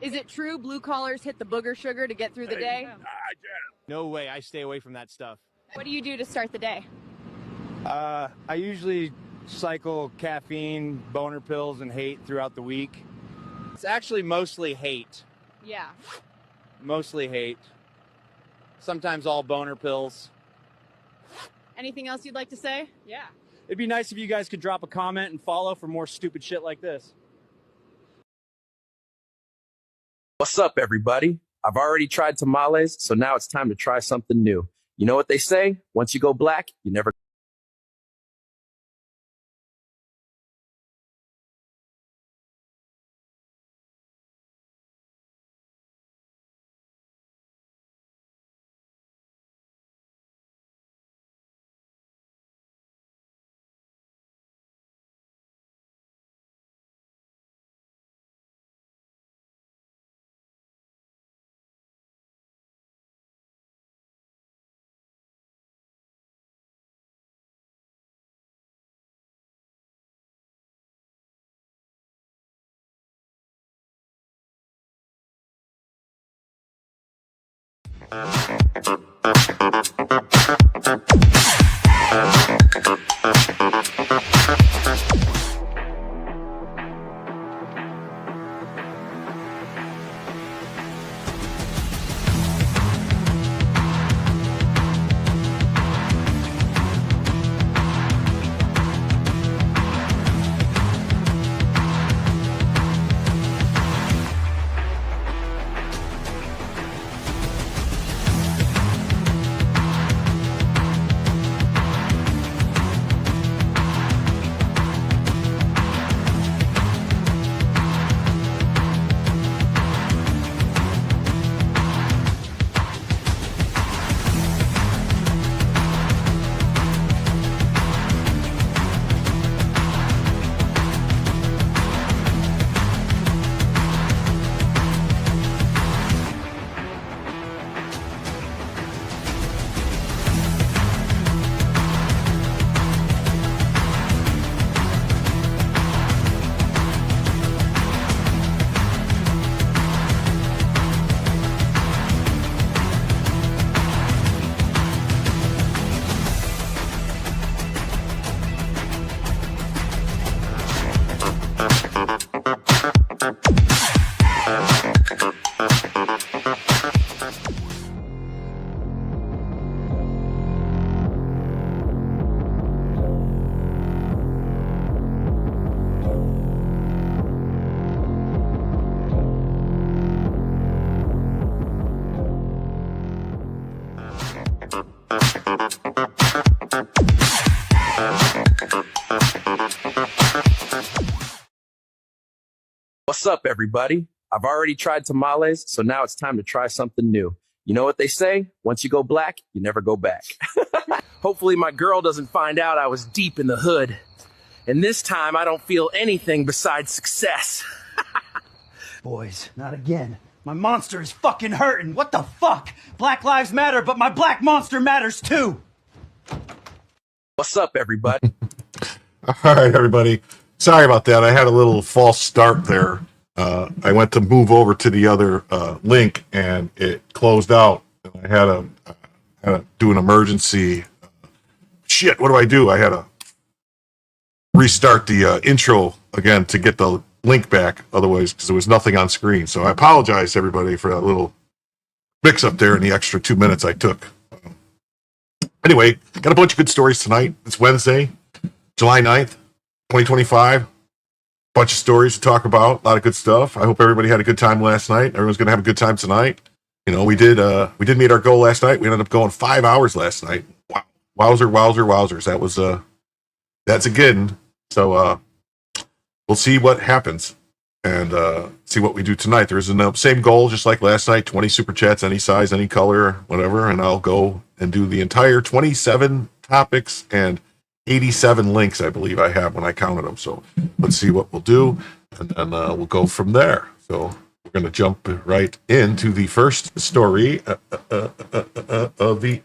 Is it true blue collars hit the booger sugar to get through the day? No way, I stay away from that stuff. What do you do to start the day? I usually cycle caffeine, boner pills, and hate throughout the week. It's actually mostly hate. Yeah. Mostly hate. Sometimes all boner pills. Anything else you'd like to say? Yeah. It'd be nice if you guys could drop a comment and follow for more stupid shit like this. What's up, everybody? I've already tried tamales, so now it's time to try something new. You know what they say? Once you go black, you never What's up, everybody? I've already tried tamales, so now it's time to try something new. You know what they say? Once you go black, you never go back. Hopefully my girl doesn't find out I was deep in the hood. And this time I don't feel anything besides success. Boys, not again. My monster is fucking hurting. What the fuck? Black lives matter, but my black monster matters too. What's up, everybody? All right, everybody. Sorry about that. I had a little false start there. I went to move over to the other link, and it closed out. I had to do an emergency. Shit, what do? I had to restart the intro again to get the link back. Otherwise, because there was nothing on screen. So I apologize, everybody, for that little mix-up there and the extra 2 minutes I took. Anyway, got a bunch of good stories tonight. It's Wednesday, July 9th. 2025, bunch of stories to talk about, a lot of good stuff. I hope everybody had a good time last night. Everyone's going to have a good time tonight. You know, we did meet our goal last night. We ended up going 5 hours last night. Wow. Wowzers. That was that's a good one. So we'll see what happens and see what we do tonight. There's a same goal just like last night, 20 super chats, any size, any color, whatever, and I'll go and do the entire 27 topics and 87 links, I believe I have when I counted them. So let's see what we'll do, and then we'll go from there. So we're going to jump right into the first story of the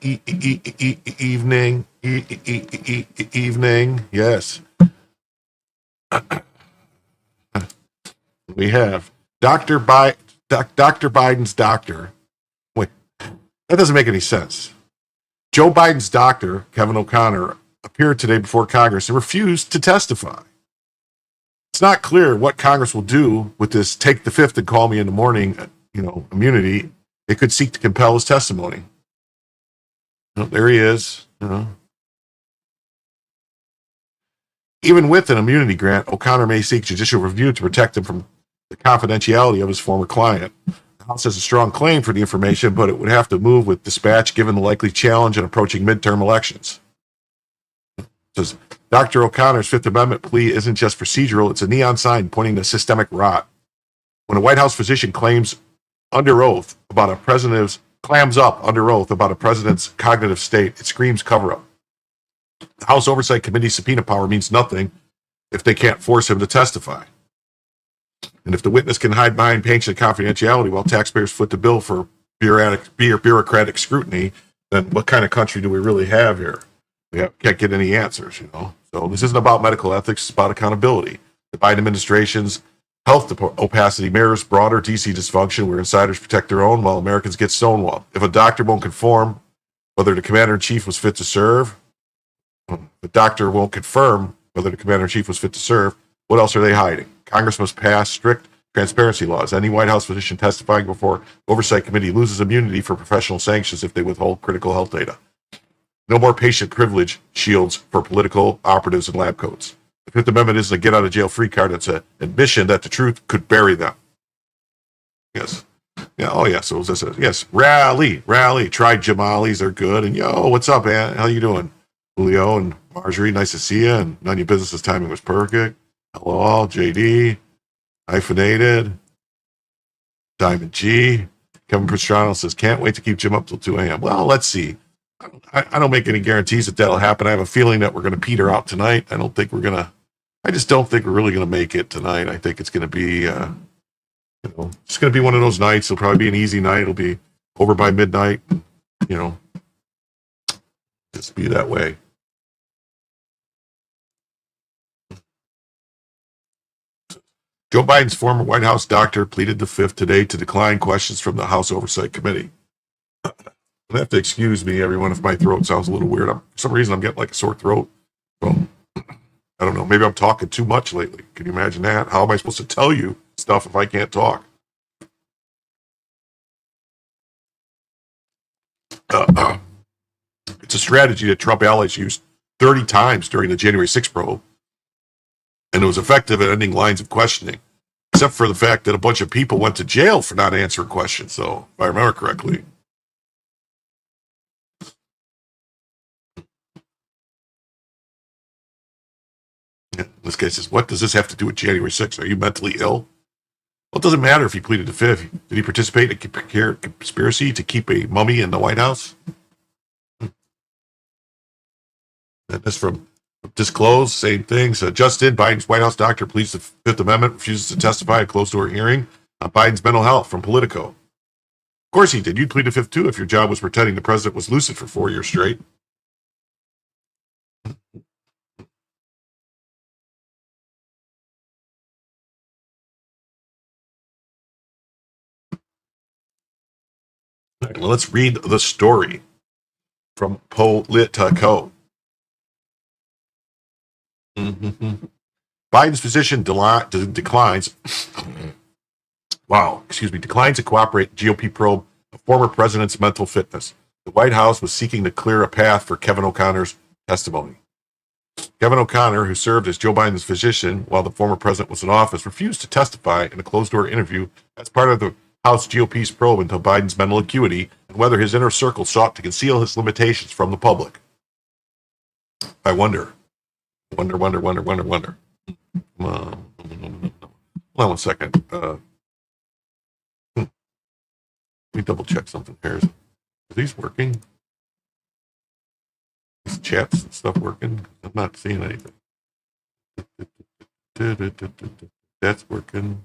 evening. Evening, yes. We have Dr. Biden's doctor. Wait, that doesn't make any sense. Joe Biden's doctor, Kevin O'Connor, appeared today before Congress and refused to testify. It's not clear what Congress will do with this take the fifth and call me in the morning, immunity. They could seek to compel his testimony. There he is. Even with an immunity grant, O'Connor may seek judicial review to protect him from the confidentiality of his former client. The House has a strong claim for the information, but it would have to move with dispatch given the likely challenge in approaching midterm elections. Says Dr. O'Connor's Fifth Amendment plea isn't just procedural, it's a neon sign pointing to systemic rot. When a White House physician clams up under oath about a president's cognitive state, it screams cover-up. The House Oversight Committee subpoena power means nothing if they can't force him to testify. And if the witness can hide behind pension confidentiality while taxpayers foot the bill for bureaucratic scrutiny, then what kind of country do we really have here? We can't get any answers, So this isn't about medical ethics, it's about accountability. The Biden administration's health opacity mirrors broader DC dysfunction where insiders protect their own while Americans get stonewalled. If a doctor won't confirm whether the commander-in-chief was fit to serve, what else are they hiding? Congress must pass strict transparency laws. Any White House physician testifying before Oversight Committee loses immunity for professional sanctions if they withhold critical health data. No more patient privilege shields for political operatives and lab coats. The Fifth Amendment isn't a get-out-of-jail-free card. It's an admission that the truth could bury them. Yes. Yeah. Oh, yeah. So this is, yes. Rally. Tried Jamali's. They're good. And yo, what's up, man? How you doing? Julio and Marjorie, nice to see you. And none of your business's timing was perfect. Hello, all. JD. Hyphenated. Diamond G. Kevin Pastrano says, can't wait to keep Jim up till 2 a.m. Well, let's see. I don't make any guarantees that that'll happen. I have a feeling that we're going to peter out tonight. I just don't think we're really going to make it tonight. I think it's going to be, it's going to be one of those nights. It'll probably be an easy night. It'll be over by midnight. Just be that way. Joe Biden's former White House doctor pleaded the fifth today to decline questions from the House Oversight Committee. You'll have to excuse me, everyone, if my throat sounds a little weird. For some reason, I'm getting like a sore throat. So, I don't know. Maybe I'm talking too much lately. Can you imagine that? How am I supposed to tell you stuff if I can't talk? It's a strategy that Trump allies used 30 times during the January 6th probe, and it was effective at ending lines of questioning, except for the fact that a bunch of people went to jail for not answering questions, so if I remember correctly. This guy says, what does this have to do with January 6th? Are you mentally ill? Well, it doesn't matter if he pleaded the fifth. Did he participate in a conspiracy to keep a mummy in the White House? And this from Disclose, same thing. So just in, Biden's White House doctor pleads the Fifth Amendment, refuses to testify at closed-door hearing on Biden's mental health from Politico. Of course he did. You'd plead the fifth, too, if your job was pretending the president was lucid for 4 years straight. All right, let's read the story from Politico. Biden's physician declines to cooperate GOP probe of former president's mental fitness. The White House was seeking to clear a path for Kevin O'Connor's testimony. Kevin O'Connor, who served as Joe Biden's physician while the former president was in office, refused to testify in a closed-door interview as part of the House GOP's probe into Biden's mental acuity and whether his inner circle sought to conceal his limitations from the public. I wonder. Hold on 1 second. Let me double check something here. Are these working? These chats and stuff working? I'm not seeing anything. That's working.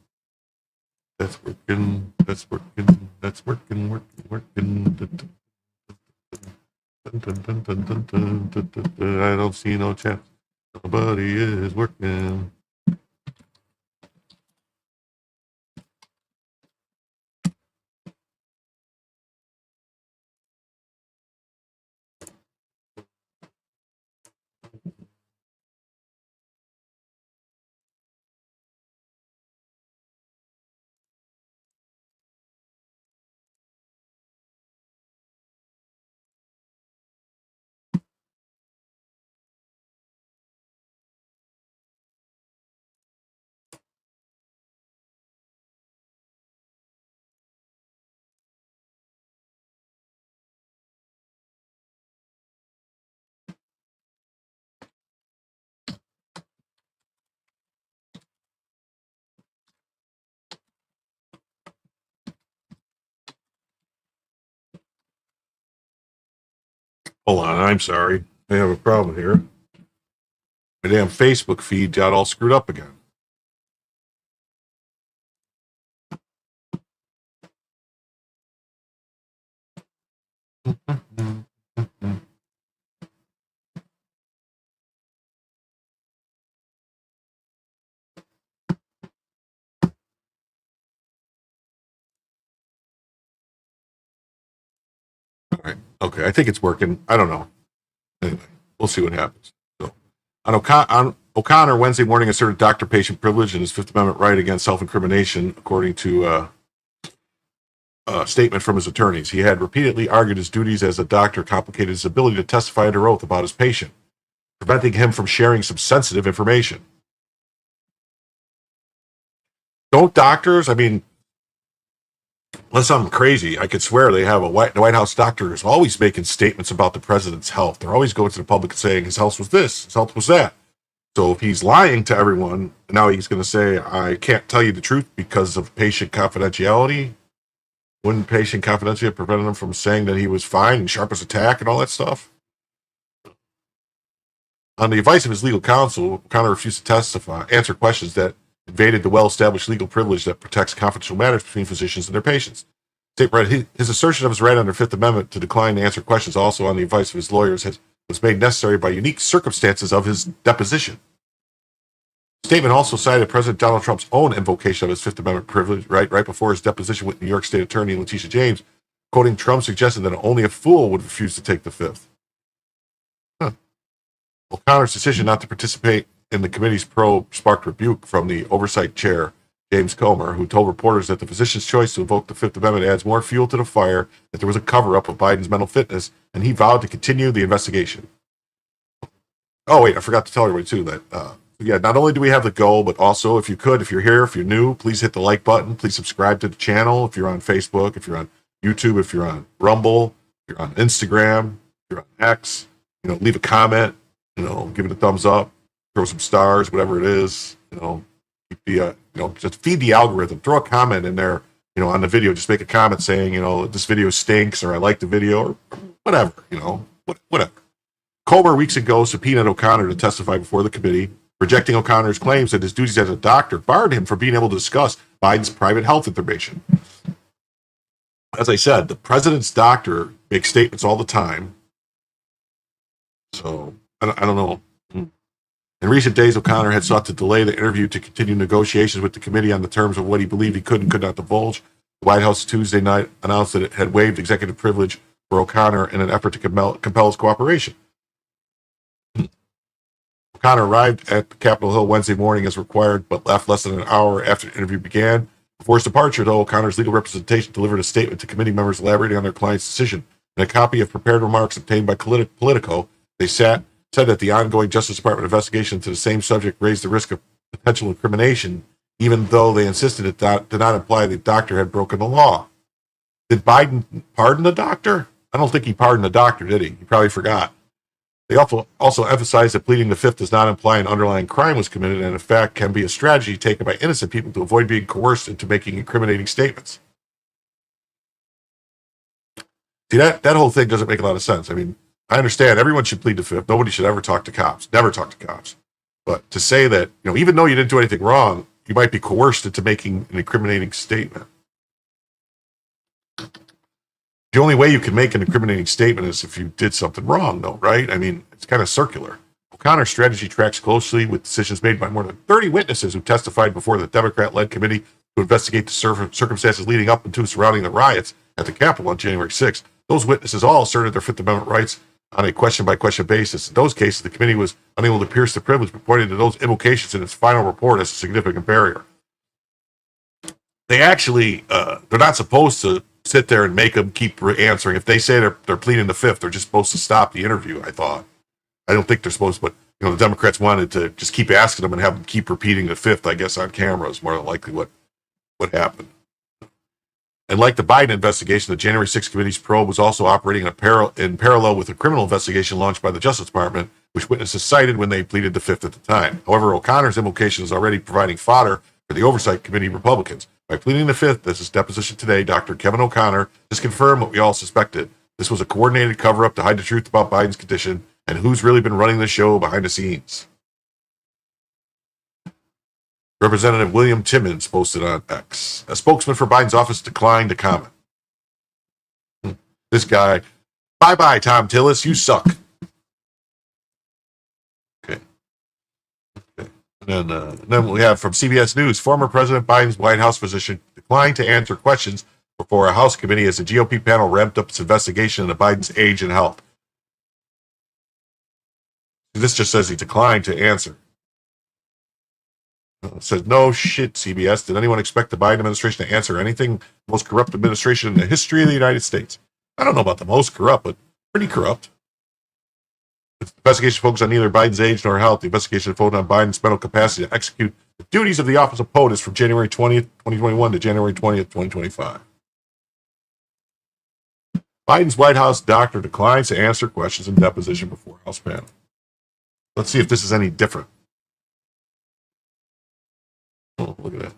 That's working. That's working. That's working. Working. I don't see no chats. Nobody is working. Hold on, I'm sorry. I have a problem here. My damn Facebook feed got all screwed up again. All right. Okay, I think it's working. I don't know. Anyway, we'll see what happens. So, on O'Connor Wednesday morning asserted doctor-patient privilege and his Fifth Amendment right against self-incrimination, according to a statement from his attorneys. He had repeatedly argued his duties as a doctor complicated his ability to testify under oath about his patient, preventing him from sharing some sensitive information. Don't doctors, I mean, unless I'm crazy, I could swear they have the White House doctor is always making statements about the president's health. They're always going to the public and saying his health was this, his health was that. So if he's lying to everyone, now he's going to say, I can't tell you the truth because of patient confidentiality. Wouldn't patient confidentiality have prevented him from saying that he was fine and sharp as a tack and all that stuff? On the advice of his legal counsel, O'Connor refused to answer questions that invaded the well-established legal privilege that protects confidential matters between physicians and their patients. His assertion of his right under Fifth Amendment to decline to answer questions also on the advice of his lawyers was made necessary by unique circumstances of his deposition. The statement also cited President Donald Trump's own invocation of his Fifth Amendment privilege right before his deposition with New York State Attorney Letitia James, quoting Trump suggesting that only a fool would refuse to take the fifth. O'Connor's decision not to participate in the committee's probe sparked rebuke from the oversight chair, James Comer, who told reporters that the physician's choice to invoke the Fifth Amendment adds more fuel to the fire, that there was a cover-up of Biden's mental fitness, and he vowed to continue the investigation. Oh, wait, I forgot to tell everybody, too, that, not only do we have the goal, but also, if you're here, if you're new, please hit the like button, please subscribe to the channel, if you're on Facebook, if you're on YouTube, if you're on Rumble, if you're on Instagram, if you're on X, leave a comment, give it a thumbs up. throw some stars, whatever it is, keep the, just feed the algorithm, throw a comment in there, on the video, just make a comment saying, this video stinks, or I like the video, or whatever, whatever. Comer weeks ago subpoenaed O'Connor to testify before the committee, rejecting O'Connor's claims that his duties as a doctor barred him from being able to discuss Biden's private health information. As I said, the president's doctor makes statements all the time. So, I don't know. In recent days, O'Connor had sought to delay the interview to continue negotiations with the committee on the terms of what he believed he could and could not divulge. The White House Tuesday night announced that it had waived executive privilege for O'Connor in an effort to compel his cooperation. O'Connor arrived at Capitol Hill Wednesday morning as required, but left less than an hour after the interview began. Before his departure, though, O'Connor's legal representation delivered a statement to committee members elaborating on their client's decision. In a copy of prepared remarks obtained by Politico, they said that the ongoing Justice Department investigation into the same subject raised the risk of potential incrimination, even though they insisted it did not imply the doctor had broken the law. Did Biden pardon the doctor? I don't think he pardoned the doctor, did he? He probably forgot. They also emphasized that pleading the fifth does not imply an underlying crime was committed, and in fact can be a strategy taken by innocent people to avoid being coerced into making incriminating statements. See, that whole thing doesn't make a lot of sense. I mean, I understand everyone should plead the fifth. Nobody should ever talk to cops. Never talk to cops. But to say that, even though you didn't do anything wrong, you might be coerced into making an incriminating statement. The only way you can make an incriminating statement is if you did something wrong, though, right? I mean, it's kind of circular. O'Connor's strategy tracks closely with decisions made by more than 30 witnesses who testified before the Democrat-led committee to investigate the circumstances leading up and surrounding the riots at the Capitol on January 6th. Those witnesses all asserted their Fifth Amendment rights on a question-by-question basis. In those cases, the committee was unable to pierce the privilege, but pointed to those implications in its final report as a significant barrier. They actually, they're not supposed to sit there and make them keep answering. If they say they're pleading the fifth, they're just supposed to stop the interview, I thought. I don't think they're supposed to, but the Democrats wanted to just keep asking them and have them keep repeating the fifth, I guess, on camera is more than likely what happened. And like the Biden investigation, the January 6th committee's probe was also operating in parallel with a criminal investigation launched by the Justice Department, which witnesses cited when they pleaded the fifth at the time. However, O'Connor's implication is already providing fodder for the Oversight Committee Republicans. By pleading the fifth, this is deposition today, Dr. Kevin O'Connor has confirmed what we all suspected. This was a coordinated cover-up to hide the truth about Biden's condition and who's really been running the show behind the scenes. Representative William Timmons posted on X. A spokesman for Biden's office declined to comment. This guy, bye-bye, Tom Tillis, you suck. Okay. And then we have from CBS News, former President Biden's White House physician declined to answer questions before a House committee as the GOP panel ramped up its investigation into Biden's age and health. This just says he declined to answer. It says, no shit, CBS. Did anyone expect the Biden administration to answer anything? The most corrupt administration in the history of the United States. I don't know about the most corrupt, but pretty corrupt. The investigation focused on neither Biden's age nor health. The investigation focused on Biden's mental capacity to execute the duties of the office of POTUS from January 20th, 2021 to January 20th, 2025. Biden's White House doctor declines to answer questions in deposition before House panel. Let's see if this is any different. Oh, look at that.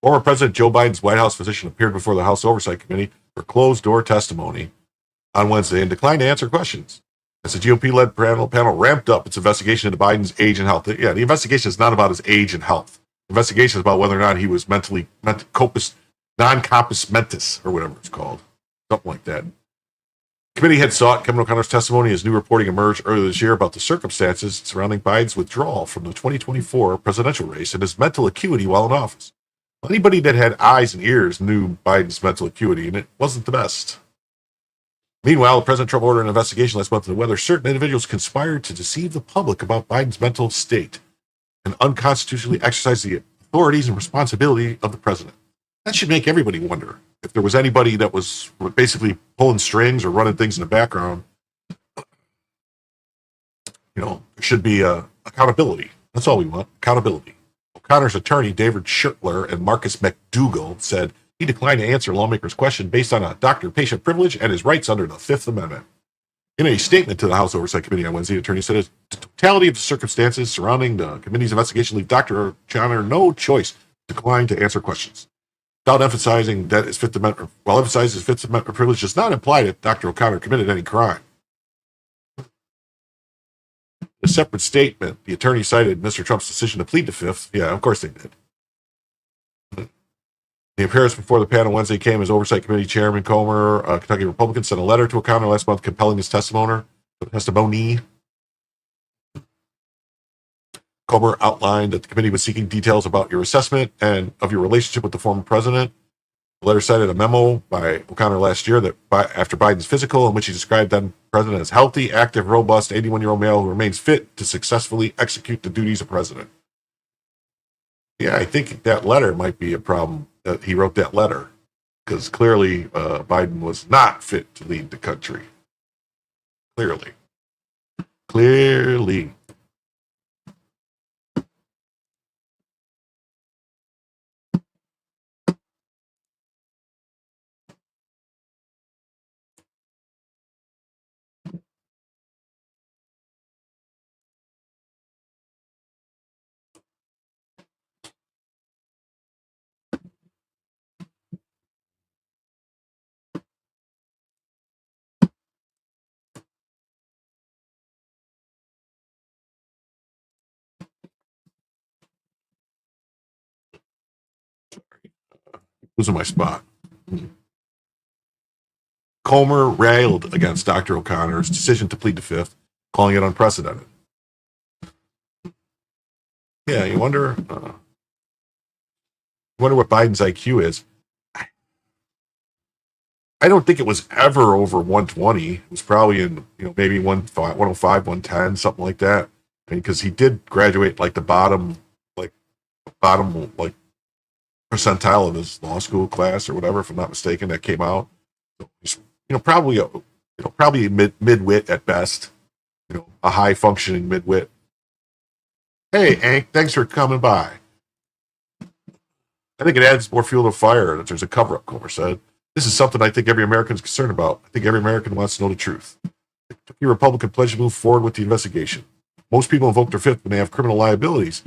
Former President Joe Biden's White House physician appeared before the House Oversight Committee for closed-door testimony on Wednesday and declined to answer questions. As the GOP-led panel ramped up its investigation into Biden's age and health. Yeah, the investigation is not about his age and health. The investigation is about whether or not he was non-compos mentis, or whatever it's called. Something like that. The committee had sought Kevin O'Connor's testimony as new reporting emerged earlier this year about the circumstances surrounding Biden's withdrawal from the 2024 presidential race and his mental acuity while in office. Anybody that had eyes and ears knew Biden's mental acuity, and it wasn't the best. Meanwhile, President Trump ordered an investigation last month into whether certain individuals conspired to deceive the public about Biden's mental state and unconstitutionally exercise the authorities and responsibility of the president. That should make everybody wonder if there was anybody that was basically pulling strings or running things in the background. There should be accountability. That's all we want, accountability. O'Connor's attorney, David Schertler, and Marcus McDougal said He declined to answer lawmakers' question based on a doctor-patient privilege and his rights under the Fifth Amendment. In a statement to the House Oversight Committee on Wednesday, the attorney said the totality of the circumstances surrounding the committee's investigation leave Dr. O'Connor no choice to decline to answer questions. Without emphasizing that his Fifth Amendment, while emphasizing his Fifth Amendment privilege does not imply that Dr. O'Connor committed any crime. In a separate statement, the attorney cited Mr. Trump's decision to plead the Fifth. Yeah, of course they did. The appearance before the panel Wednesday came as Oversight Committee Chairman Comer, a Kentucky Republican, sent a letter to O'Connor last month compelling his testimony. Comer outlined that the committee was seeking details about your assessment and of your relationship with the former president. The letter cited a memo by O'Connor last year that after Biden's physical, in which he described then president as healthy, active, robust, 81-year-old male who remains fit to successfully execute the duties of president. Yeah, I think that letter might be a problem that he wrote that letter, because clearly Biden was not fit to lead the country. Clearly. Losing my spot. Comer railed against Dr. O'Connor's decision to plead the Fifth, calling it unprecedented. Yeah, you wonder what Biden's IQ is. I don't think it was ever over 120. It was probably in, maybe 105, 110, something like that. I mean, because he did graduate like the bottom percentile of his law school class or whatever, if I'm not mistaken, that came out. So he's, probably mid-wit at best, a high functioning mid-wit. Hey, Hank, thanks for coming by. I think it adds more fuel to the fire that there's a cover-up, Comer said. This is something I think every American is concerned about. I think every American wants to know the truth. The Kentucky Republican pledged to move forward with the investigation. Most people invoke their Fifth when they have criminal liabilities.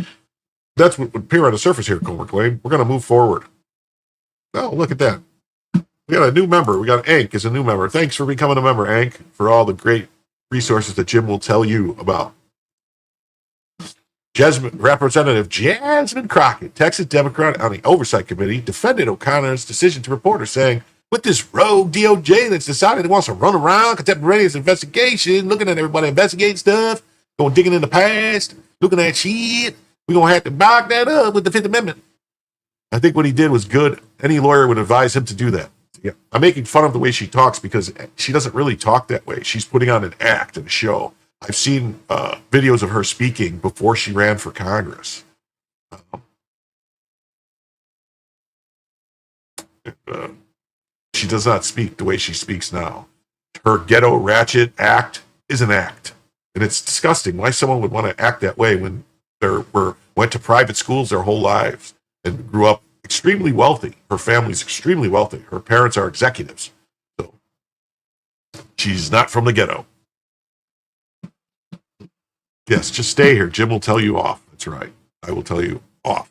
That's what would appear on the surface here, Comer claimed. We're going to move forward. Oh, look at that. We got a new member. We got Ank as a new member. Thanks for becoming a member, Ank, for all the great resources that Jim will tell you about. Representative Jasmine Crockett, Texas Democrat on the Oversight Committee, defended O'Connor's decision to reporters, saying, with this rogue DOJ that's decided it wants to run around contemporaneous investigation, looking at everybody investigating stuff, going digging in the past, looking at shit, we're going to have to back that up with the Fifth Amendment. I think what he did was good. Any lawyer would advise him to do that. Yeah. I'm making fun of the way she talks because she doesn't really talk that way. She's putting on an act and a show. I've seen videos of her speaking before she ran for Congress. She does not speak the way she speaks now. Her ghetto ratchet act is an act. And it's disgusting why someone would want to act that way when went to private schools their whole lives and grew up extremely wealthy. Her family's extremely wealthy. Her parents are executives. So she's not from the ghetto. Yes, just stay here. Jim will tell you off. That's right. I will tell you off.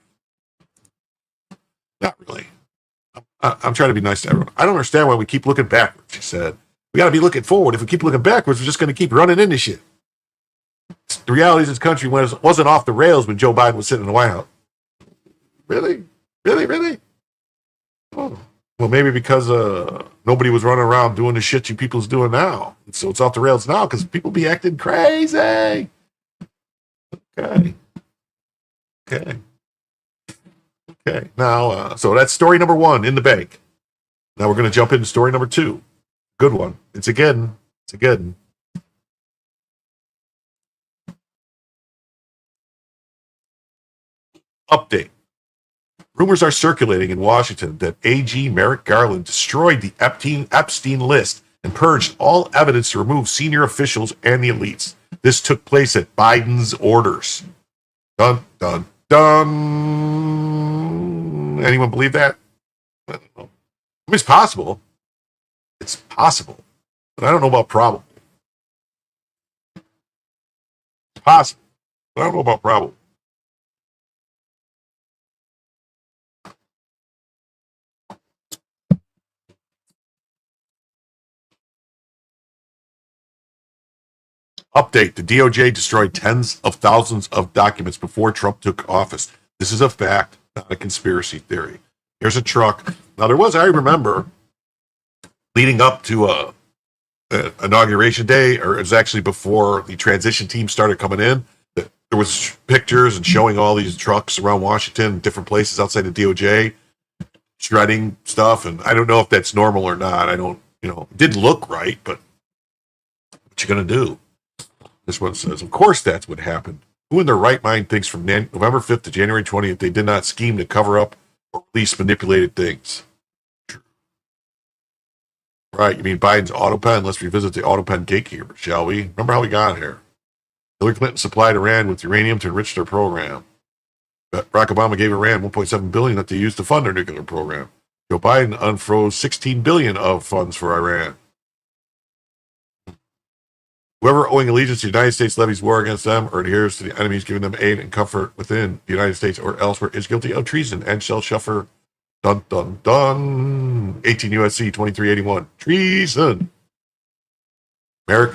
Not really. I'm trying to be nice to everyone. I don't understand why we keep looking backwards, she said. We got to be looking forward. If we keep looking backwards, we're just going to keep running into shit. The reality is this country wasn't off the rails when Joe Biden was sitting in the White House. Really? Really? Oh. Well, maybe because nobody was running around doing the shit you people's doing now. So it's off the rails now because people be acting crazy. Okay. Now, so that's story number one in the bank. Now we're going to jump into story number two. Good one. It's again. Update. Rumors are circulating in Washington that AG Merrick Garland destroyed the Epstein list and purged all evidence to remove senior officials and the elites. This took place at Biden's orders. Dun, dun, dun. Anyone believe that? I don't know. mean, it's possible. It's possible. But I don't know about probable. It's possible. But I don't know about probable. Update. The DOJ destroyed tens of thousands of documents before Trump took office. This is a fact, not a conspiracy theory. Here's a truck. Now, I remember, leading up to inauguration day, or it was actually before the transition team started coming in, there was pictures and showing all these trucks around Washington, different places outside the DOJ, shredding stuff. And I don't know if that's normal or not. It didn't look right, but what you going to do? This one says, of course that's what happened. Who in their right mind thinks from November 5th to January 20th they did not scheme to cover up or release manipulated things? Right, you mean Biden's auto pen? Let's revisit the auto pen gatekeeper, shall we? Remember how we got here? Hillary Clinton supplied Iran with uranium to enrich their program. Barack Obama gave Iran $1.7 billion that they used to fund their nuclear program. Joe Biden unfroze $16 billion of funds for Iran. Whoever owing allegiance to the United States levies war against them or adheres to the enemies giving them aid and comfort within the United States or elsewhere is guilty of treason and shall suffer, dun dun dun, 18 U.S.C. 2381, treason. Merrick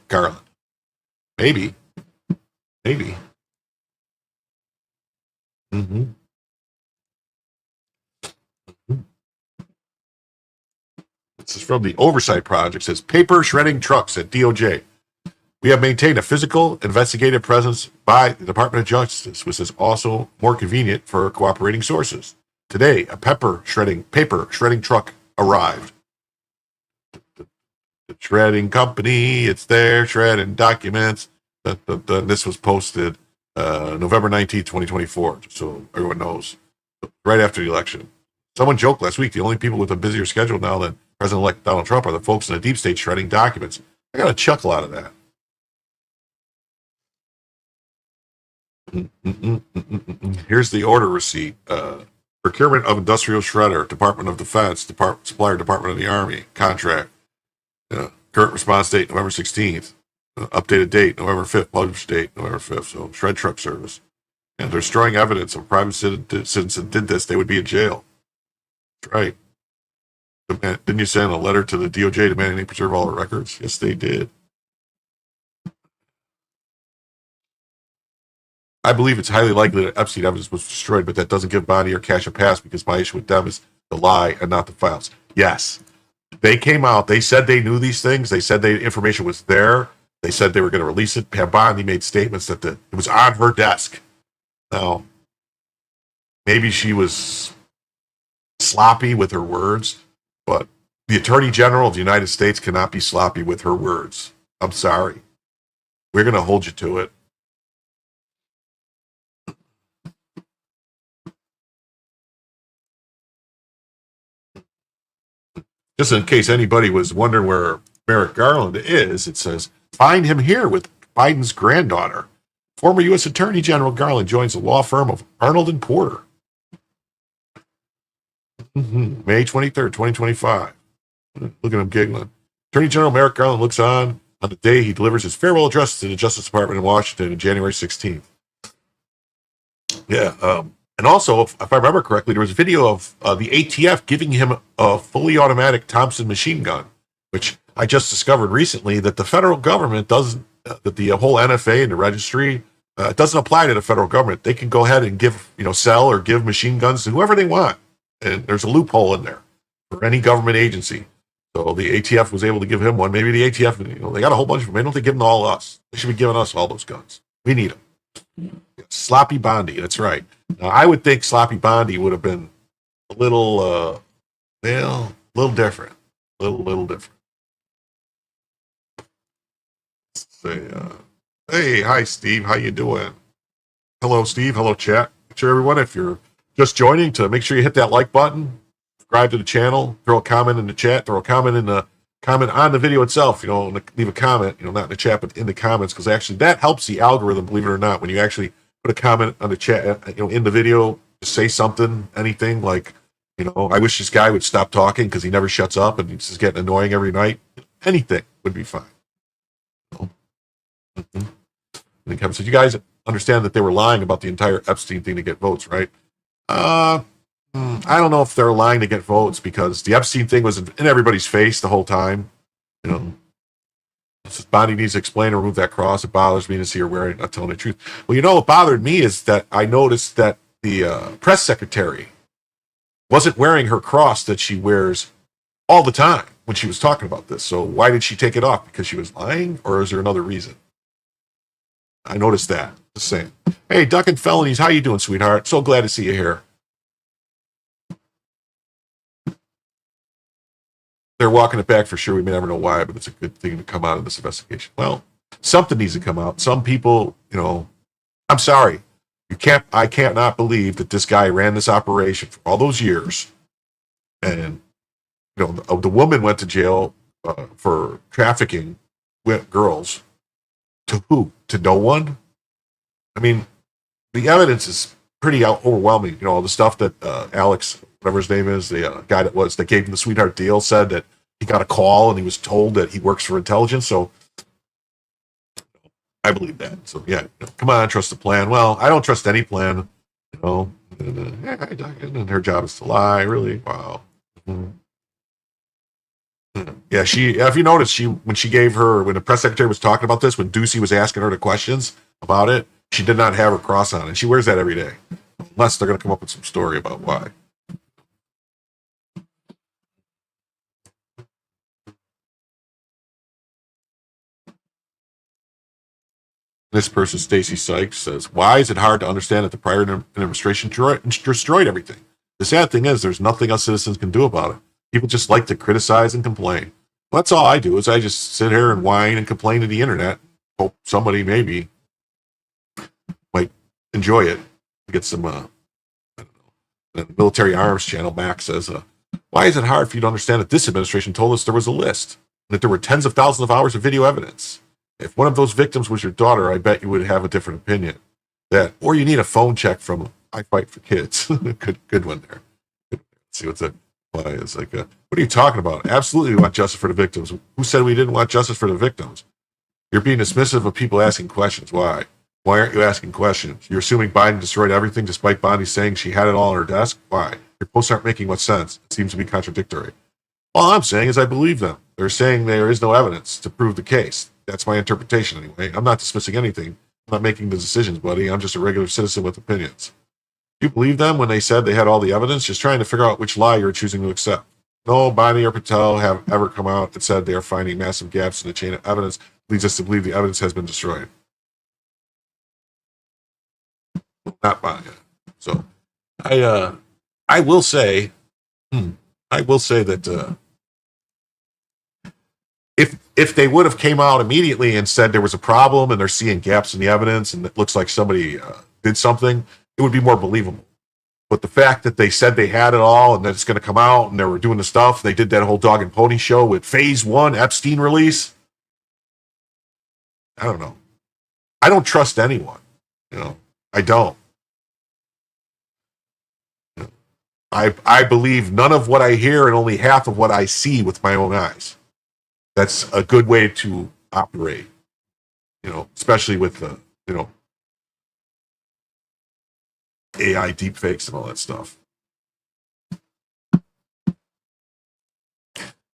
Garland. Maybe. Mm-hmm. This is from the Oversight Project. It says, paper shredding trucks at DOJ. We have maintained a physical investigative presence by the Department of Justice, which is also more convenient for cooperating sources. Today, a paper shredding truck arrived. The shredding company, it's there, shredding documents. This was posted November 19th, 2024, so everyone knows, right after the election. Someone joked last week, the only people with a busier schedule now than President-elect Donald Trump are the folks in the deep state shredding documents. I got a chuckle out of that. Here's the order receipt. Procurement of industrial shredder, Department of Defense, supplier, Department of the Army, contract. Current response date, November 16th. Updated date, November 5th. Published date, November 5th. So, shred truck service. And they're destroying evidence of private citizens did this, they would be in jail. That's right. Didn't you send a letter to the DOJ demanding they preserve all the records? Yes, they did. I believe it's highly likely that Epstein evidence was destroyed, but that doesn't give Bonnie or Cash a pass because my issue with them is the lie and not the files. Yes. They came out. They said they knew these things. They said the information was there. They said they were going to release it. Pam Bondi made statements that it was on her desk. Now, maybe she was sloppy with her words, but the Attorney General of the United States cannot be sloppy with her words. I'm sorry. We're going to hold you to it. Just in case anybody was wondering where Merrick Garland is, it says, find him here with Biden's granddaughter. Former U.S. Attorney General Garland joins the law firm of Arnold and Porter. May 23rd, 2025. Look at him giggling. Attorney General Merrick Garland looks on the day he delivers his farewell address to the Justice Department in Washington on January 16th. Yeah, and also, if I remember correctly, there was a video of the ATF giving him a fully automatic Thompson machine gun, which I just discovered recently that the federal government doesn't, that the whole NFA and the registry doesn't apply to the federal government. They can go ahead and sell or give machine guns to whoever they want. And there's a loophole in there for any government agency. So the ATF was able to give him one. Maybe the ATF, they got a whole bunch of them. They don't think give them to all us. They should be giving us all those guns. We need them. Sloppy Bondi, that's right. Now, I would think Sloppy Bondi would have been a little different. Little different. Say, hey, hi, Steve. How you doing? Hello, Steve. Hello, chat. Make sure, everyone, if you're just joining, to make sure you hit that like button, subscribe to the channel, throw a comment in the chat, throw a comment on the video itself, leave a comment, not in the chat, but in the comments, because actually that helps the algorithm, believe it or not, when you actually put a comment on the chat, in the video, just say something, anything like, I wish this guy would stop talking because he never shuts up and he's just getting annoying every night. Anything would be fine. Mm-hmm. And Kevin said, you guys understand that they were lying about the entire Epstein thing to get votes, right? I don't know if they're lying to get votes because the Epstein thing was in everybody's face the whole time. Bonnie needs to explain or remove that cross. It bothers me to see her wearing, not telling the truth. Well, what bothered me is that I noticed that the press secretary wasn't wearing her cross that she wears all the time when she was talking about this. So why did she take it off? Because she was lying, or is there another reason? I noticed that. Just saying. Hey, Duck and Felonies, how you doing, sweetheart? So glad to see you here. They're walking it back for sure. We may never know why, but it's a good thing to come out of this investigation. Well, something needs to come out. Some people, I'm sorry. I can't not believe that this guy ran this operation for all those years. And, the woman went to jail for trafficking with girls. To who? To no one? I mean, the evidence is pretty overwhelming. The stuff that Alex, whatever his name is, the guy that gave him the sweetheart deal, said that he got a call and he was told that he works for intelligence. So I believe that. So yeah, come on, trust the plan. Well, I don't trust any plan. And her job is to lie. Really? Wow. Mm-hmm. Yeah, if you notice, when the press secretary was talking about this, when Ducey was asking her the questions about it, she did not have her cross on, and she wears that every day, unless they're going to come up with some story about why. This person, Stacy Sykes, says, why is it hard to understand that the prior administration destroyed everything? The sad thing is there's nothing us citizens can do about it. People just like to criticize and complain. Well, that's all I do is I just sit here and whine and complain to the internet. Hope somebody maybe might enjoy it. Get some, I don't know. The Military Arms Channel, Mac says, why is it hard for you to understand that this administration told us there was a list, that there were tens of thousands of hours of video evidence? If one of those victims was your daughter, I bet you would have a different opinion. Or you need a phone check from I Fight for Kids. good one there. Let's see what's that. It's like, what are you talking about? Absolutely, we want justice for the victims. Who said we didn't want justice for the victims? You're being dismissive of people asking questions. Why? Why aren't you asking questions? You're assuming Biden destroyed everything despite Bonnie saying she had it all on her desk? Why? Your posts aren't making much sense. It seems to be contradictory. All I'm saying is I believe them. They're saying there is no evidence to prove the case. That's my interpretation anyway. I'm not dismissing anything. I'm not making the decisions, buddy. I'm just a regular citizen with opinions. You believe them when they said they had all the evidence, just trying to figure out which lie you're choosing to accept. No Bonnie or Patel have ever come out and said they are finding massive gaps in the chain of evidence, leads us to believe the evidence has been destroyed. Not Bonnie. So I will say that if they would have came out immediately and said there was a problem and they're seeing gaps in the evidence and it looks like somebody did something, it would be more believable. But the fact that they said they had it all and that it's going to come out and they were doing the stuff, they did that whole dog and pony show with phase 1 Epstein release. I don't know. I don't trust anyone. I don't. I believe none of what I hear and only half of what I see with my own eyes. That's a good way to operate, especially with the, AI deepfakes and all that stuff.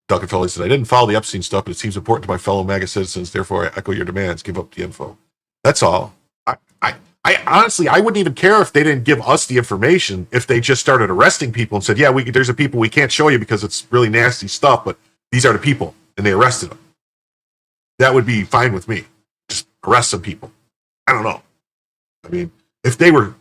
Duckenfelly said, I didn't follow the Epstein stuff, but it seems important to my fellow MAGA citizens. Therefore, I echo your demands. Give up the info. That's all. I honestly, I wouldn't even care if they didn't give us the information if they just started arresting people and said, yeah, there's a people we can't show you because it's really nasty stuff, but these are the people, and they arrested them. That would be fine with me. Just arrest some people. I don't know. I mean, if they were,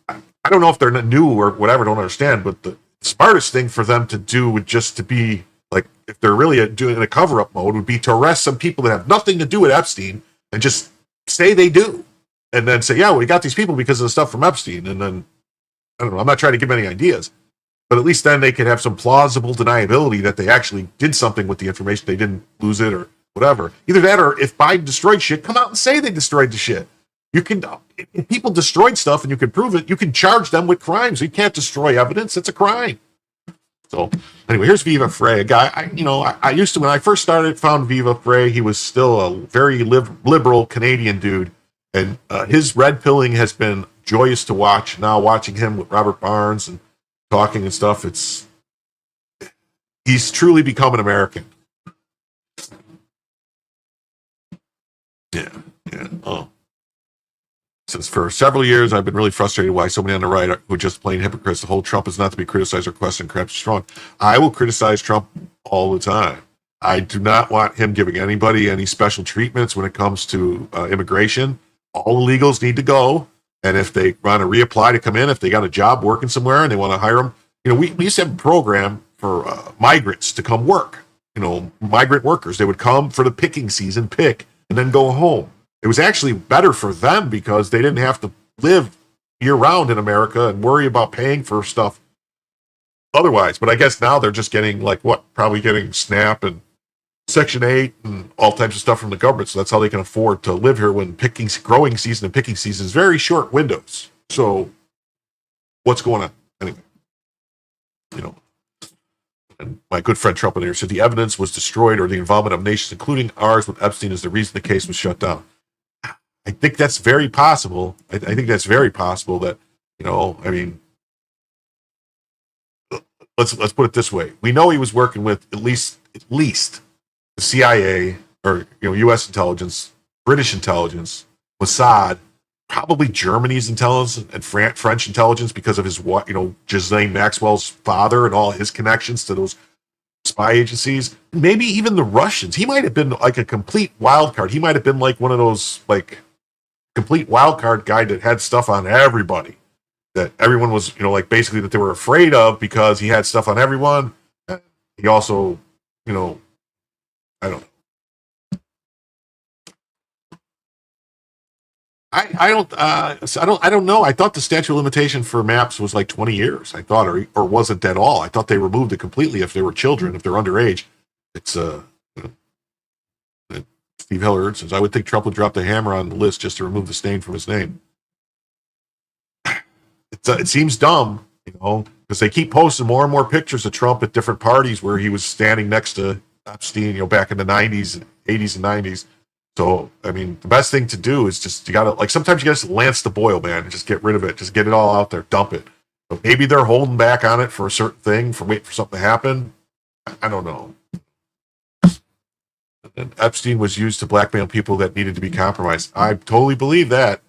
I don't know if they're new or whatever, don't understand, but the smartest thing for them to do would just to be, like, if they're really doing a cover-up mode, would be to arrest some people that have nothing to do with Epstein and just say they do. And then say, yeah, we got these people because of the stuff from Epstein. And then, I don't know, I'm not trying to give any ideas, but at least then they could have some plausible deniability that they actually did something with the information. They didn't lose it or whatever. Either that or if Biden destroyed shit, come out and say they destroyed the shit. You can, if people destroyed stuff and you can prove it, you can charge them with crimes. You can't destroy evidence. It's a crime. So anyway, here's Viva Frey, a guy I used to, when I first found Viva Frey, he was still a very liberal Canadian dude, and his red pilling has been joyous to watch. Now watching him with Robert Barnes and talking and stuff, he's truly become an American. Yeah. Oh. Since for several years, I've been really frustrated why so many on the right who are just plain hypocrites. The whole Trump is not to be criticized or questioned. Crap strong. I will criticize Trump all the time. I do not want him giving anybody any special treatments when it comes to immigration. All illegals need to go. And if they want to reapply to come in, if they got a job working somewhere and they want to hire them, we used to have a program for migrants to come work. Migrant workers. They would come for the picking season, pick, and then go home. It was actually better for them because they didn't have to live year-round in America and worry about paying for stuff otherwise. But I guess now they're just getting, probably getting SNAP and Section 8 and all types of stuff from the government. So that's how they can afford to live here when growing season and picking season is very short windows. So what's going on? Anyway, and my good friend Trump in there said the evidence was destroyed or the involvement of nations, including ours with Epstein, is the reason the case was shut down. I think that's very possible. I think that's very possible that, let's put it this way. We know he was working with at least the CIA or, U.S. intelligence, British intelligence, Mossad, probably Germany's intelligence and French intelligence because of his, Ghislaine Maxwell's father and all his connections to those spy agencies. Maybe even the Russians. He might have been like a complete wild card. He might have been like one of those, complete wild card guy that had stuff on everybody that everyone was, basically that they were afraid of because he had stuff on everyone. He also, I don't know. I don't know. I thought the statute of limitation for maps was like 20 years. I thought, or wasn't at all. I thought they removed it completely if they were children, if they're underage. It's Steve Hillard says, I would think Trump would drop the hammer on the list just to remove the stain from his name. It seems dumb, because they keep posting more and more pictures of Trump at different parties where he was standing next to Epstein, back in the 80s and 90s. So, the best thing to do is just, sometimes you got to lance the boil, man, and just get rid of it. Just get it all out there, dump it. But maybe they're holding back on it for a certain thing, waiting for something to happen. I don't know. And Epstein was used to blackmail people that needed to be compromised. I totally believe that.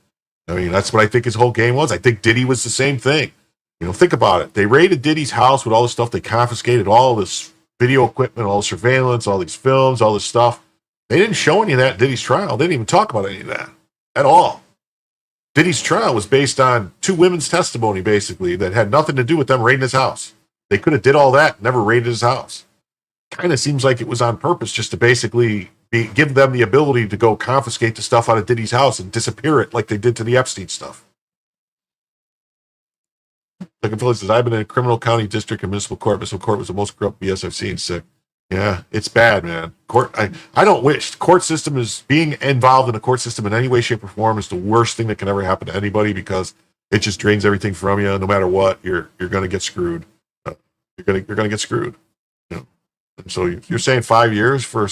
That's what I think his whole game was. I think Diddy was the same thing. Think about it. They raided Diddy's house with all this stuff. They confiscated all this video equipment, all the surveillance, all these films, all this stuff. They didn't show any of that in Diddy's trial. They didn't even talk about any of that at all. Diddy's trial was based on two women's testimony, basically, that had nothing to do with them raiding his house. They could have did all that, never raided his house. Kind of seems like it was on purpose just to basically give them the ability to go confiscate the stuff out of Diddy's house and disappear it like they did to the Epstein stuff. Second Philly says, I've been in a criminal county district and municipal court. Municipal court was the most corrupt BS I've seen. Sick. Yeah, it's bad, man. Court. I don't wish. Court system is being involved in a court system in any way, shape, or form is the worst thing that can ever happen to anybody because it just drains everything from you. No matter what, you're going to get screwed. You're going to get screwed. And so you're saying 5 years for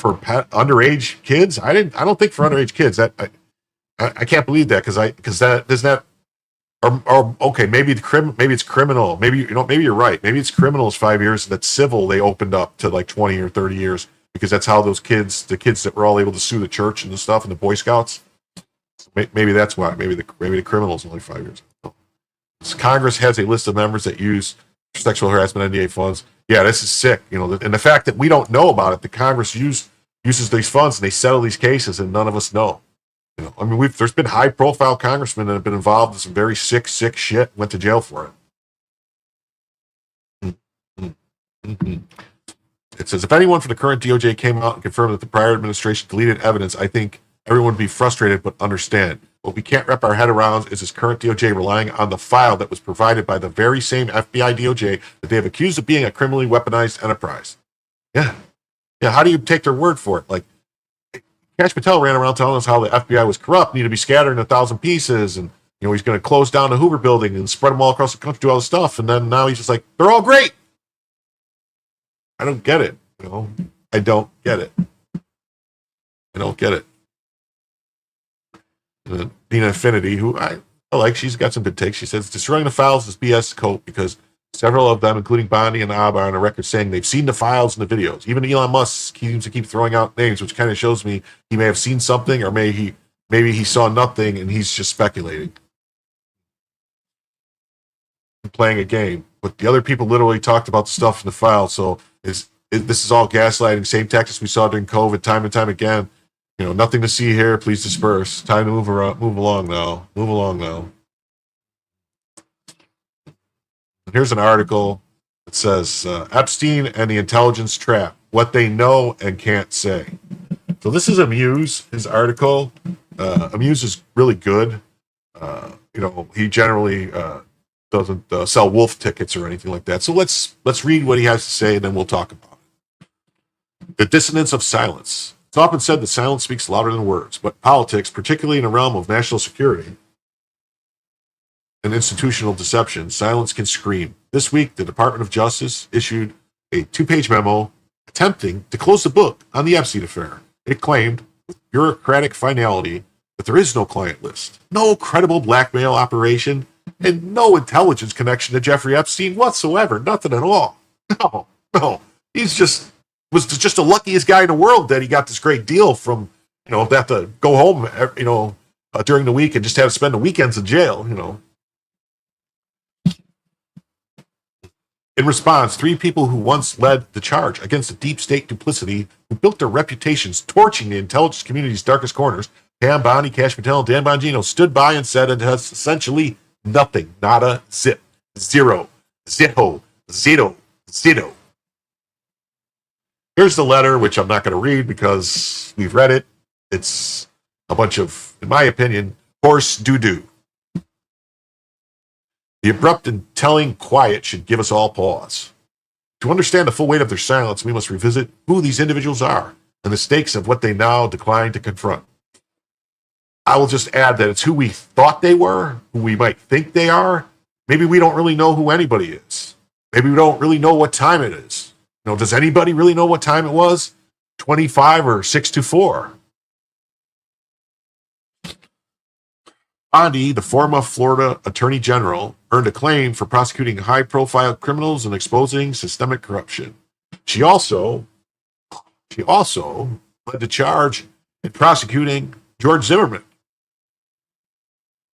underage kids? I don't think for underage kids that I can't believe that because that doesn't that. Or okay, maybe it's criminal. Maybe you're right. Maybe it's criminal is 5 years. That's civil. They opened up to like 20 or 30 years because that's how the kids that were all able to sue the church and the stuff and the Boy Scouts. Maybe that's why. Maybe the criminal is only 5 years. So Congress has a list of members that use sexual harassment NDA funds. Yeah, this is sick. And the fact that we don't know about it, the Congress uses these funds and they settle these cases, and none of us know. There's been high-profile congressmen that have been involved in some very sick shit, went to jail for it. Mm-hmm. It says, if anyone from the current DOJ came out and confirmed that the prior administration deleted evidence, I think everyone would be frustrated but understand. What we can't wrap our head around is this current DOJ relying on the file that was provided by the very same FBI DOJ that they have accused of being a criminally weaponized enterprise. Yeah, how do you take their word for it? Like, Cash Patel ran around telling us how the FBI was corrupt, needed to be scattered in 1,000 pieces, and he's going to close down the Hoover building and spread them all across the country, do all this stuff. And then now he's just like, they're all great. I don't get it. I don't get it. I don't get it. Nina Affinity, who I like, she's got some good takes. She says, destroying the files is BS code because several of them, including Bondi and Ab, are on a record saying they've seen the files and the videos. Even Elon Musk seems to keep throwing out names, which kind of shows me he may have seen something, or maybe he saw nothing and he's just speculating. Playing a game. But the other people literally talked about the stuff in the file, so this is all gaslighting, same tactics we saw during COVID time and time again. Nothing to see here. Please disperse. Time to move along now. Move along now. And here's an article that says Epstein and the Intelligence Trap: What They Know and Can't Say. So this is Amuse, his article. Amuse is really good. He generally doesn't sell wolf tickets or anything like that. So let's read what he has to say, and then we'll talk about it. The dissonance of silence. It's often said that silence speaks louder than words, but politics, particularly in the realm of national security and institutional deception, silence can scream. This week, the Department of Justice issued a 2-page memo attempting to close the book on the Epstein affair. It claimed, with bureaucratic finality, that there is no client list, no credible blackmail operation, and no intelligence connection to Jeffrey Epstein whatsoever. Nothing at all. No. Was just the luckiest guy in the world that he got this great deal from, that to go home, during the week and just have to spend the weekends in jail, In response, 3 people who once led the charge against the deep state duplicity, who built their reputations torching the intelligence community's darkest corners, Pam Bondi, Cash Patel, and Dan Bongino, stood by and said it has essentially nothing, nada, zip, zero, zitto, zitto, zitto. Here's the letter, which I'm not going to read because we've read it. It's a bunch of, in my opinion, horse doo-doo. The abrupt and telling quiet should give us all pause. To understand the full weight of their silence, we must revisit who these individuals are and the stakes of what they now decline to confront. I will just add that it's who we thought they were, who we might think they are. Maybe we don't really know who anybody is. Maybe we don't really know what time it is. Does anybody really know what time it was? 25 or 6 to 4? Bondi, the former Florida Attorney General, earned acclaim for prosecuting high-profile criminals and exposing systemic corruption. She also led the charge in prosecuting George Zimmerman.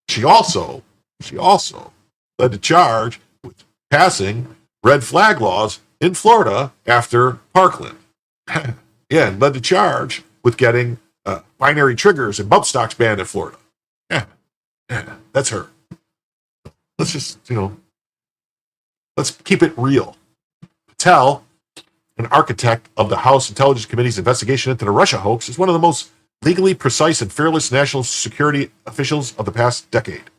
She also led the charge with passing red flag laws in Florida after Parkland. And led the charge with getting binary triggers and bump stocks banned in Florida. Yeah, that's her. Let's just, let's keep it real. Patel, an architect of the House Intelligence Committee's investigation into the Russia hoax, is one of the most legally precise and fearless national security officials of the past decade.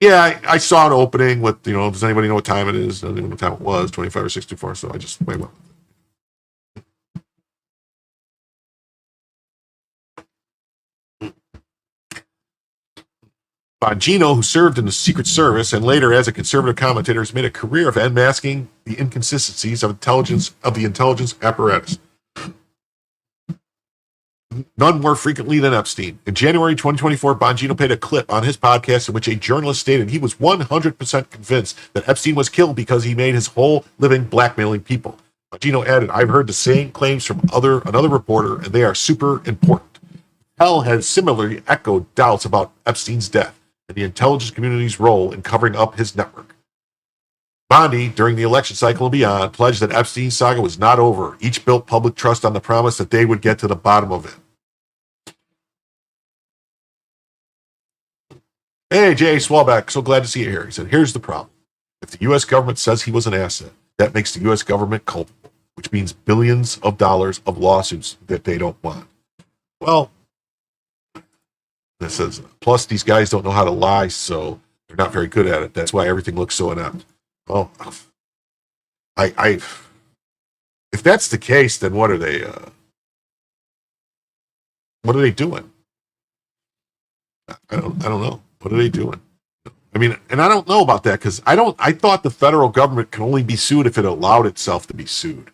Yeah, I saw an opening with, does anybody know what time it is? I don't know what time it was, 25 or 64, so I just went with it. Bongino, who served in the Secret Service and later as a conservative commentator, has made a career of unmasking the inconsistencies of the intelligence apparatus. None more frequently than Epstein. In January 2024, Bongino played a clip on his podcast in which a journalist stated he was 100% convinced that Epstein was killed because he made his whole living blackmailing people. Bongino added, I've heard the same claims from another reporter, and they are super important. Hell has similarly echoed doubts about Epstein's death and the intelligence community's role in covering up his network. Bondi, during the election cycle and beyond, pledged that Epstein's saga was not over. Each built public trust on the promise that they would get to the bottom of it. Hey, Jay Swalback, so glad to see you here. He said, here's the problem. If the U.S. government says he was an asset, that makes the U.S. government culpable, which means billions of dollars of lawsuits that they don't want. Well, it says, plus these guys don't know how to lie, so they're not very good at it. That's why everything looks so inept. Well, if that's the case, then what are they? What are they doing? I don't know. What are they doing? I mean, and I don't know about that because I thought the federal government can only be sued if it allowed itself to be sued.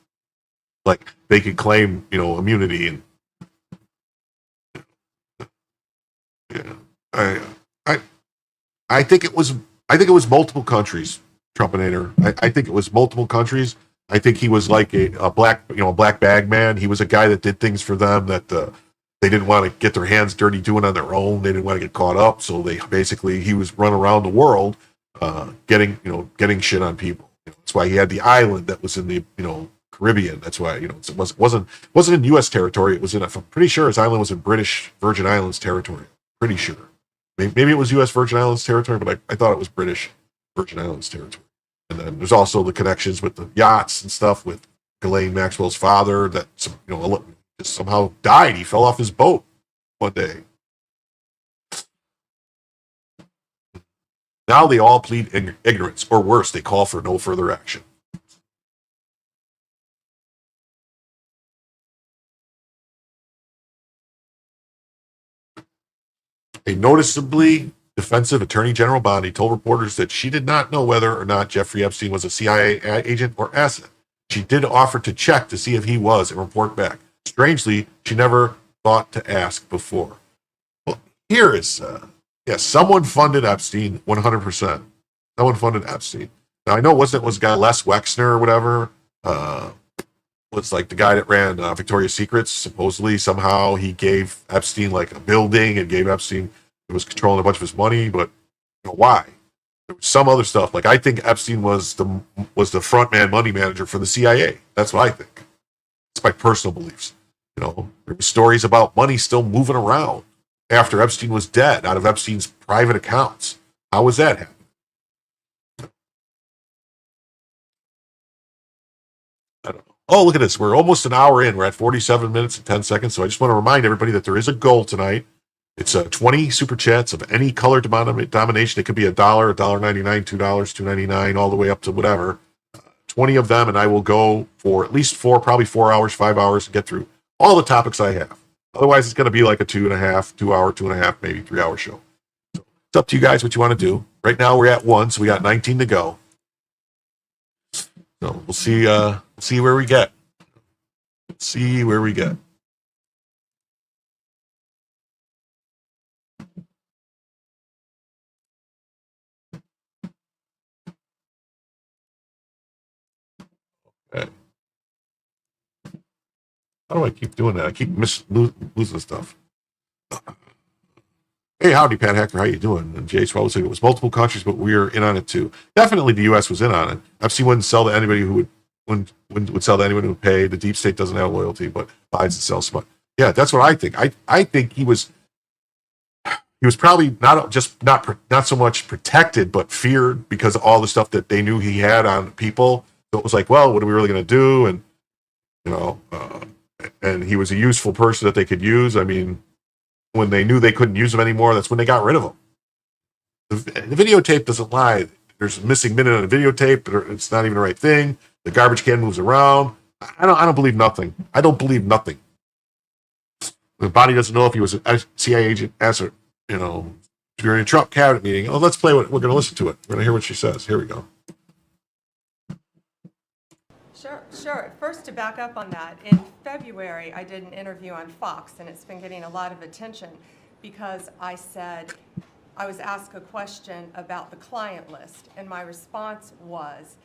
Like they could claim, immunity and yeah. I think it was multiple countries, Trumpinator. I think it was multiple countries. I think he was like a black bag man. He was a guy that did things for them that they didn't want to get their hands dirty doing on their own. They didn't want to get caught up. So he was running around the world getting shit on people. That's why he had the island that was in the Caribbean. That's why it wasn't in U.S. territory. It was in. I'm pretty sure his island was in British Virgin Islands territory. Pretty sure. Maybe it was U.S. Virgin Islands territory, but I thought it was British Virgin Islands territory. And then there's also the connections with the yachts and stuff with Ghislaine Maxwell's father that just somehow died. He fell off his boat one day. Now they all plead ignorance, or worse, they call for no further action. A noticeably defensive Attorney General Bondi told reporters that she did not know whether or not Jeffrey Epstein was a CIA agent or asset. She did offer to check to see if he was and report back. Strangely, she never thought to ask before. Well, here is, someone funded Epstein 100%. Someone funded Epstein. Now, I know was a guy Les Wexner or whatever, was like the guy that ran Victoria's Secrets. Supposedly, somehow he gave Epstein like a building and gave Epstein, it was controlling a bunch of his money, but why? There was some other stuff. Like I think Epstein was the front man money manager for the CIA. That's what I think. It's my personal beliefs. There were stories about money still moving around after Epstein was dead out of Epstein's private accounts. How was that happening? I don't know. Oh, look at this. We're almost an hour in. We're at 47 minutes and 10 seconds. So I just want to remind everybody that there is a goal tonight. It's 20 super chats of any color denomination. It could be $1, $1.99, $2, $2.99, all the way up to whatever. 20 of them, and I will go for at least probably 4 hours, 5 hours to get through all the topics I have. Otherwise, it's going to be like a 2.5, maybe 3 hour show. So it's up to you guys what you want to do. Right now, we're at 1, so we got 19 to go. So we'll see where we get. See where we get. Okay. How do I keep doing that? I keep losing stuff. Hey, howdy, Pat Hacker. How you doing? And Jay Swell said it was multiple countries, but we were in on it too. Definitely, the U.S. was in on it. Epstein wouldn't sell to anybody who would sell to anyone who would pay. The deep state doesn't have loyalty, but buys and sells smart. Yeah, that's what I think. I think he was probably not so much protected, but feared because of all the stuff that they knew he had on people. So it was like, well, what are we really going to do? And and he was a useful person that they could use. I mean, when they knew they couldn't use him anymore, that's when they got rid of him. The videotape doesn't lie. There's a missing minute on the videotape. It's not even the right thing. The garbage can moves around. I don't believe nothing. I don't believe nothing. The body doesn't know if he was a CIA agent. If you're in a Trump cabinet meeting, let's play what we're going to listen to it. We're going to hear what she says. Here we go. Sure. First, to back up on that, in February, I did an interview on Fox, and it's been getting a lot of attention because I was asked a question about the client list, and my response was,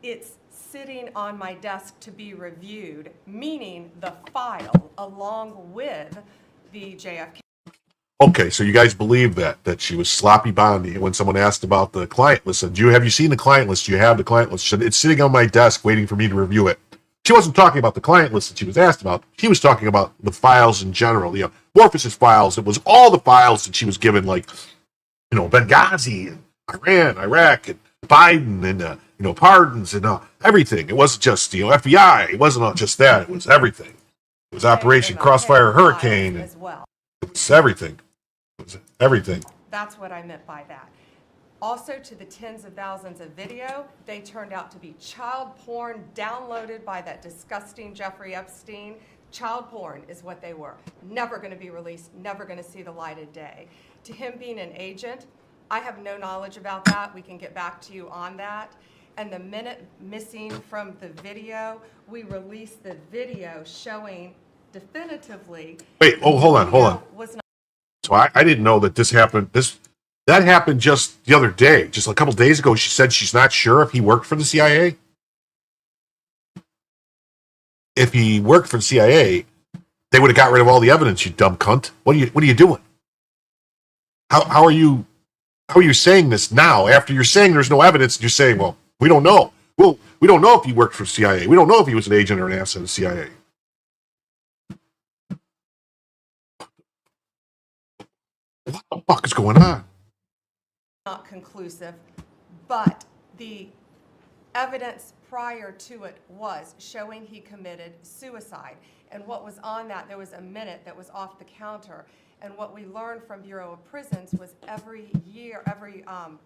it's sitting on my desk to be reviewed, meaning the file along with the JFK. Okay, so you guys believe that she was sloppy Bondi when someone asked about the client list. Have you seen the client list? Do you have the client list? It's sitting on my desk waiting for me to review it. She wasn't talking about the client list that she was asked about. She was talking about the files in general, the Morpheus files. It was all the files that she was given, like, Benghazi and Iran, Iraq, and Biden, and, pardons and everything. It wasn't just, FBI. It wasn't just that. It was everything. It was Operation Crossfire Hurricane. As well. It was everything. Everything. That's what I meant by that. Also, to the tens of thousands of video, they turned out to be child porn downloaded by that disgusting Jeffrey Epstein Child porn is what they were. Never going to be released, never going to see the light of day. To him being an agent, I have no knowledge about that. We can get back to you on that. And the minute missing from the video, we released the video showing definitively. Wait, hold on. Was not. So I didn't know that this happened. That happened just the other day. Just a couple days ago, she said she's not sure if he worked for the CIA. If he worked for the CIA, they would have got rid of all the evidence, you dumb cunt. What are you doing? How are you saying this now after you're saying there's no evidence and you're saying, well, we don't know. Well, we don't know if he worked for the CIA. We don't know if he was an agent or an asset of the CIA. What the fuck is going on? Not conclusive, but the evidence prior to it was showing he committed suicide. And what was on that, there was a minute that was off the counter. And what we learned from Bureau of Prisons was every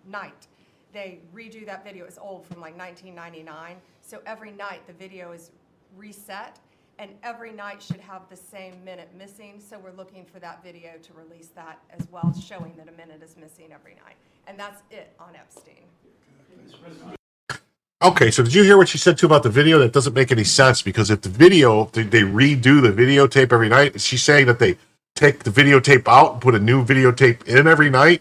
night, they redo that video. It's old, from like 1999. So every night the video is reset, and every night should have the same minute missing. So we're looking for that video to release that as well, showing that a minute is missing every night. And that's it on Epstein. Okay, so did you hear what she said too about the video? That doesn't make any sense, because if the video, they redo the videotape every night, is she saying that they take the videotape out and put a new videotape in every night?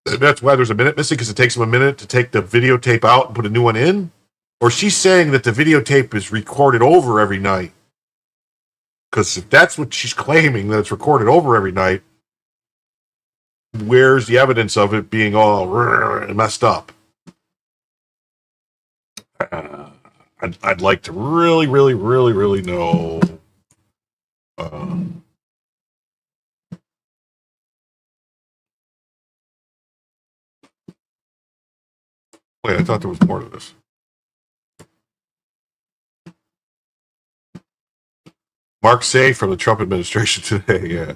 That's why there's a minute missing, because it takes them a minute to take the videotape out and put a new one in? Or she's saying that the videotape is recorded over every night? Because if that's what she's claiming, that it's recorded over every night, where's the evidence of it being all messed up? I'd like to really, really, really, really know. Wait, I thought there was more to this. Mark Say from the Trump administration today. Yeah.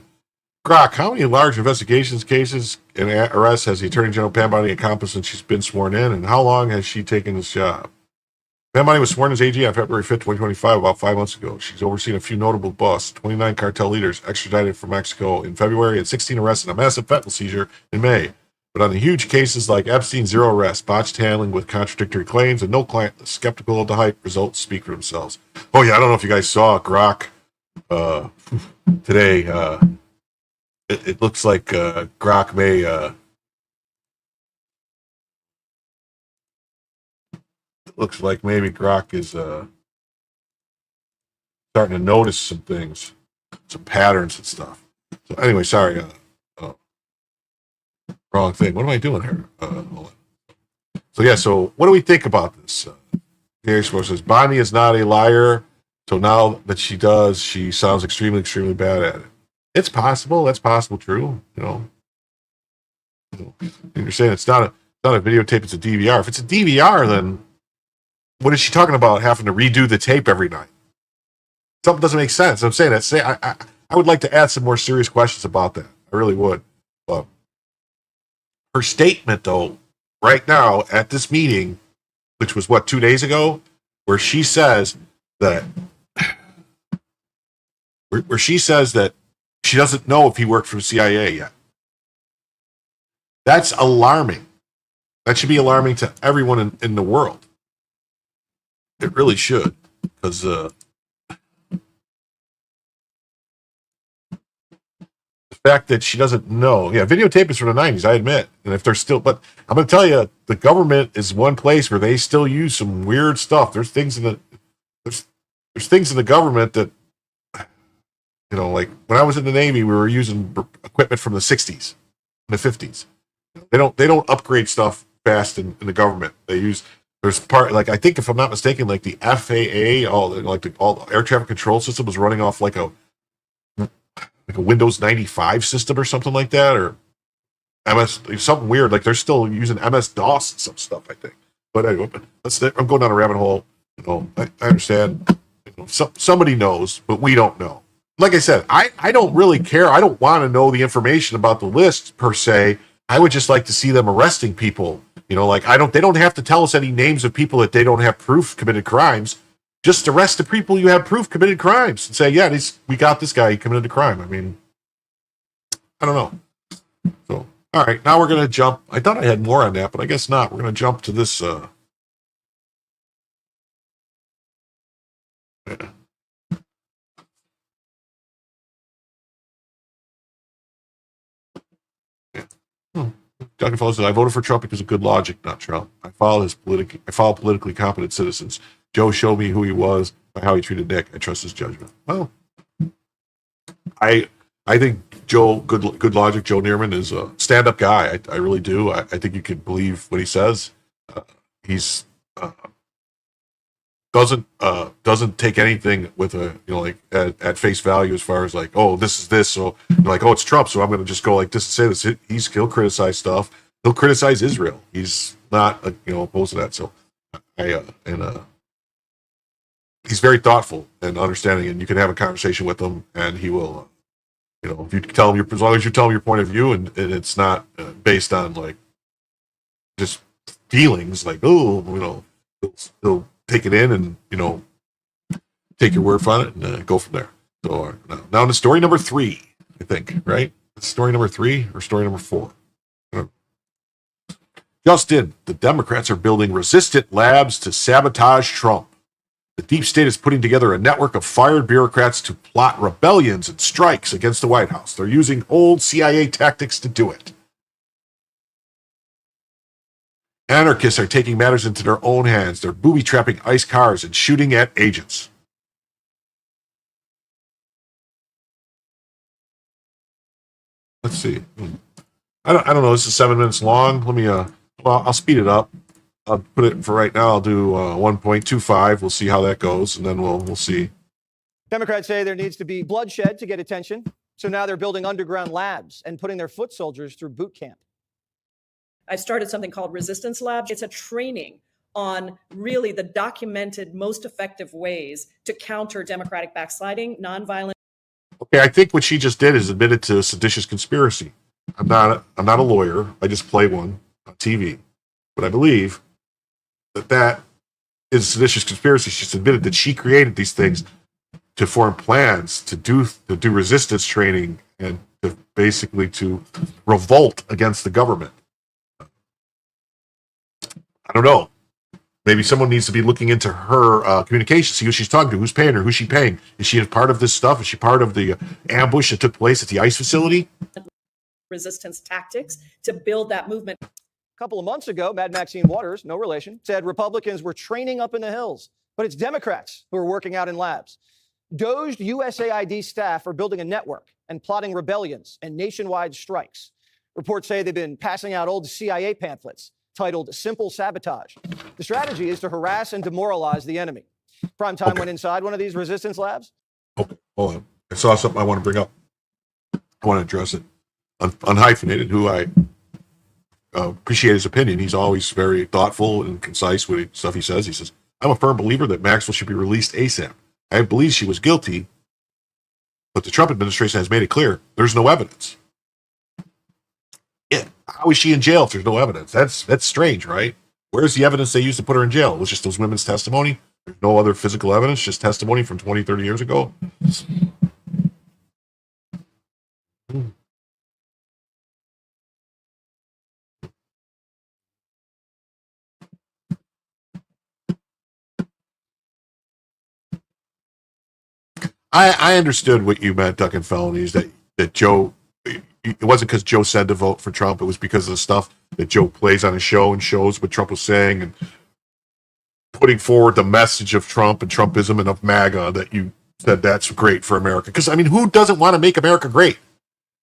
Grok, how many large investigations, cases, and arrests has the Attorney General Pam Bondi accomplished since she's been sworn in, and how long has she taken this job? Pam Bondi was sworn as AG on February 5th, 2025, about 5 months ago. She's overseen a few notable busts, 29 cartel leaders extradited from Mexico in February, and 16 arrests and a massive fentanyl seizure in May. But on the huge cases like Epstein, 0 arrests, botched handling with contradictory claims, and no client skeptical of the hype. Results speak for themselves. Oh yeah, I don't know if you guys saw Grok today. It looks like Grok may it looks like maybe Grok is starting to notice some things, some patterns and stuff. So anyway, sorry. Wrong thing. What am I doing here? Hold on. So yeah, so what do we think about this? Gary Sports says Bonnie is not a liar. So now that she does, she sounds extremely, extremely bad at it. It's possible. That's possible. True. You're saying it's not a videotape. It's a DVR. If it's a DVR, then what is she talking about? Having to redo the tape every night? Something doesn't make sense. I'm saying that. I would like to add some more serious questions about that. I really would. But her statement, though, right now at this meeting, which was 2 days ago, where she says that she doesn't know if he worked for the CIA yet. That's alarming. That should be alarming to everyone in the world. It really should, because the fact that she doesn't know. Yeah, videotape is from the 90s, I admit. And if they're still, but I'm going to tell you, the government is one place where they still use some weird stuff. There's things in the government that, like when I was in the Navy, we were using equipment from the 60s and the 50s. They don't upgrade stuff fast in the government. There's part, like, I think if I'm not mistaken, like the FAA, all the air traffic control system was running off like a Windows 95 system or something like that, or MS, something weird. Like they're still using MS-DOS and some stuff, I think. But anyway, I'm going down a rabbit hole. I understand. Somebody knows, but we don't know. Like I said, I don't really care. I don't want to know the information about the list per se. I would just like to see them arresting people. They don't have to tell us any names of people that they don't have proof committed crimes. just arrest the people you have proof committed crimes and say, yeah, we got this guy, he committed a crime. I mean, I don't know. So, all right, now we're going to jump. I thought I had more on that, but I guess not. We're going to jump to this. Dr. Fellows said, I voted for Trump because of good logic, not Trump. I follow politically competent citizens. Joe showed me who he was by how he treated Nick. I trust his judgment. Well, I think Joe, good logic, Joe Neerman is a stand-up guy. I really do. I think you can believe what he says. He's doesn't take anything with at face value as far as like, oh, this is this, so like, oh, it's Trump, so I'm going to just go like this and say this. He'll criticize stuff. He'll criticize Israel. He's not opposed to that. So he's very thoughtful and understanding, and you can have a conversation with him, and he will, if you tell him as long as you tell him your point of view, and it's not based on like just feelings, like, oh, he'll take it in and, take your word for it and go from there. So now to story number 3, I think, right? Story number 3 or story number 4? Just in, the Democrats are building resistant labs to sabotage Trump. The deep state is putting together a network of fired bureaucrats to plot rebellions and strikes against the White House. They're using old CIA tactics to do it. Anarchists are taking matters into their own hands. They're booby-trapping ICE cars and shooting at agents. Let's see. I don't know. This is 7 minutes long. Let me, I'll speed it up. I'll put it for right now. I'll do 1.25. We'll see how that goes, and then we'll see. Democrats say there needs to be bloodshed to get attention. So now they're building underground labs and putting their foot soldiers through boot camp. I've started something called Resistance Lab. It's a training on really the documented, most effective ways to counter Democratic backsliding, nonviolent. Okay, I think what she just did is admitted to a seditious conspiracy. I'm not a lawyer. I just play one on TV, but I believe that is a seditious conspiracy. She's admitted that she created these things to form plans to do resistance training and to basically to revolt against the government. I don't know. Maybe someone needs to be looking into her communication, see who she's talking to, who's paying her, who's she paying. Is she a part of this stuff? Is she part of the ambush that took place at the ICE facility? Resistance tactics to build that movement. A couple of months ago, Mad Maxine Waters, no relation, said Republicans were training up in the hills, but it's Democrats who are working out in labs. Dozed USAID staff are building a network and plotting rebellions and nationwide strikes. Reports say they've been passing out old CIA pamphlets titled Simple Sabotage. The strategy is to harass and demoralize the enemy. Primetime went inside one of these resistance labs. Okay, hold on. I saw something I want to bring up. I want to address it. Unhyphenated, who I appreciate his opinion. He's always very thoughtful and concise with stuff he says. He says, I'm a firm believer that Maxwell should be released ASAP. I believe she was guilty, but the Trump administration has made it clear there's no evidence. Yeah, how is she in jail if there's no evidence? That's strange, right? Where's the evidence they used to put her in jail? It was just those women's testimony? There's no other physical evidence, just testimony from 20, 30 years ago? I understood what you meant, Duck and Felonies, that Joe, it wasn't because Joe said to vote for Trump. It was because of the stuff that Joe plays on his show and shows what Trump was saying and putting forward the message of Trump and Trumpism and of MAGA, that you said that's great for America. Because, I mean, who doesn't want to make America great?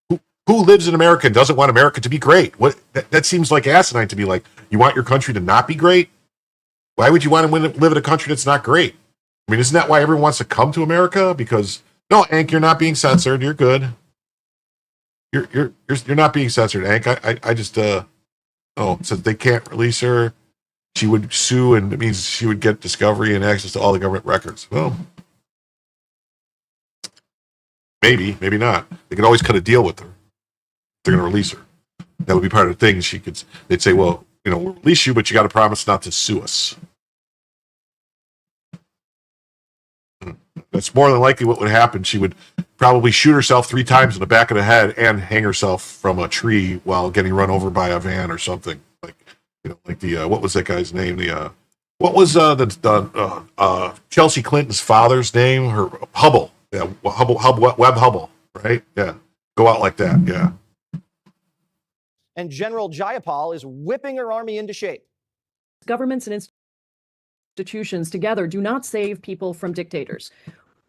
Who lives in America and doesn't want America to be great? That seems like asinine to me. Like, you want your country to not be great? Why would you want to live in a country that's not great? I mean, isn't that why everyone wants to come to America? Because, no, Hank, you're not being censored. You're good. You're not being censored, Hank. I just it says they can't release her. She would sue, and it means she would get discovery and access to all the government records. Well, maybe not. They could always cut a deal with her. They're going to release her. That would be part of the thing. They'd say, well, we'll release you, but you got to promise not to sue us. That's more than likely what would happen. She would probably shoot herself 3 times in the back of the head and hang herself from a tree while getting run over by a van or something. Like, like the what was that guy's name? What was Chelsea Clinton's father's name? Her Hubble. Yeah, Webb Hubble. Right? Yeah. Go out like that. Yeah. And General Jayapal is whipping her army into shape. Governments and institutions together do not save people from dictators.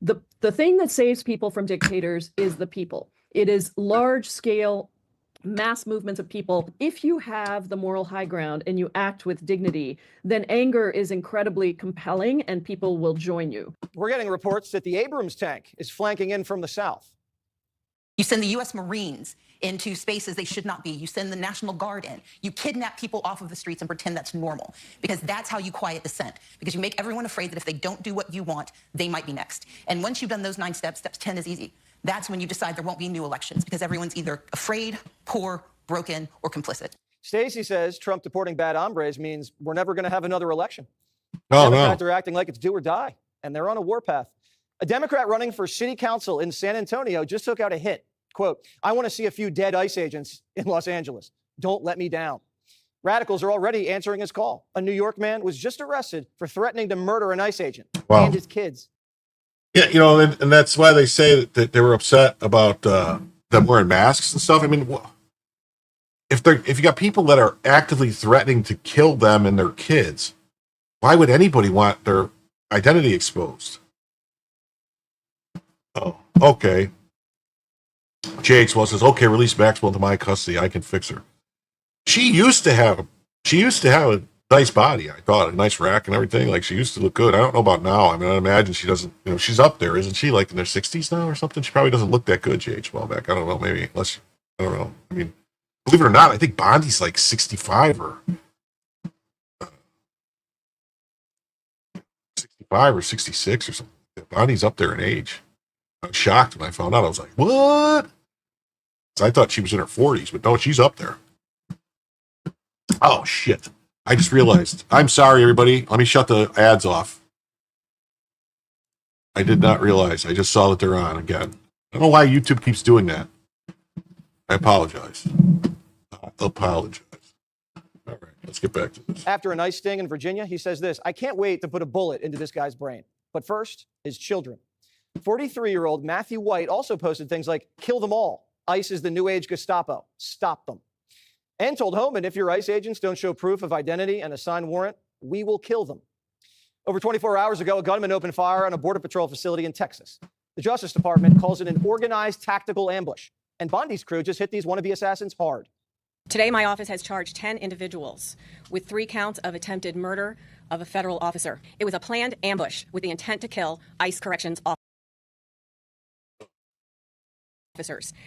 The thing that saves people from dictators is the people. It is large scale mass movements of people. If you have the moral high ground and you act with dignity, then anger is incredibly compelling and people will join you. We're getting reports that the Abrams tank is flanking in from the south. You send the U.S. Marines into spaces they should not be. You send the National Guard in. You kidnap people off of the streets and pretend that's normal, because that's how you quiet dissent, because you make everyone afraid that if they don't do what you want, they might be next. And once you've done those 9 steps, step 10 is easy. That's when you decide there won't be new elections, because everyone's either afraid, poor, broken, or complicit. Stacey says Trump deporting bad hombres means we're never going to have another election. Oh, Democrats are acting like it's do or die, and they're on a warpath. A Democrat running for city council in San Antonio just took out a hit. Quote, I want to see a few dead ICE agents in Los Angeles. Don't let me down. Radicals are already answering his call. A New York man was just arrested for threatening to murder an ICE agent and his kids. Yeah, and that's why they say that they were upset about them wearing masks and stuff. I mean, if you got people that are actively threatening to kill them and their kids, why would anybody want their identity exposed? Oh, okay. JX says, okay, release Maxwell into my custody. I can fix her. She used to have a nice body. I thought a nice rack and everything. Like, she used to look good. I don't know about now. I mean, I imagine she doesn't, she's up there. Isn't she like in her 60s now or something? She probably doesn't look that good, JH Wellbeck. I don't know. Maybe unless, I don't know. I mean, believe it or not, I think Bondi's like 65 or 66 or something. Bondi's up there in age. I was shocked when I found out. I was like, what? I thought she was in her 40s, but no, she's up there. Oh, shit. I just realized. I'm sorry, everybody. Let me shut the ads off. I did not realize. I just saw that they're on again. I don't know why YouTube keeps doing that. I apologize. All right, let's get back to this. After a nice sting in Virginia, he says this, I can't wait to put a bullet into this guy's brain. But first, his children. 43-year-old Matthew White also posted things like, kill them all. ICE is the new age Gestapo. Stop them. And told Homan, if your ICE agents don't show proof of identity and a signed warrant, we will kill them. Over 24 hours ago, a gunman opened fire on a Border Patrol facility in Texas. The Justice Department calls it an organized tactical ambush. And Bondi's crew just hit these wannabe assassins hard. Today, my office has charged 10 individuals with 3 counts of attempted murder of a federal officer. It was a planned ambush with the intent to kill ICE corrections officers.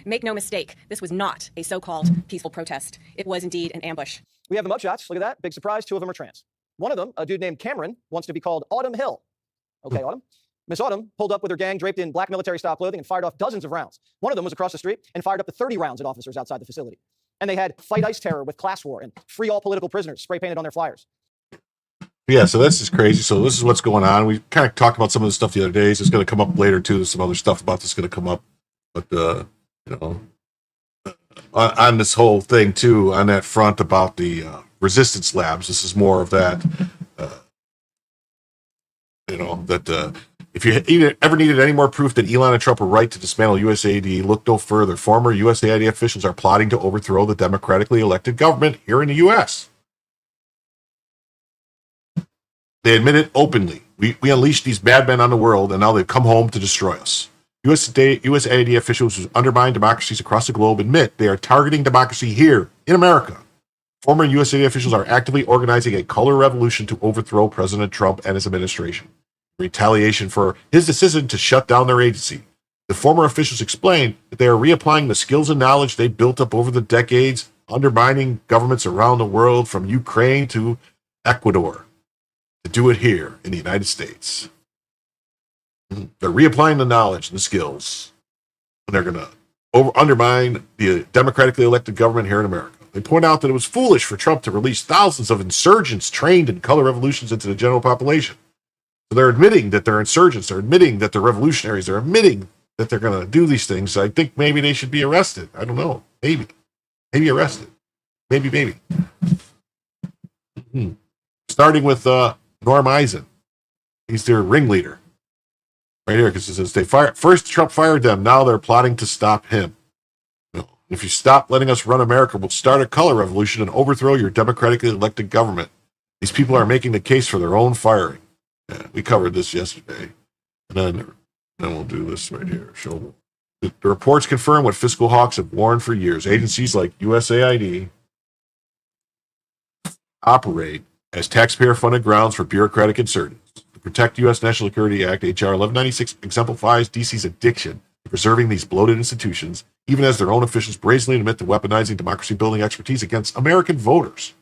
Make no mistake, this was not a so-called peaceful protest. It was indeed an ambush. We have the mugshots. Look at that. Big surprise. 2 of them are trans. One of them, a dude named Cameron, wants to be called Autumn Hill. Okay, Autumn. Miss Autumn pulled up with her gang draped in black military-style clothing and fired off dozens of rounds. One of them was across the street and fired up to 30 rounds at officers outside the facility. And they had fight ICE terror with class war and free all political prisoners spray painted on their flyers. Yeah, so this is crazy. So this is what's going on. We kind of talked about some of this stuff the other day. So it's going to come up later, too. There's some other stuff about this going to come up. But, on this whole thing, too, on that front about the resistance labs, this is more of that, if you ever needed any more proof that Elon and Trump were right to dismantle USAID, look no further. Former USAID officials are plotting to overthrow the democratically elected government here in the U.S. They admit it openly. We unleashed these bad men on the world, and now they've come home to destroy us. USAID officials who undermine democracies across the globe admit they are targeting democracy here in America. Former USAID officials are actively organizing a color revolution to overthrow President Trump and his administration. In retaliation for his decision to shut down their agency, the former officials explained that they are reapplying the skills and knowledge they built up over the decades, undermining governments around the world from Ukraine to Ecuador, to do it here in the United States. They're reapplying the knowledge and the skills, and they're going to undermine the democratically elected government here in America. They point out that it was foolish for Trump to release thousands of insurgents trained in color revolutions into the general population. So they're admitting that they're insurgents. They're admitting that they're revolutionaries. They're admitting that they're going to do these things. I think maybe they should be arrested. I don't know. Maybe arrested. Maybe. Starting with Norm Eisen. He's their ringleader. Right here, because it says first Trump fired them. Now they're plotting to stop him. No. If you stop letting us run America, we'll start a color revolution and overthrow your democratically elected government. These people are making the case for their own firing. Yeah, we covered this yesterday. And then we'll do this right here. Show the reports confirm what fiscal hawks have warned for years. Agencies like USAID operate as taxpayer-funded grounds for bureaucratic insurgents. The Protect U.S. National Security Act, H.R. 1196, exemplifies D.C.'s addiction to preserving these bloated institutions, even as their own officials brazenly admit to weaponizing democracy-building expertise against American voters.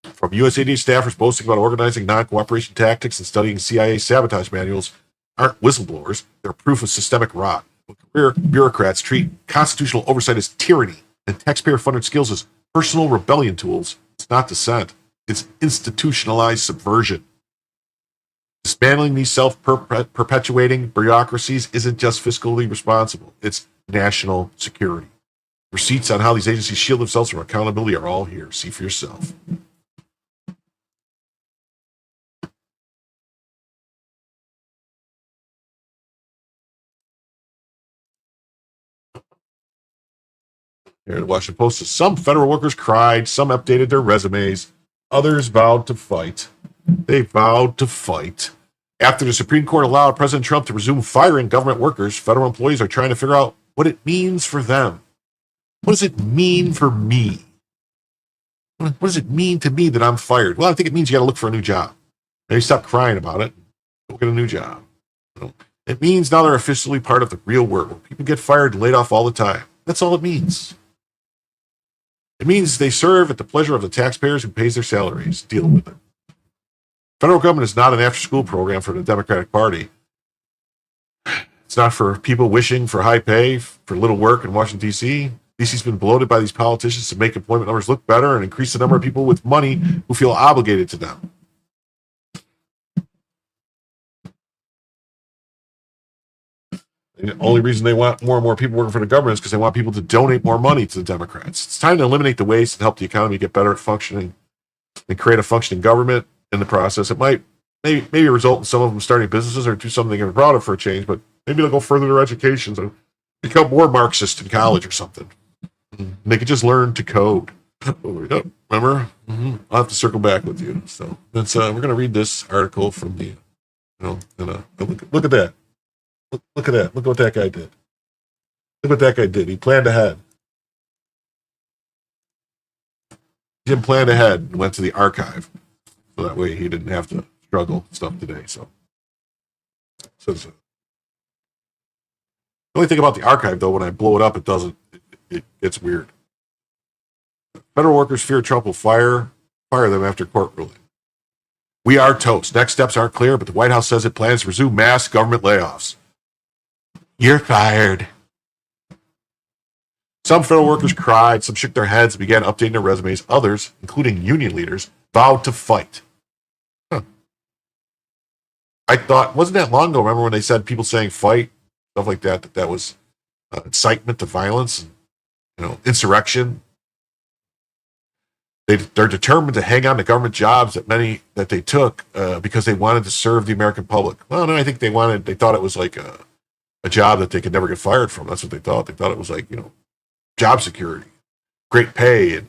From USAID staffers boasting about organizing non-cooperation tactics and studying CIA sabotage manuals aren't whistleblowers, they're proof of systemic rot. When career bureaucrats treat constitutional oversight as tyranny and taxpayer-funded skills as personal rebellion tools, it's not dissent. It's institutionalized subversion. Dismantling these self-perpetuating bureaucracies isn't just fiscally responsible. It's national security. Receipts on how these agencies shield themselves from accountability are all here. See for yourself. Here, the Washington Post says some federal workers cried, some updated their resumes, others vowed to fight. They vowed to fight. After the Supreme Court allowed President Trump to resume firing government workers, federal employees are trying to figure out what it means for them. What does it mean for me? What does it mean to me that I'm fired? Well, I think it means you got to look for a new job. Maybe stop crying about it. Go get a new job. It means now they're officially part of the real world. People get fired and laid off all the time. That's all it means. It means they serve at the pleasure of the taxpayers who pays their salaries. Deal with it. Federal government is not an after-school program for the Democratic Party. It's not for people wishing for high pay, for little work in Washington, D.C. D.C.'s been bloated by these politicians to make employment numbers look better and increase the number of people with money who feel obligated to them. And the only reason they want more and more people working for the government is because they want people to donate more money to the Democrats. It's time to eliminate the waste and help the economy get better at functioning and create a functioning government in the process. It might maybe result in some of them starting businesses or do something they're proud of for a change, but maybe they'll go further their educations and become more Marxist in college or something. And they could just learn to code. Yep, remember? I'll have to circle back with you. So that's we're going to read this article from the, look at that. Look at that. Look what that guy did. Look what that guy did. He planned ahead. He didn't plan ahead and went to the archive. So that way he didn't have to struggle with stuff today. So the only thing about the archive, though, when I blow it up, it gets weird. Federal workers fear Trump will fire them after court ruling. We are toast. Next steps aren't clear, but the White House says it plans to resume mass government layoffs. You're fired. Some federal workers cried, some shook their heads and began updating their resumes. Others, including union leaders, vowed to fight. I thought, wasn't that long ago, remember when they said people saying fight, stuff like that was incitement to violence, and, insurrection. They're determined to hang on to government jobs that they took because they wanted to serve the American public. Well, no, I think they thought it was like a job that they could never get fired from. That's what they thought. They thought it was like, job security, great pay, and,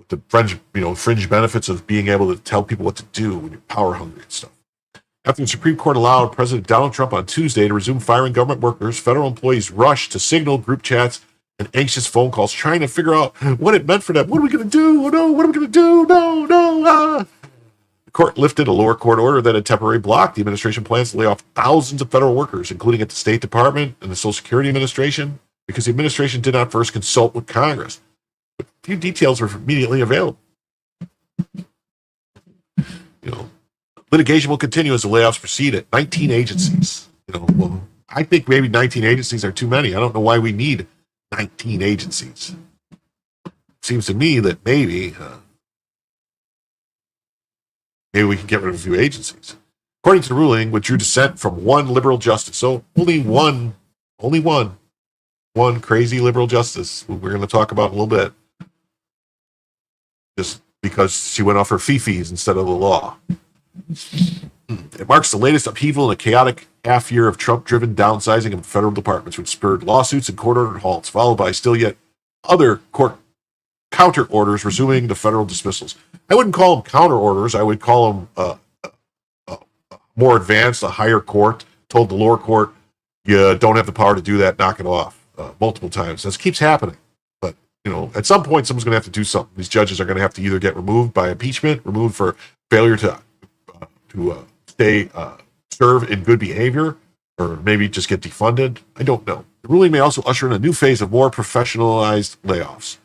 the fringe benefits of being able to tell people what to do when you're power hungry and stuff. After the Supreme Court allowed President Donald Trump on Tuesday to resume firing government workers, federal employees rushed to signal group chats and anxious phone calls trying to figure out what it meant for them. What are we going to do? Oh, no, what are we going to do? No. The court lifted a lower court order that had temporarily blocked the administration plans to lay off thousands of federal workers, including at the State Department and the Social Security Administration, because the administration did not first consult with Congress. But few details were immediately available. Litigation will continue as the layoffs proceed at 19 agencies. I think maybe 19 agencies are too many. I don't know why we need 19 agencies. Seems to me that maybe maybe we can get rid of a few agencies. According to the ruling, which drew dissent from one liberal justice. So only one crazy liberal justice who we're going to talk about in a little bit. Just because she went off her fifis instead of the law. It marks the latest upheaval in a chaotic half year of Trump-driven downsizing of federal departments, which spurred lawsuits and court-ordered halts, followed by still yet other court counter orders resuming the federal dismissals. I wouldn't call them counter orders. I would call them more advanced. A higher court told the lower court, you don't have the power to do that, knock it off multiple times. This keeps happening. But, at some point, someone's going to have to do something. These judges are going to have to either get removed by impeachment, removed for failure to serve in good behavior, or maybe just get defunded. I don't know. The ruling may also usher in a new phase of more professionalized layoffs.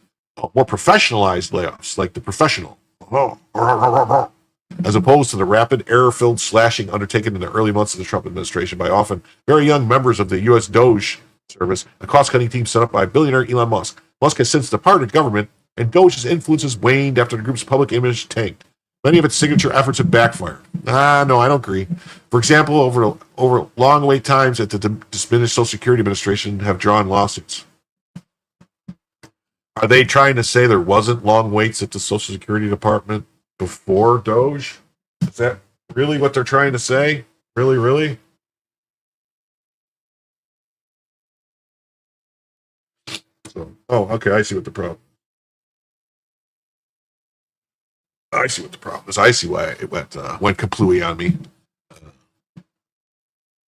Like the professional. As opposed to the rapid, error-filled slashing undertaken in the early months of the Trump administration by often very young members of the U.S. DOJ service, a cost-cutting team set up by billionaire Elon Musk. Musk has since departed government, and DOJ's influence has waned after the group's public image tanked. Many of its signature efforts have backfired. No, I don't agree. For example, over long wait times at the diminished Social Security Administration have drawn lawsuits. Are they trying to say there wasn't long waits at the Social Security Department before DOJ? Is that really what they're trying to say? Really? So, okay, I see what the problem. I see what the problem is. I see why it went kaplooey on me.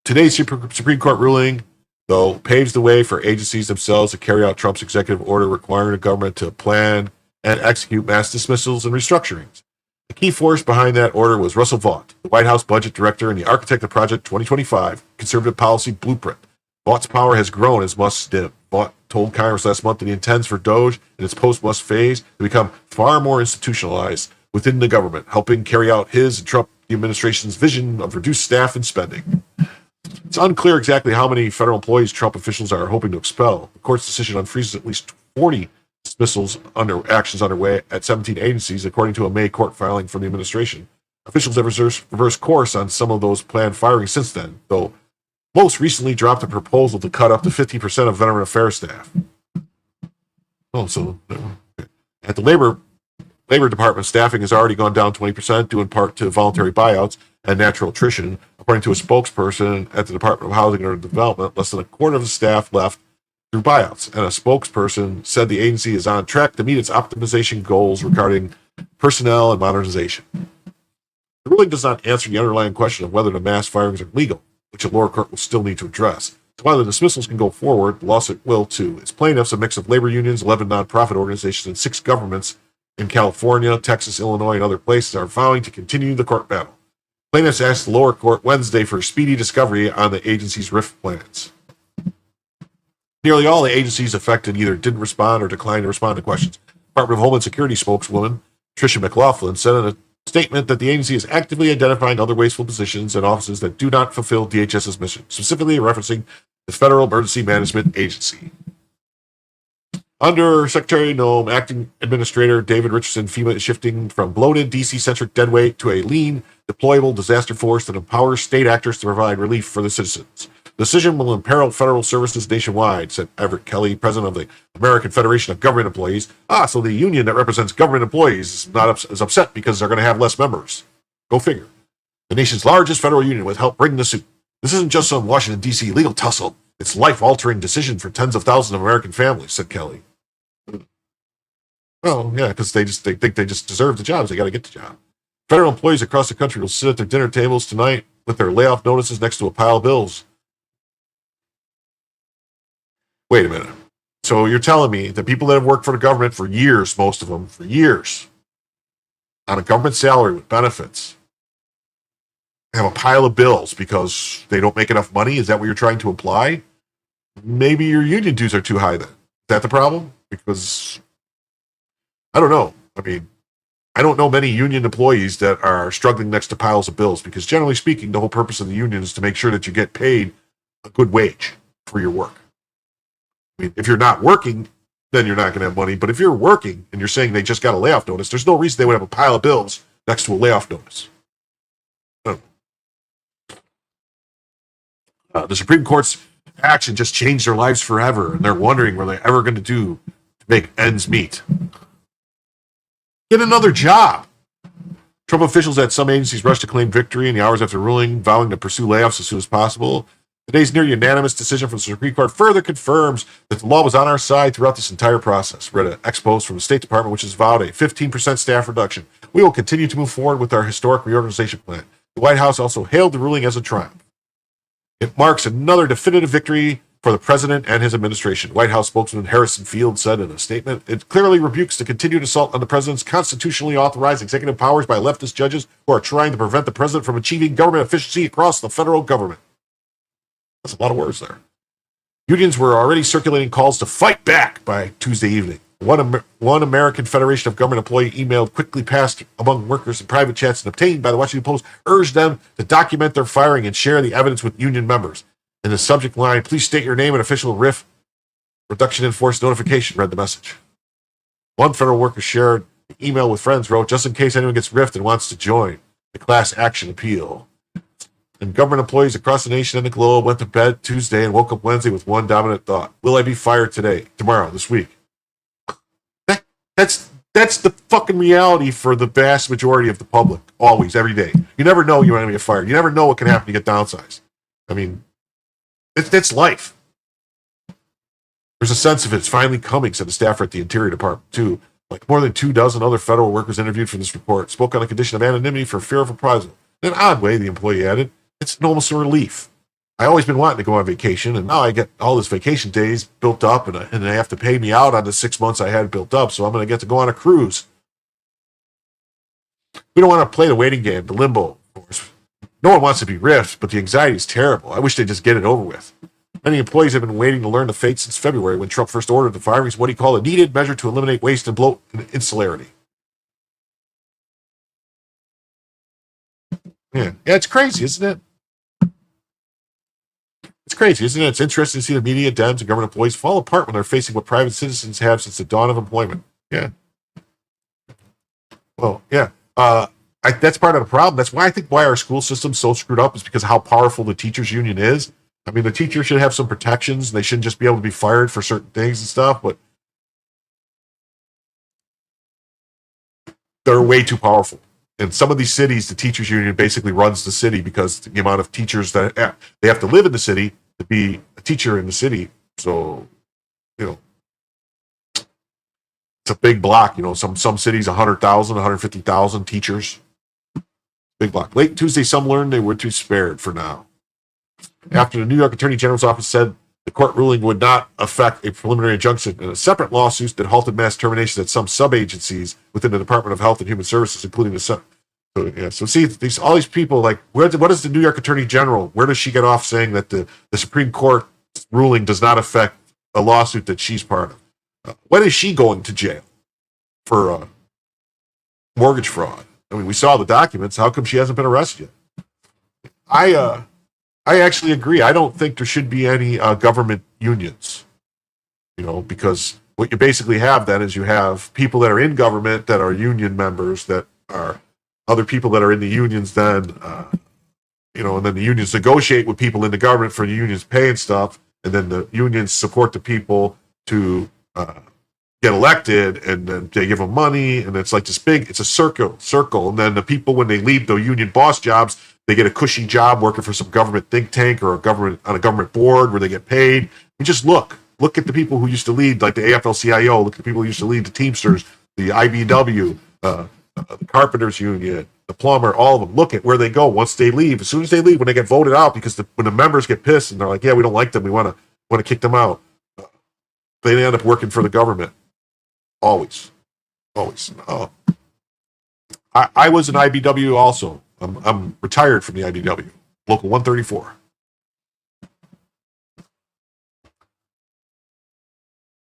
Today's Supreme Court ruling, though, paves the way for agencies themselves to carry out Trump's executive order requiring the government to plan and execute mass dismissals and restructurings. The key force behind that order was Russell Vought, the White House budget director and the architect of Project 2025, conservative policy blueprint. Vaught's power has grown as Musk's did. Vought told Congress last month that he intends for DOJ in its post-Musk phase to become far more institutionalized within the government, helping carry out his and Trump administration's vision of reduced staff and spending. It's unclear exactly how many federal employees Trump officials are hoping to expel. The court's decision unfreezes at least 40 dismissals actions underway at 17 agencies, according to a May court filing from the administration. Officials have reversed course on some of those planned firings since then, though most recently dropped a proposal to cut up to 50% of veteran affairs staff. At the Labor Department, staffing has already gone down 20%, due in part to voluntary buyouts and natural attrition. According to a spokesperson at the Department of Housing and Urban Development, less than a quarter of the staff left through buyouts, and a spokesperson said the agency is on track to meet its optimization goals regarding personnel and modernization. The ruling does not answer the underlying question of whether the mass firings are legal, which a lower court will still need to address. So while the dismissals can go forward, the lawsuit will too. Its plaintiffs, a mix of labor unions, 11 nonprofit organizations, and 6 governments in California, Texas, Illinois, and other places, are vowing to continue the court battle. Plaintiffs asked the lower court Wednesday for speedy discovery on the agency's RIF plans. Nearly all the agencies affected either didn't respond or declined to respond to questions. Department of Homeland Security spokeswoman Tricia McLaughlin said in a statement that the agency is actively identifying other wasteful positions and offices that do not fulfill DHS's mission, specifically referencing the Federal Emergency Management Agency. Under Secretary Noem, Acting Administrator David Richardson, FEMA is shifting from bloated, DC-centric deadweight to a lean, deployable disaster force that empowers state actors to provide relief for the citizens. The decision will imperil federal services nationwide, said Everett Kelly, president of the American Federation of Government Employees. So the union that represents government employees is upset because they're going to have less members. Go figure. The nation's largest federal union would help bring the suit. This isn't just some Washington, D.C. legal tussle. It's life-altering decision for tens of thousands of American families, said Kelly. Well, yeah, because they think they just deserve the jobs. They got to get the job. Federal employees across the country will sit at their dinner tables tonight with their layoff notices next to a pile of bills. Wait a minute. So you're telling me that people that have worked for the government for years, most of them, for years, on a government salary with benefits, have a pile of bills because they don't make enough money? Is that what you're trying to imply? Maybe your union dues are too high then. Is that the problem? Because I don't know. I mean, I don't know many union employees that are struggling next to piles of bills, because generally speaking, the whole purpose of the union is to make sure that you get paid a good wage for your work. I mean, if you're not working, then you're not going to have money. But if you're working and you're saying they just got a layoff notice, there's no reason they would have a pile of bills next to a layoff notice. The Supreme Court's action just changed their lives forever, and they're wondering what they're ever going to do to make ends meet. Get another job. Trump officials at some agencies rushed to claim victory in the hours after ruling, vowing to pursue layoffs as soon as possible. Today's near unanimous decision from the Supreme Court further confirms that the law was on our side throughout this entire process. Read an ex post from the State Department, which has vowed a 15% staff reduction. We will continue to move forward with our historic reorganization plan. The White House also hailed the ruling as a triumph. It marks another definitive victory for the president and his administration. White House spokesman Harrison Field said in a statement, it clearly rebukes the continued assault on the president's constitutionally authorized executive powers by leftist judges who are trying to prevent the president from achieving government efficiency across the federal government. That's a lot of words there. Unions were already circulating calls to fight back by Tuesday evening. One American Federation of Government employee emailed quickly passed among workers in private chats and obtained by the Washington Post urged them to document their firing and share the evidence with union members. In the subject line, please state your name and official RIF reduction in force notification, read the message. One federal worker shared the email with friends, wrote, just in case anyone gets riffed and wants to join the class action appeal. And government employees across the nation and the globe went to bed Tuesday and woke up Wednesday with one dominant thought. Will I be fired today, tomorrow, this week? That's the fucking reality for the vast majority of the public, always, every day. You never know you're going to get fired. You never know what can happen to get downsized. I mean, it's life. There's a sense of it's finally coming, said the staffer at the Interior Department, too. Like more than 24 other federal workers interviewed for this report spoke on the condition of anonymity for fear of reprisal. In an odd way, the employee added, it's almost a relief. I've always been wanting to go on vacation, and now I get all these vacation days built up, and they have to pay me out on the 6 months I had built up, so I'm going to get to go on a cruise. We don't want to play the waiting game, the limbo. Of course. No one wants to be riffed, but the anxiety is terrible. I wish they'd just get it over with. Many employees have been waiting to learn the fate since February when Trump first ordered the firings, what he called a needed measure to eliminate waste and bloat and insularity. Yeah, it's crazy, isn't it? It's crazy, isn't it? It's interesting to see the media, Dems, and government employees fall apart when they're facing what private citizens have since the dawn of employment. Yeah. Well, yeah. That's part of the problem. That's why I think why our school system's so screwed up is because of how powerful the teachers' union is. I mean, the teachers should have some protections. And they shouldn't just be able to be fired for certain things and stuff, but they're way too powerful. In some of these cities, the teachers' union basically runs the city because the amount of teachers that they have to live in the city to be a teacher in the city. So, it's a big block. Some cities, 100,000, 150,000 teachers. Big block. Late Tuesday, some learned they were too spared for now. After the New York Attorney General's office said the court ruling would not affect a preliminary injunction in a separate lawsuit that halted mass terminations at some sub-agencies within the Department of Health and Human Services, including the So see, all these people, like, what is the New York Attorney General? Where does she get off saying that the Supreme Court ruling does not affect a lawsuit that she's part of? When is she going to jail for mortgage fraud? I mean, we saw the documents. How come she hasn't been arrested yet? I actually agree. I don't think there should be any government unions, because what you basically have then is you have people that are in government that are union members that are other people that are in the unions then, and then the unions negotiate with people in the government for the unions pay and stuff, and then the unions support the people to get elected, and then they give them money, and it's like this big, it's a circle, and then the people, when they leave the union boss jobs, they get a cushy job working for some government think tank or on a government board where they get paid. And just look at the people who used to lead, like the AFL-CIO, look at the people who used to lead the Teamsters, the IBW, the Carpenters Union, the plumber, all of them. Look at where they go once they leave. As soon as they leave, when they get voted out, because when the members get pissed and they're like, yeah, we don't like them, we want to kick them out, they end up working for the government. Always. Oh. I was an IBW also. I'm retired from the IBW, Local 134.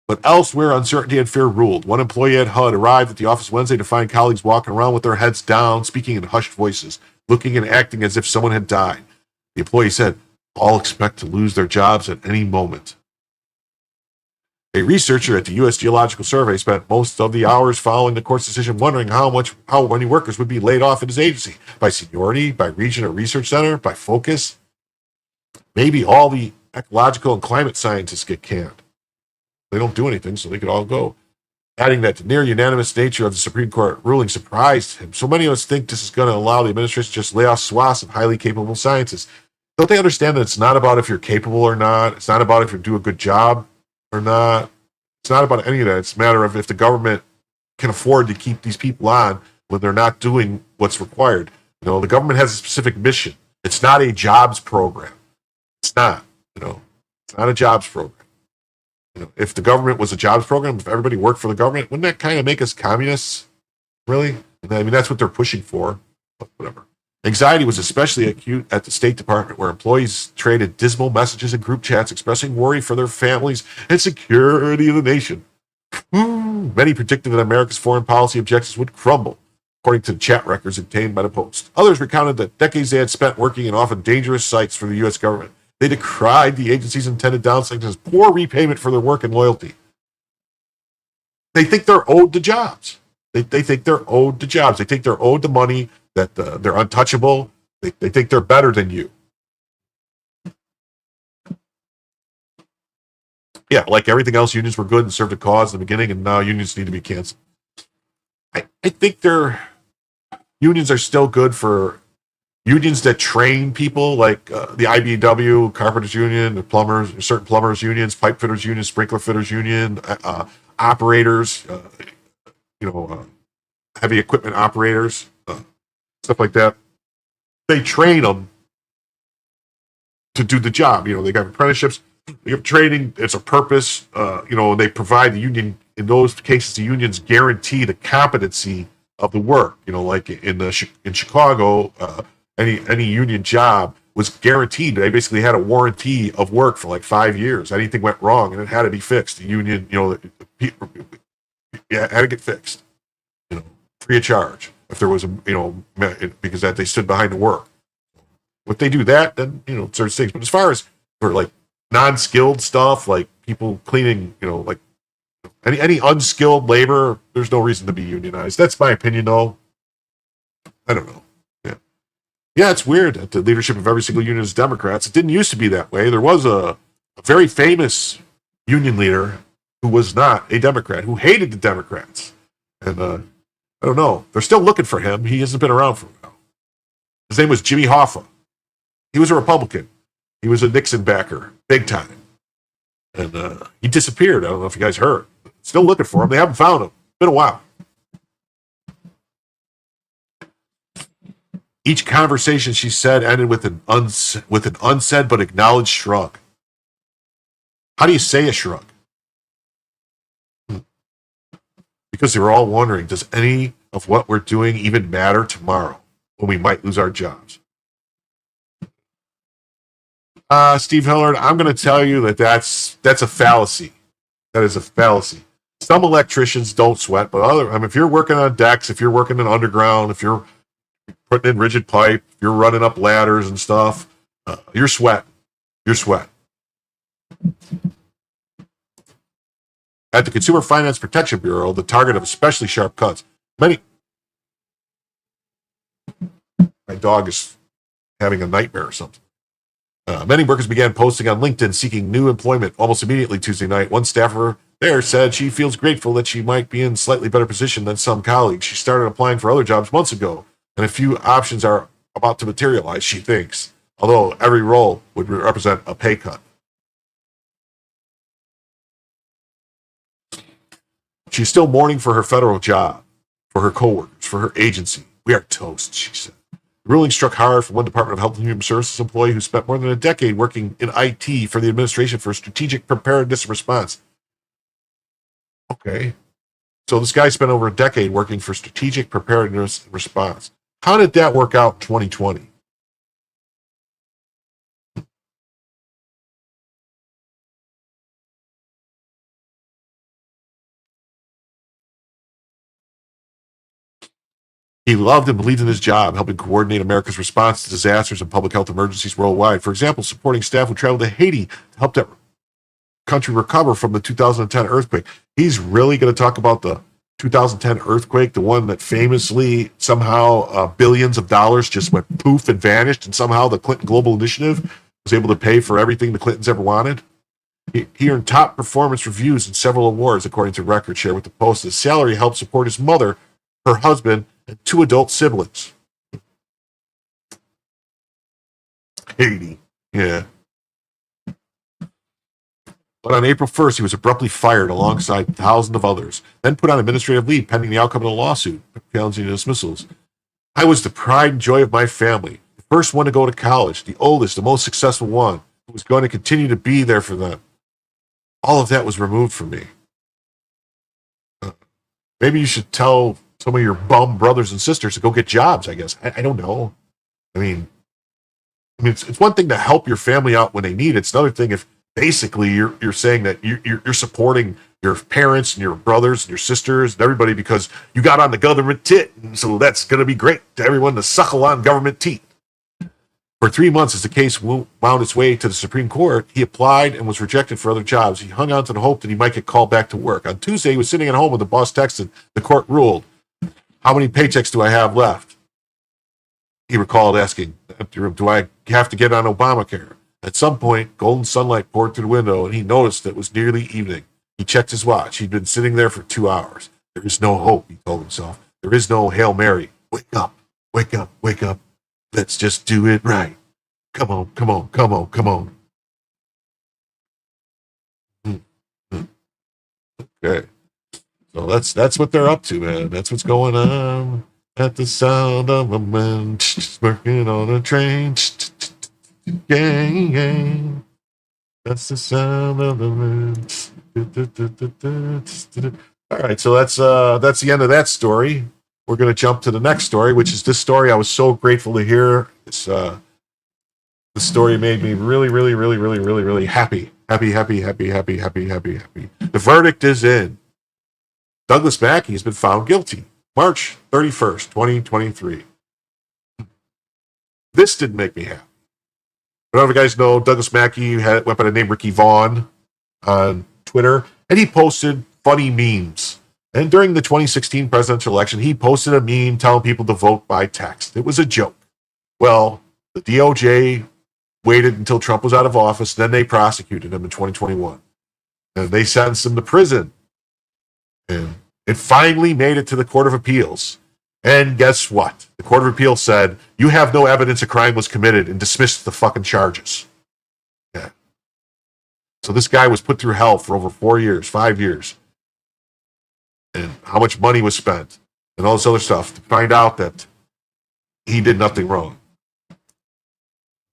But elsewhere, uncertainty and fear ruled. One employee at HUD arrived at the office Wednesday to find colleagues walking around with their heads down, speaking in hushed voices, looking and acting as if someone had died. The employee said, all expect to lose their jobs at any moment. A researcher at the U.S. Geological Survey spent most of the hours following the court's decision wondering how many workers would be laid off in his agency, by seniority, by region or research center, by focus. maybe all the ecological and climate scientists get canned. They don't do anything, so they could all go. Adding that the near unanimous nature of the Supreme Court ruling surprised him. So many of us think this is going to allow the administration to just lay off swaths of highly capable scientists. Don't they understand that it's not about if you're capable or not? It's not about if you do a good job or not. It's not about any of that. It's a matter of if the government can afford to keep these people on when they're not doing what's required. You know, the government has a specific mission. It's not a jobs program. It's not, it's not a jobs program. If the government was a jobs program, if everybody worked for the government, wouldn't that kind of make us communists? Really? I mean, that's what they're pushing for, but whatever. Anxiety was especially acute at the State Department, where employees traded dismal messages in group chats expressing worry for their families and security of the nation. Many predicted that America's foreign policy objectives would crumble, according to the chat records obtained by the Post. Others recounted that decades they had spent working in often dangerous sites for the U.S. government. They decried the agency's intended downsizing as poor repayment for their work and loyalty. They think they're owed the jobs. They think they're owed the jobs. They think they're owed the money, that they're untouchable. They think they're better than you. Yeah, like everything else, unions were good and served a cause in the beginning, and now unions need to be canceled. I think unions are still good for unions that train people, like the IBEW, Carpenters Union, the plumbers, certain plumbers unions, pipe fitters union, sprinkler fitters union, operators, heavy equipment operators, stuff like that. They train them to do the job. They got apprenticeships, they have training. It's a purpose. And they provide the union. In those cases, the unions guarantee the competency of the work. Like in Chicago. Any union job was guaranteed. They basically had a warranty of work for like 5 years. Anything went wrong and it had to be fixed. The union, had to get fixed, free of charge. If there was because that they stood behind the work. If they do that, then certain things. But as far as for like non-skilled stuff, like people cleaning, like any unskilled labor, there's no reason to be unionized. That's my opinion, though. I don't know. Yeah, it's weird that the leadership of every single union is Democrats. It didn't used to be that way. There was a very famous union leader who was not a Democrat, who hated the Democrats. And I don't know. They're still looking for him. He hasn't been around for a while. His name was Jimmy Hoffa. He was a Republican. He was a Nixon backer, big time. And he disappeared. I don't know if you guys heard. Still looking for him. They haven't found him. Been a while. Each conversation, she said, ended with an unsaid but acknowledged shrug. How do you say a shrug? Because they were all wondering, does any of what we're doing even matter tomorrow when we might lose our jobs? Steve Hillard, I'm going to tell you that's a fallacy. That is a fallacy. Some electricians don't sweat, but if you're working on decks, if you're working in underground, if you're putting in rigid pipe, you're running up ladders and stuff, you're sweating. You're sweating. At the Consumer Finance Protection Bureau, the target of especially sharp cuts. My dog is having a nightmare or something. Many workers began posting on LinkedIn seeking new employment almost immediately Tuesday night. One staffer there said she feels grateful that she might be in slightly better position than some colleagues. She started applying for other jobs months ago, and a few options are about to materialize, she thinks, although every role would represent a pay cut. She's still mourning for her federal job, for her coworkers, for her agency. We are toast, she said. The ruling struck hard for one Department of Health and Human Services employee who spent more than a decade working in IT for the Administration for Strategic Preparedness and Response. Okay. So this guy spent over a decade working for Strategic Preparedness and Response. How did that work out in 2020? He loved and believed in his job, helping coordinate America's response to disasters and public health emergencies worldwide. For example, supporting staff who traveled to Haiti to help that country recover from the 2010 earthquake. He's really going to talk about the 2010 earthquake, the one that famously somehow billions of dollars just went poof and vanished, and somehow the Clinton Global Initiative was able to pay for everything the Clintons ever wanted. He earned top performance reviews and several awards, according to records shared with the Post. His salary helped support his mother, her husband, and 2 adult siblings. Haiti. Yeah. But on April 1st, he was abruptly fired alongside thousands of others, then put on administrative leave pending the outcome of the lawsuit, challenging the dismissals. I was the pride and joy of my family, the first one to go to college, the oldest, the most successful one, who was going to continue to be there for them. All of that was removed from me. Maybe you should tell some of your bum brothers and sisters to go get jobs, I guess. I don't know. I mean, it's one thing to help your family out when they need it. It's another thing if basically you're saying that you're supporting your parents and your brothers and your sisters and everybody because you got on the government tit, and so that's going to be great to everyone to suckle on government teeth. For 3 months, as the case wound its way to the Supreme Court, he applied and was rejected for other jobs. He hung on to the hope that he might get called back to work. On Tuesday, he was sitting at home when the boss texted. The court ruled, "How many paychecks do I have left?" He recalled asking the empty room, "Do I have to get on Obamacare?" At some point, golden sunlight poured through the window, and he noticed that it was nearly evening. He checked his watch. He'd been sitting there for 2 hours. There is no hope, he told himself. There is no Hail Mary. Wake up, wake up, wake up. Let's just do it right. Come on, come on, come on, come on. Okay. So that's what they're up to, man. That's what's going on. At the sound of a man working on a train. Gang. That's the sound of the man. All right, so that's the end of that story. We're going to jump to the next story, which is this story. I was so grateful to hear. The story made me really, really, really, really, really, really happy. Happy. The verdict is in. Douglas Mackey has been found guilty. March 31st, 2023. This didn't make me happy. But other guys know Douglas Mackey went by the name Ricky Vaughn on Twitter, and he posted funny memes. And during the 2016 presidential election, he posted a meme telling people to vote by text. It was a joke. Well, the DOJ waited until Trump was out of office, then they prosecuted him in 2021. And they sentenced him to prison. And it finally made it to the Court of Appeals. And guess what? The Court of Appeals said, you have no evidence a crime was committed and dismissed the fucking charges. Yeah. So this guy was put through hell for over 4 years, 5 years. And how much money was spent and all this other stuff to find out that he did nothing wrong.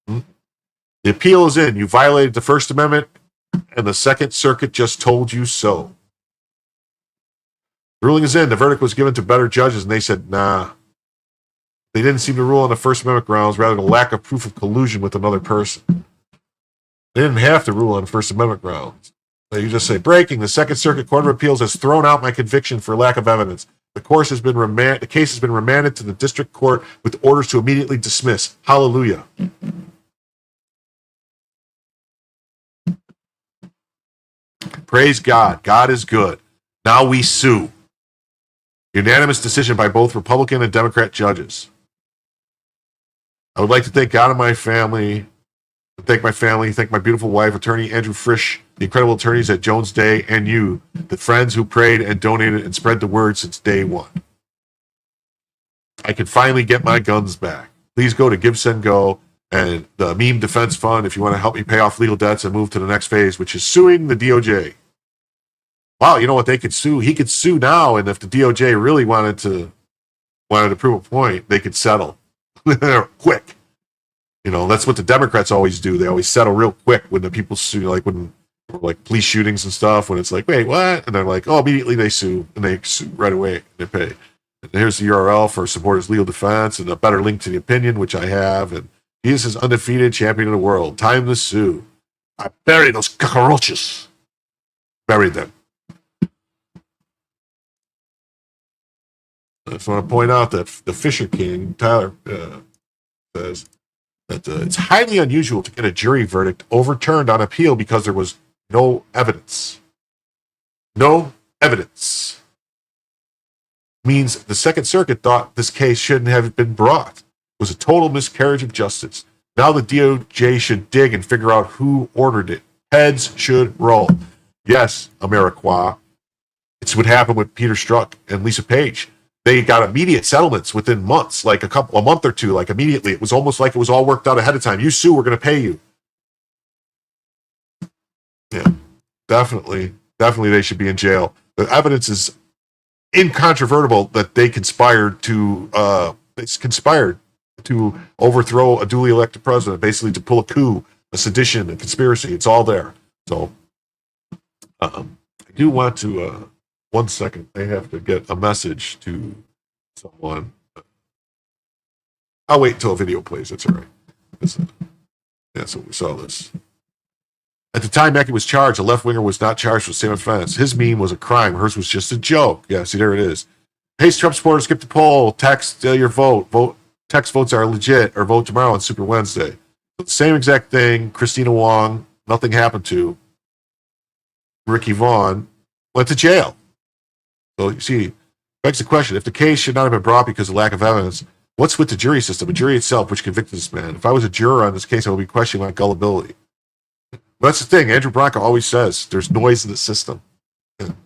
The appeal is in. You violated the First Amendment, and the Second Circuit just told you so. The ruling is in. The verdict was given to better judges, and they said, nah. They didn't seem to rule on the First Amendment grounds, rather than lack of proof of collusion with another person. They didn't have to rule on First Amendment grounds. You just say, breaking, the Second Circuit Court of Appeals has thrown out my conviction for lack of evidence. The case has been remanded to the district court with orders to immediately dismiss. Hallelujah. Praise God. God is good. Now we sue. Unanimous decision by both Republican and Democrat judges. I would like to thank God and my family, thank my beautiful wife, attorney Andrew Frisch, the incredible attorneys at Jones Day, and you, the friends who prayed and donated and spread the word since day one. I can finally get my guns back. Please go to Give, Send, Go and the Meme Defense Fund if you want to help me pay off legal debts and move to the next phase, which is suing the DOJ. Wow, you know what they could sue? He could sue now, and if the DOJ really wanted to prove a point, they could settle quick. You know, that's what the Democrats always do. They always settle real quick when the people sue, like when like police shootings and stuff, when it's like, wait, what? And they're like, oh, immediately they sue, and they sue right away, and they pay. And here's the URL for supporters legal defense and a better link to the opinion, which I have, and Jesus is undefeated champion of the world. Time to sue. I buried those cockroaches. Buried them. I just want to point out that the Fisher King, Tyler, says that it's highly unusual to get a jury verdict overturned on appeal because there was no evidence. No evidence. Means the Second Circuit thought this case shouldn't have been brought. It was a total miscarriage of justice. Now the DOJ should dig and figure out who ordered it. Heads should roll. Yes, Ameriqua. It's what happened with Peter Strzok and Lisa Page. They got immediate settlements within months, like a month or two, like immediately. It was almost like it was all worked out ahead of time. You sue, we're going to pay you. Yeah, definitely they should be in jail. The evidence is incontrovertible that they conspired to overthrow a duly elected president, basically to pull a coup, a sedition, a conspiracy. It's all there. So I do want to, 1 second, I have to get a message to someone. I'll wait until a video plays. That's all right. Yeah, so we saw this. At the time Mackey was charged, a left-winger was not charged with the same offense. His meme was a crime. Hers was just a joke. Yeah, see, there it is. Hey, Trump supporters, skip the poll. Text your vote. Text votes are legit, or vote tomorrow on Super Wednesday. The same exact thing. Christina Wong, nothing happened to. Ricky Vaughn went to jail. So you see, begs the question, if the case should not have been brought because of lack of evidence, what's with the jury system, the jury itself, which convicted this man? If I was a juror on this case, I would be questioning my gullibility. But that's the thing. Andrew Branca always says there's noise in the system. And,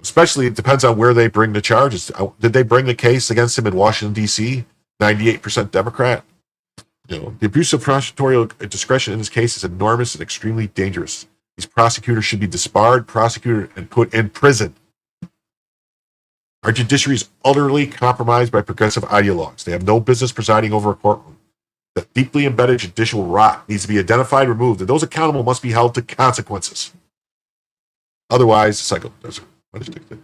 especially, it depends on where they bring the charges. Did they bring the case against him in Washington, D.C.? 98% Democrat. The abuse of prosecutorial discretion in this case is enormous and extremely dangerous. These prosecutors should be disbarred, prosecuted, and put in prison. Our judiciary is utterly compromised by progressive ideologues. They have no business presiding over a courtroom. The deeply embedded judicial rot needs to be identified, removed, and those accountable must be held to consequences. Otherwise, the cycle doesn't. The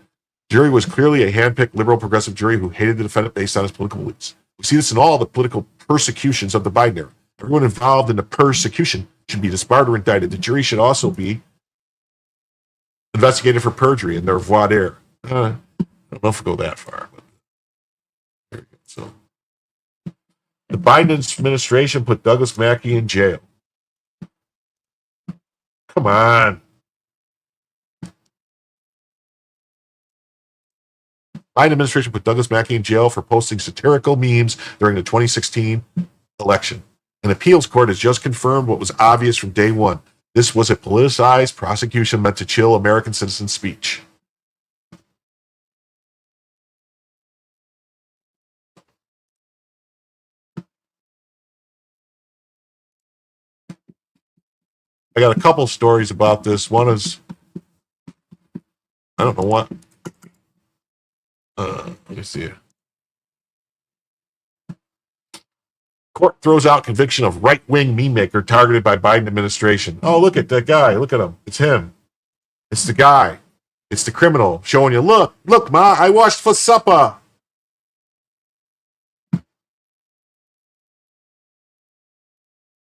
jury was clearly a handpicked liberal progressive jury who hated the defendant based on his political beliefs. We see this in all the political persecutions of the Biden era. Everyone involved in the persecution should be disbarred or indicted. The jury should also be investigated for perjury and their voir dire. I don't know if we go that far. But there we go. So, the Biden administration put Douglas Mackey in jail. Come on. Biden administration put Douglas Mackey in jail for posting satirical memes during the 2016 election. An appeals court has just confirmed what was obvious from day one. This was a politicized prosecution meant to chill American citizen speech. I got a couple stories about this. One is, I don't know what. Let me see. Court throws out conviction of right-wing meme maker targeted by Biden administration. Oh, look at that guy. Look at him. It's him. It's the guy. It's the criminal showing you, look, ma, I washed for supper.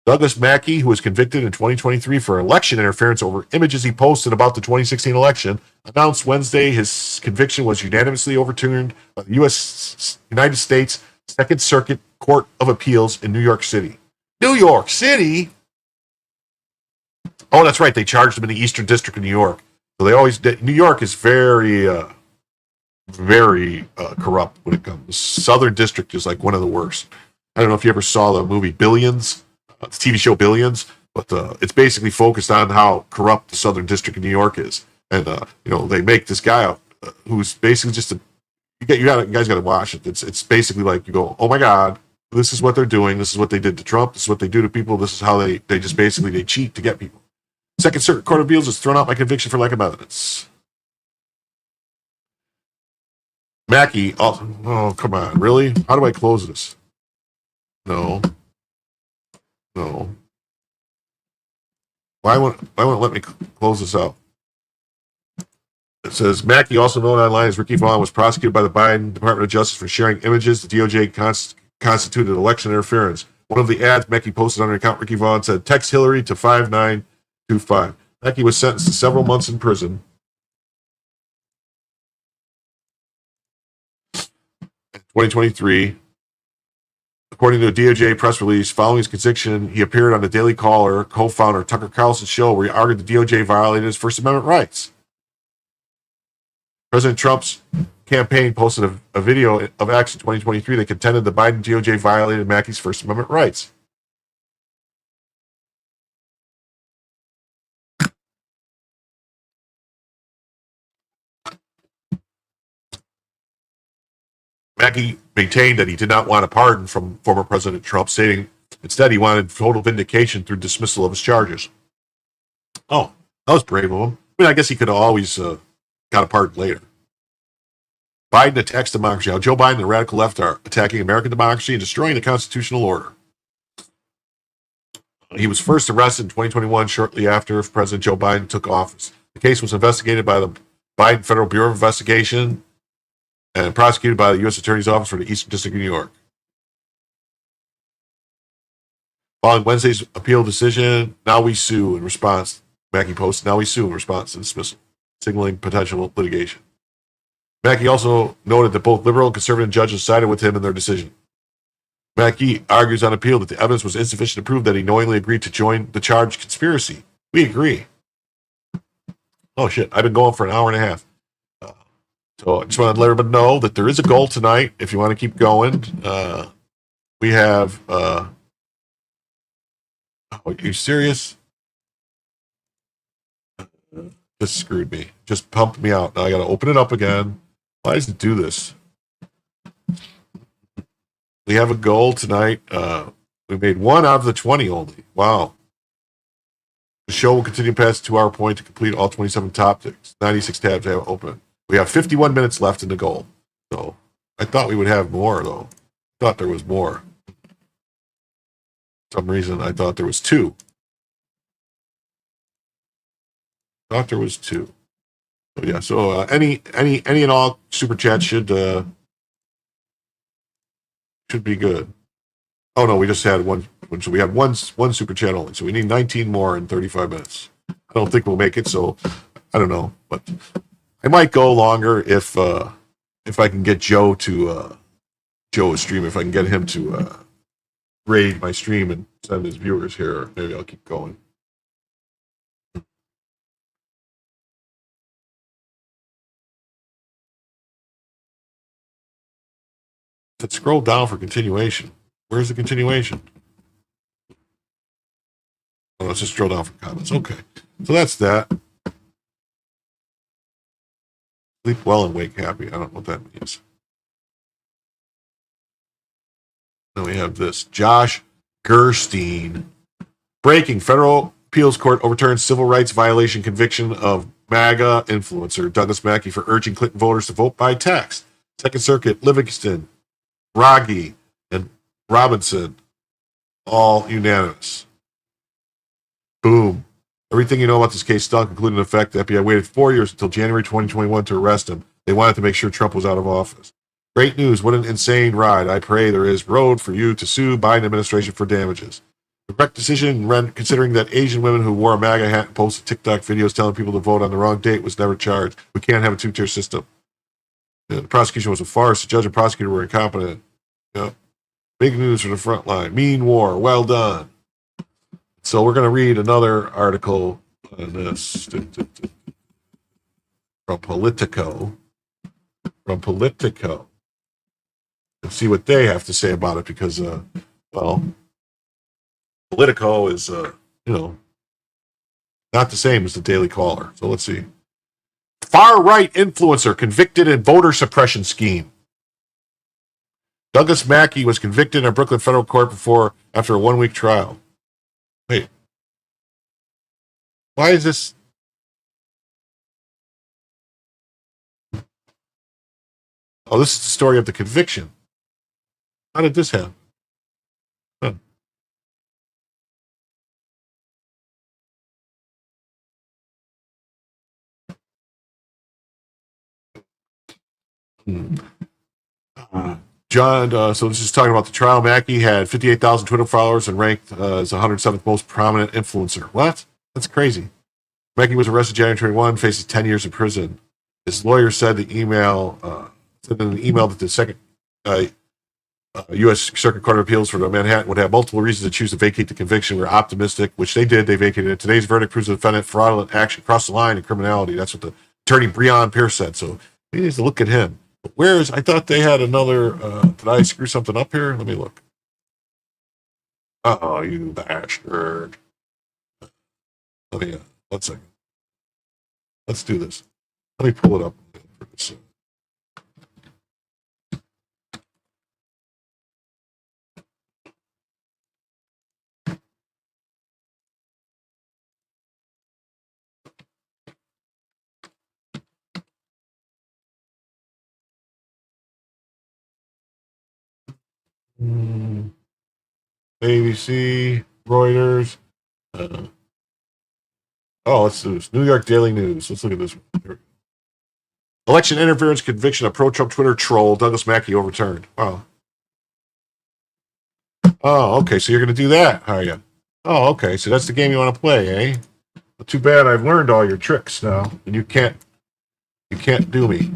Douglas Mackey, who was convicted in 2023 for election interference over images he posted about the 2016 election, announced Wednesday his conviction was unanimously overturned by the United States Second Circuit Court of Appeals in New York City. New York City? Oh, that's right. They charged him in the Eastern District of New York. So they always did. New York is very corrupt when it comes. The Southern District is like one of the worst. I don't know if you ever saw the movie Billions. The TV show Billions, but it's basically focused on how corrupt the Southern District of New York is, and they make this guy out who's basically just you guys got to watch it. It's basically like you go, oh my God, this is what they're doing. This is what they did to Trump. This is what they do to people. This is how they just basically they cheat to get people. Second Circuit Court of Appeals has thrown out my conviction for lack of evidence. Mackey, oh come on, really? How do I close this? No. Why won't it let me close this out? It says, Mackey, also known online as Ricky Vaughn, was prosecuted by the Biden Department of Justice for sharing images. The DOJ constituted election interference. One of the ads Mackey posted on her account, Ricky Vaughn, said, text Hillary to 5925. Mackey was sentenced to several months in prison. In 2023. According to a DOJ press release, following his conviction, he appeared on the Daily Caller, co-founder Tucker Carlson's show, where he argued the DOJ violated his First Amendment rights. President Trump's campaign posted a video of X in 2023 that contended the Biden DOJ violated Mackey's First Amendment rights. Mackey maintained that he did not want a pardon from former President Trump, stating instead he wanted total vindication through dismissal of his charges. Oh, that was brave of him. I mean, I guess he could have always got a pardon later. Biden attacks democracy. How Joe Biden and the radical left are attacking American democracy and destroying the constitutional order. He was first arrested in 2021, shortly after President Joe Biden took office. The case was investigated by the Biden Federal Bureau of Investigation and prosecuted by the U.S. Attorney's Office for the Eastern District of New York. Following Wednesday's appeal decision, now we sue in response. Mackey posts, now we sue in response to dismissal, signaling potential litigation. Mackey also noted that both liberal and conservative judges sided with him in their decision. Mackey argues on appeal that the evidence was insufficient to prove that he knowingly agreed to join the charged conspiracy. We agree. Oh, shit. I've been going for an hour and a half. So I just want to let everybody know that there is a goal tonight if you want to keep going. We have... are you serious? This screwed me. Just pumped me out. Now I got to open it up again. Why does it do this? We have a goal tonight. We made 1 out of the 20 only. Wow. The show will continue past the 2-hour point to complete all 27 topics. 96 tabs I have open. We have 51 minutes left in the goal. So I thought we would have more, though. I thought there was more. For some reason, I thought there was 2. Thought there was 2. So yeah. So any and all super chats should be good. Oh no, we just had one. So we had one super chat only. So we need 19 more in 35 minutes. I don't think we'll make it. So I don't know, but I might go longer if I can get Joe to stream. If I can get him to raid my stream and send his viewers here, maybe I'll keep going. Let's scroll down for continuation. Where's the continuation? Oh, let's just scroll down for comments. Okay. So that's that. Sleep well and wake happy. I don't know what that means. Then we have this. Josh Gerstein. Breaking. Federal Appeals Court overturns civil rights violation conviction of MAGA influencer Douglas Mackey for urging Clinton voters to vote by text. Second Circuit, Livingston, Raggi, and Robinson, all unanimous. Boom. Everything you know about this case stunk, including the fact that the FBI waited 4 years until January 2021 to arrest him. They wanted to make sure Trump was out of office. Great news. What an insane ride. I pray there is road for you to sue Biden administration for damages. The correct decision, considering that Asian women who wore a MAGA hat and posted TikTok videos telling people to vote on the wrong date was never charged. We can't have a two-tier system. The prosecution was a farce. The judge and prosecutor were incompetent. Yep. Big news from the front line. Mean war. Well done. So we're going to read another article on this from Politico. And see what they have to say about it because, Politico is, not the same as the Daily Caller. So let's see. Far-right influencer convicted in voter suppression scheme. Douglas Mackey was convicted in Brooklyn federal court after a 1-week trial. Wait. Why is this? Oh, this is the story of the conviction. How did this happen? Huh. John, so this is talking about the trial. Mackey had 58,000 Twitter followers and ranked as 107th most prominent influencer. What? That's crazy. Mackey was arrested January 21, faces 10 years in prison. His lawyer said in an email that the second U.S. Circuit Court of Appeals for Manhattan would have multiple reasons to choose to vacate the conviction. We're optimistic, which they did. They vacated it. Today's verdict proves the defendant fraudulent action crossed the line in criminality. That's what the attorney Breon Pierce said. So we need to look at him. I thought they had another, did I screw something up here? Let me look. Uh-oh, you bastard. Let me, 1 second. Let's do this. Let me pull it up for this. ABC, Reuters. Let's do this. New York Daily News. Let's look at this one. Election interference conviction of pro-Trump Twitter troll Douglas Mackey overturned. Wow. Oh, okay. So you're going to do that, are you? Oh, okay. So that's the game you want to play, eh? Well, too bad I've learned all your tricks now, and you can't do me.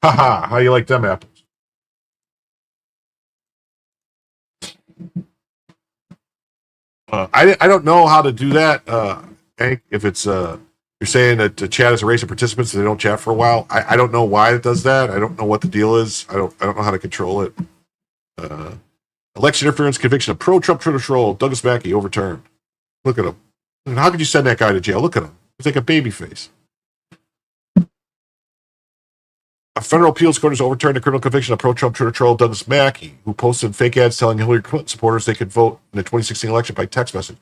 Haha, how you like them apples? I don't know how to do that, Hank. If it's you're saying that the chat is a race of participants and they don't chat for a while. I don't know why it does that. I don't know what the deal is. I don't know how to control it. Election interference conviction of pro-Trump Twitter troll Douglas Mackey overturned. Look at him. How could you send that guy to jail? Look at him. He's like a baby face. A federal appeals court has overturned a criminal conviction of pro-Trump Twitter troll Douglas Mackey, who posted fake ads telling Hillary Clinton supporters they could vote in the 2016 election by text message.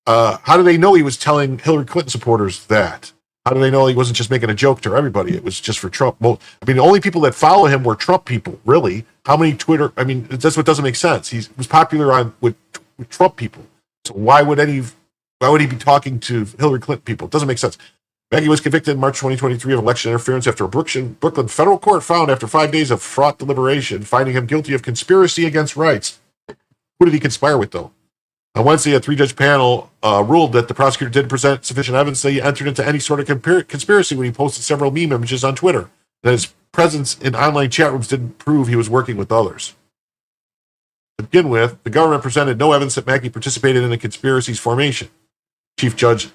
How do they know he was telling Hillary Clinton supporters that? How do they know he wasn't just making a joke to everybody? It was just for Trump. Well, I mean, the only people that follow him were Trump people, really. How many Twitter? I mean, that's what doesn't make sense. He was popular with Trump people. So why would he be talking to Hillary Clinton people? It doesn't make sense. Mackey was convicted in March 2023 of election interference after a Brooklyn federal court found, after 5 days of fraught deliberation, finding him guilty of conspiracy against rights. Who did he conspire with, though? On Wednesday, a 3-judge panel ruled that the prosecutor didn't present sufficient evidence that he entered into any sort of conspiracy when he posted several meme images on Twitter, that his presence in online chat rooms didn't prove he was working with others. To begin with, the government presented no evidence that Mackey participated in the conspiracy's formation. Chief Judge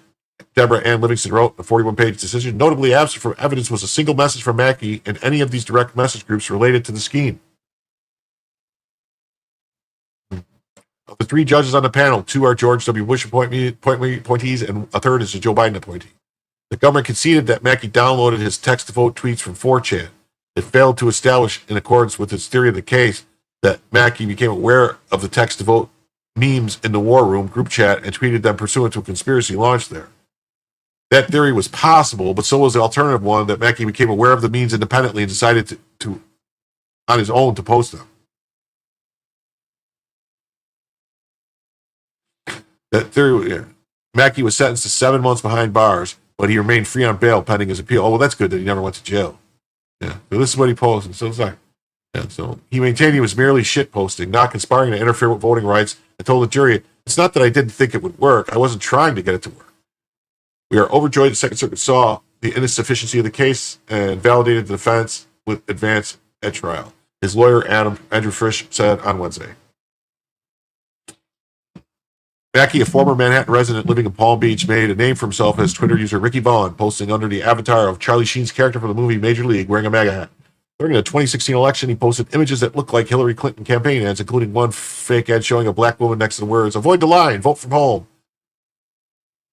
Deborah Ann Livingston wrote in a 41-page decision, notably absent from evidence was a single message from Mackey in any of these direct message groups related to the scheme. Of the 3 judges on the panel, 2 are George W. Bush appointees, and a third is a Joe Biden appointee. The government conceded that Mackey downloaded his text-to-vote tweets from 4chan. It failed to establish, in accordance with its theory of the case, that Mackey became aware of the text-to-vote memes in the War Room group chat and tweeted them pursuant to a conspiracy launched there. That theory was possible, but so was the alternative one that Mackey became aware of the memes independently and decided to on his own to post them. That theory, yeah. Mackey was sentenced to 7 months behind bars, but he remained free on bail pending his appeal. Oh, well, that's good that he never went to jail. Yeah, so this is what he posted. So it's like, yeah, so he maintained he was merely shitposting, not conspiring to interfere with voting rights, and told the jury, it's not that I didn't think it would work. I wasn't trying to get it to work. We are overjoyed the Second Circuit saw the insufficiency of the case and validated the defense with advance at trial. His lawyer, Andrew Frisch, said on Wednesday. Mackey, a former Manhattan resident living in Palm Beach, made a name for himself as Twitter user Ricky Vaughn, posting under the avatar of Charlie Sheen's character from the movie Major League, wearing a MAGA hat. During the 2016 election, he posted images that looked like Hillary Clinton campaign ads, including one fake ad showing a black woman next to the words, avoid the line, vote from home.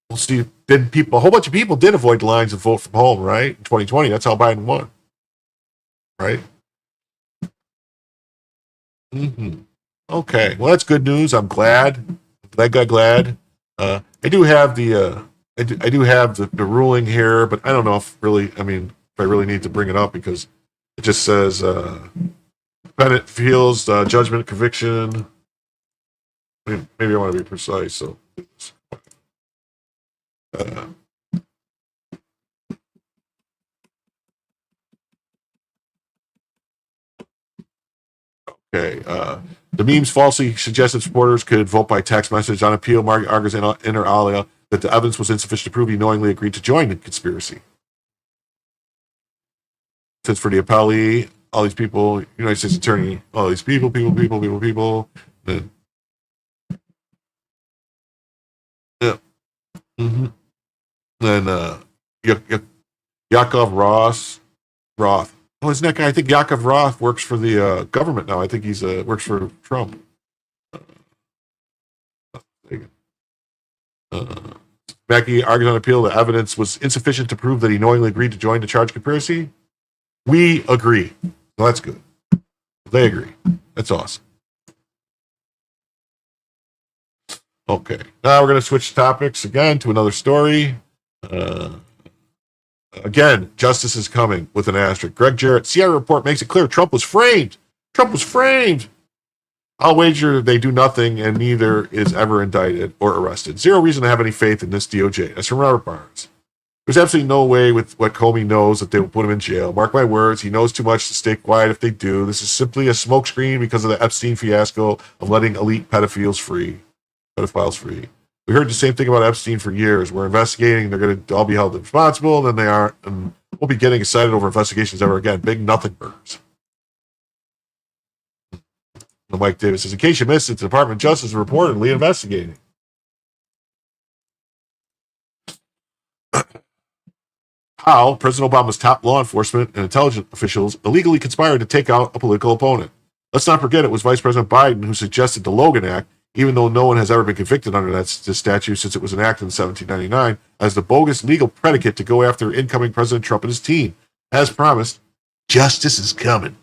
We'll see, a whole bunch of people did avoid the lines and vote from home, right? In 2020, that's how Biden won. Right? Okay, well, that's good news. I'm glad. Glad. I do have the ruling here, but I don't know if I really need to bring it up because it just says defendant feels judgment conviction. Maybe I want to be precise. So, okay. The memes falsely suggested supporters could vote by text message. On appeal, Mark argues inter alia that the evidence was insufficient to prove he knowingly agreed to join the conspiracy. Since for the appellee, all these people, United States Attorney, all these people. Then, yeah. Then Yakov Roth. Oh, isn't that guy? I think Yakov Roth works for the government now. I think he's works for Trump. Mackey argued on appeal that evidence was insufficient to prove that he knowingly agreed to join the charged conspiracy. We agree. Well, that's good. They agree. That's awesome. Okay, now we're going to switch topics again to another story. Again, justice is coming with an asterisk. Greg Jarrett, CIA report makes it clear Trump was framed. Trump was framed. I'll wager they do nothing and neither is ever indicted or arrested. Zero reason to have any faith in this DOJ. That's from Robert Barnes. There's absolutely no way with what Comey knows that they will put him in jail. Mark my words, he knows too much to stay quiet if they do. This is simply a smokescreen because of the Epstein fiasco of letting elite pedophiles free. We heard the same thing about Epstein for years. We're investigating, they're going to all be held responsible, then they aren't, and we'll be getting excited over investigations ever again. Big nothing burgers. Mike Davis says, in case you missed it, the Department of Justice is reportedly investigating. How President Obama's top law enforcement and intelligence officials illegally conspired to take out a political opponent. Let's not forget it was Vice President Biden who suggested the Logan Act, even though no one has ever been convicted under that statute since it was enacted in 1799, as the bogus legal predicate to go after incoming President Trump and his team. As promised, justice is coming.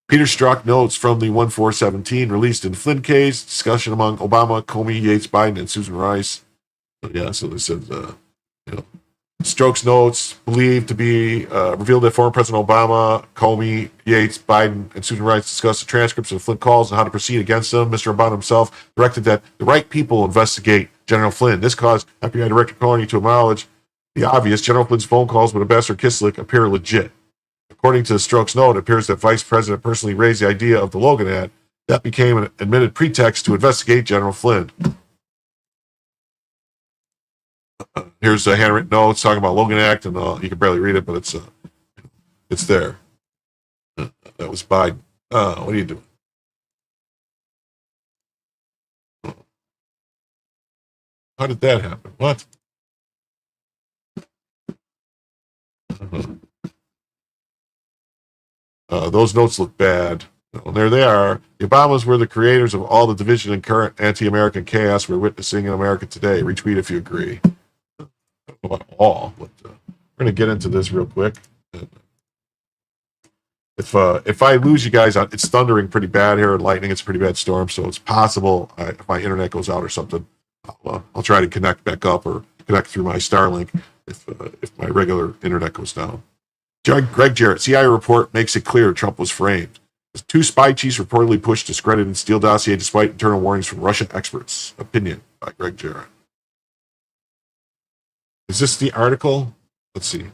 Peter Strzok notes from the 1417 released in Flynn case, discussion among Obama, Comey, Yates, Biden, and Susan Rice. So they said, Strzok's notes believed to be revealed that former President Obama, Comey, Yates, Biden, and Susan Rice discussed the transcripts of Flynn calls and how to proceed against them. Mr. Obama himself directed that the right people investigate General Flynn. This caused FBI Director Carney to acknowledge the obvious. General Flynn's phone calls with Ambassador Kislyak appear legit. According to Strzok's note, it appears that Vice President personally raised the idea of the Logan Act. That became an admitted pretext to investigate General Flynn. Here's a handwritten note talking about Logan Act, and you can barely read it, but it's there. That was Biden. What are you doing? How did that happen? What? Those notes look bad. Well, there they are. The Obamas were the creators of all the division and current anti-American chaos we're witnessing in America today. Retweet if you agree. I don't know about all, but we're going to get into this real quick. If I lose you guys, it's thundering pretty bad here and lightning. It's a pretty bad storm, so it's possible if my internet goes out or something, I'll try to connect back up or connect through my Starlink if my regular internet goes down. Greg Jarrett, CIA report makes it clear Trump was framed. Two spy chiefs reportedly pushed discredited Steele dossier despite internal warnings from Russian experts. Opinion by Greg Jarrett. Is this the article? Let's see.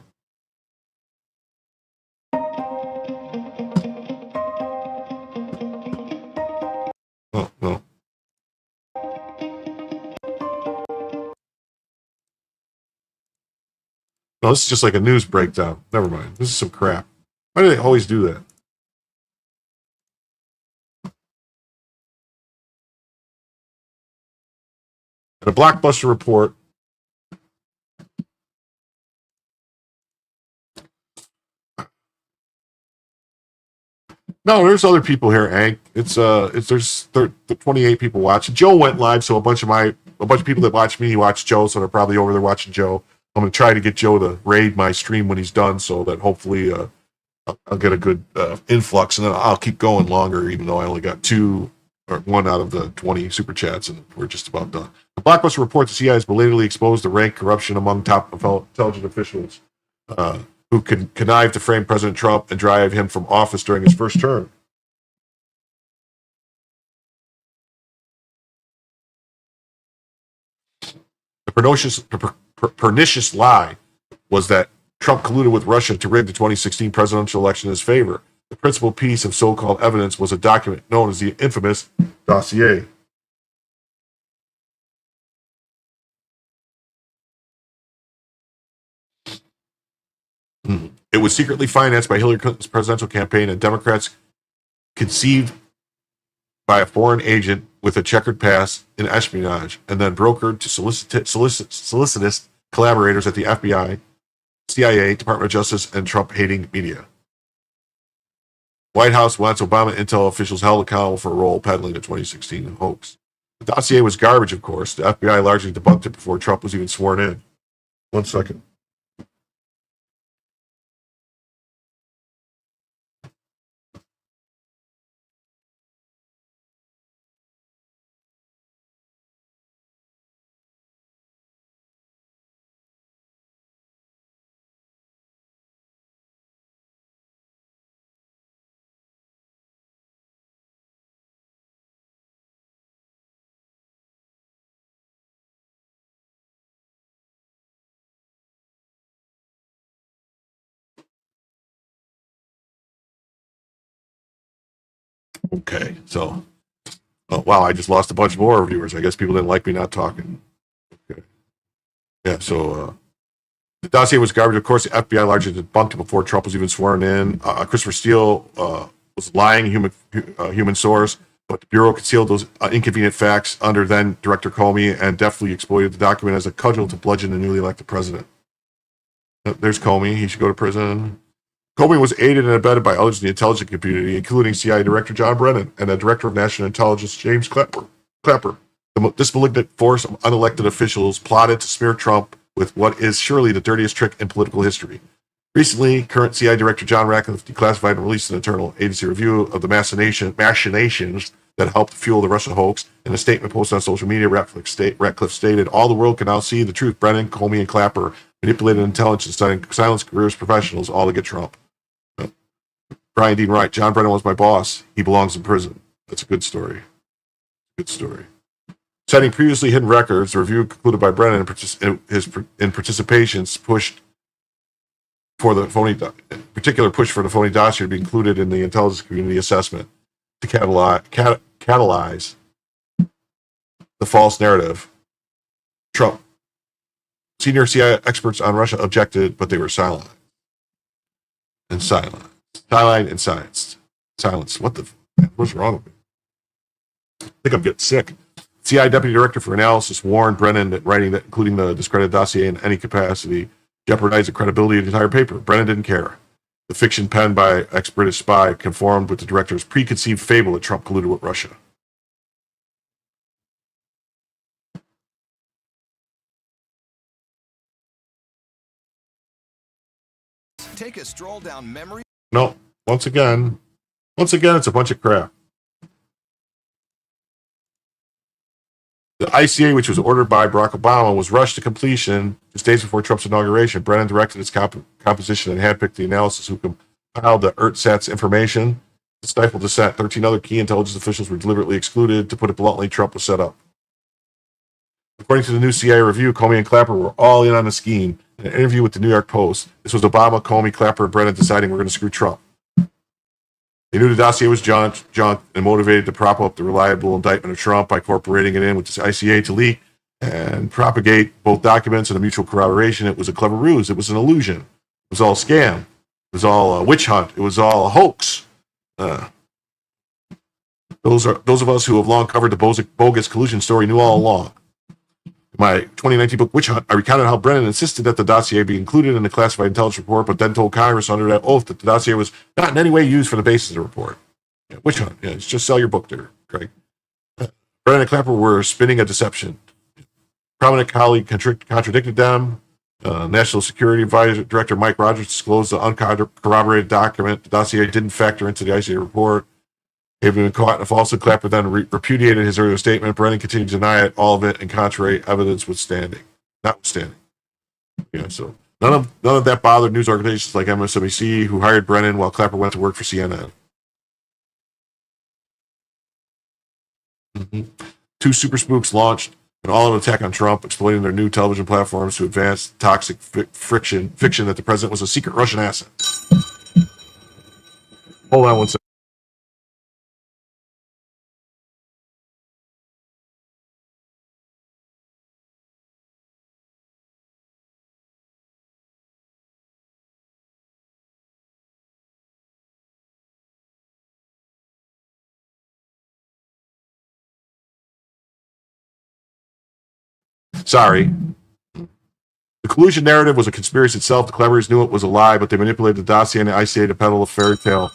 Oh, no. No, this is just like a news breakdown. Never mind. This is some crap. Why do they always do that? And a blockbuster report. No, there's other people here, Hank. There's 28 people watching. Joe went live, so a bunch of people that watch me watch Joe, so they're probably over there watching Joe. I'm going to try to get Joe to raid my stream when he's done, so that hopefully I'll get a good influx, and then I'll keep going longer, even though I only got one out of the 20 super chats, and we're just about done. The blockbuster report the CIA has belatedly exposed the rank corruption among top intelligence officials who connived to frame President Trump and drive him from office during his first term. The pernicious lie was that Trump colluded with Russia to rig the 2016 presidential election in his favor. The principal piece of so-called evidence was a document known as the infamous dossier. It was secretly financed by Hillary Clinton's presidential campaign, and Democrats conceived by a foreign agent with a checkered past in espionage, and then brokered to solicitous collaborators at the FBI, CIA, Department of Justice, and Trump-hating media. White House wants Obama intel officials held accountable for a role peddling the 2016 hoax. The dossier was garbage, of course. The FBI largely debunked it before Trump was even sworn in. 1 second. Okay, so, oh, wow, I just lost a bunch more viewers. I guess people didn't like me not talking. Okay. Yeah, so the dossier was garbage. Of course, the FBI largely debunked it before Trump was even sworn in. Christopher Steele was lying, human source, but the Bureau concealed those inconvenient facts under then Director Comey and deftly exploited the document as a cudgel to bludgeon the newly elected president. There's Comey. He should go to prison. Comey was aided and abetted by others in the intelligence community, including CIA Director John Brennan and the Director of National Intelligence James Clapper. This malignant force of unelected officials plotted to smear Trump with what is surely the dirtiest trick in political history. Recently, current CIA Director John Ratcliffe declassified and released an internal agency review of the machinations that helped fuel the Russia hoax. In a statement posted on social media, Ratcliffe stated, "All the world can now see the truth. Brennan, Comey, and Clapper manipulated intelligence, silence careers professionals, all to get Trump." Brian Dean Wright, John Brennan was my boss. He belongs in prison. That's a good story. Good story. Citing previously hidden records, the review concluded by Brennan in participations pushed for the phony, particular push for the phony dossier to be included in the intelligence community assessment to catalyze the false narrative. Trump. Senior CIA experts on Russia objected, but they were silent. And silent. Sidelined and silenced. Silence. What's wrong with me? I think I'm getting sick. CIA Deputy Director for Analysis warned Brennan that writing that, including the discredited dossier in any capacity, jeopardized the credibility of the entire paper. Brennan didn't care. The fiction penned by ex-British spy conformed with the director's preconceived fable that Trump colluded with Russia. Take a stroll down memory. No, once again, it's a bunch of crap. The ICA, which was ordered by Barack Obama, was rushed to completion just days before Trump's inauguration. Brennan directed its composition and handpicked the analysis who compiled the ERTSAT's information to stifle dissent. 13 other key intelligence officials were deliberately excluded. To put it bluntly, Trump was set up. According to the new CIA review, Comey and Clapper were all in on the scheme. In an interview with the New York Post, this was Obama, Comey, Clapper, and Brennan deciding we're going to screw Trump. They knew the dossier was junk and motivated to prop up the reliable indictment of Trump by incorporating it in with the ICA to leak and propagate both documents and a mutual corroboration. It was a clever ruse. It was an illusion. It was all a scam. It was all a witch hunt. It was all a hoax. Those of us who have long covered the bogus collusion story knew all along. In my 2019 book, Witch Hunt, I recounted how Brennan insisted that the dossier be included in the classified intelligence report, but then told Congress under that oath that the dossier was not in any way used for the basis of the report. Yeah, Witch Hunt. Yeah, just sell your book there, Craig. Brennan and Clapper were spinning a deception. Prominent colleague contradicted them. National Security Advisor Director Mike Rogers disclosed the uncorroborated document. The dossier didn't factor into the ICA report. They've been caught in a falsehood. Clapper then repudiated his earlier statement. Brennan continued to deny it, all of it, and contrary evidence notwithstanding. Yeah, so none of that bothered news organizations like MSNBC, who hired Brennan while Clapper went to work for CNN. Two super spooks launched an all-out attack on Trump, exploiting their new television platforms to advance toxic fiction that the president was a secret Russian asset. Hold on one second. Sorry. The collusion narrative was a conspiracy itself. The clevers knew it was a lie, but they manipulated the dossier and the ICA to peddle a fairy tale.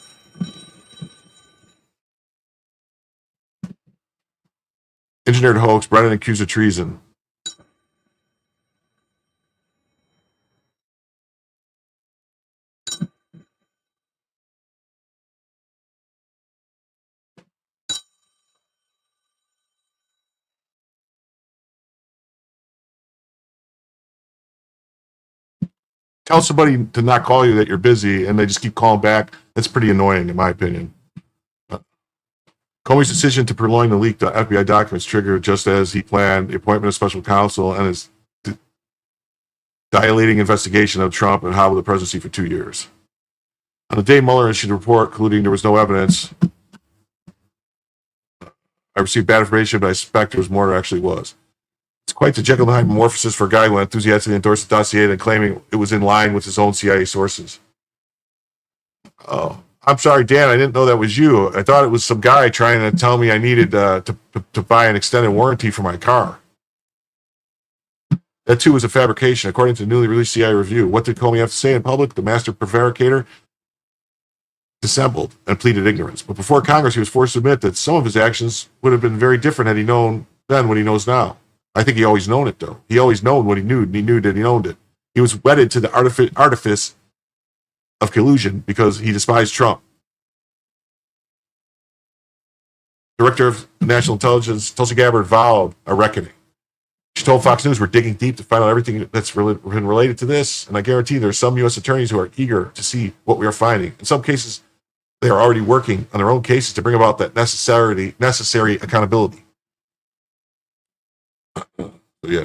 Engineered hoax, Brennan accused of treason. Tell somebody to not call you that you're busy, and they just keep calling back. That's pretty annoying, in my opinion. Comey's decision to purloin the leaked FBI documents triggered, just as he planned, the appointment of special counsel and his dilating investigation of Trump and hobbled the presidency for 2 years. On the day Mueller issued a report concluding there was no evidence, I received bad information, but I suspect it was more than it actually was. It's quite the Jekyll and Hyde metamorphosis for a guy who enthusiastically endorsed the dossier and claiming it was in line with his own CIA sources. Oh, I'm sorry, Dan. I didn't know that was you. I thought it was some guy trying to tell me I needed to buy an extended warranty for my car. That, too, was a fabrication, according to the newly released CIA review. What did Comey have to say in public? The master prevaricator dissembled and pleaded ignorance. But before Congress, he was forced to admit that some of his actions would have been very different had he known then what he knows now. I think he always known it, though. He always known what he knew, and he knew that he owned it. He was wedded to the artifice of collusion because he despised Trump. Director of National Intelligence, Tulsi Gabbard, vowed a reckoning. She told Fox News, we're digging deep to find out everything that's been related to this, and I guarantee there are some U.S. attorneys who are eager to see what we are finding. In some cases, they are already working on their own cases to bring about that necessary accountability.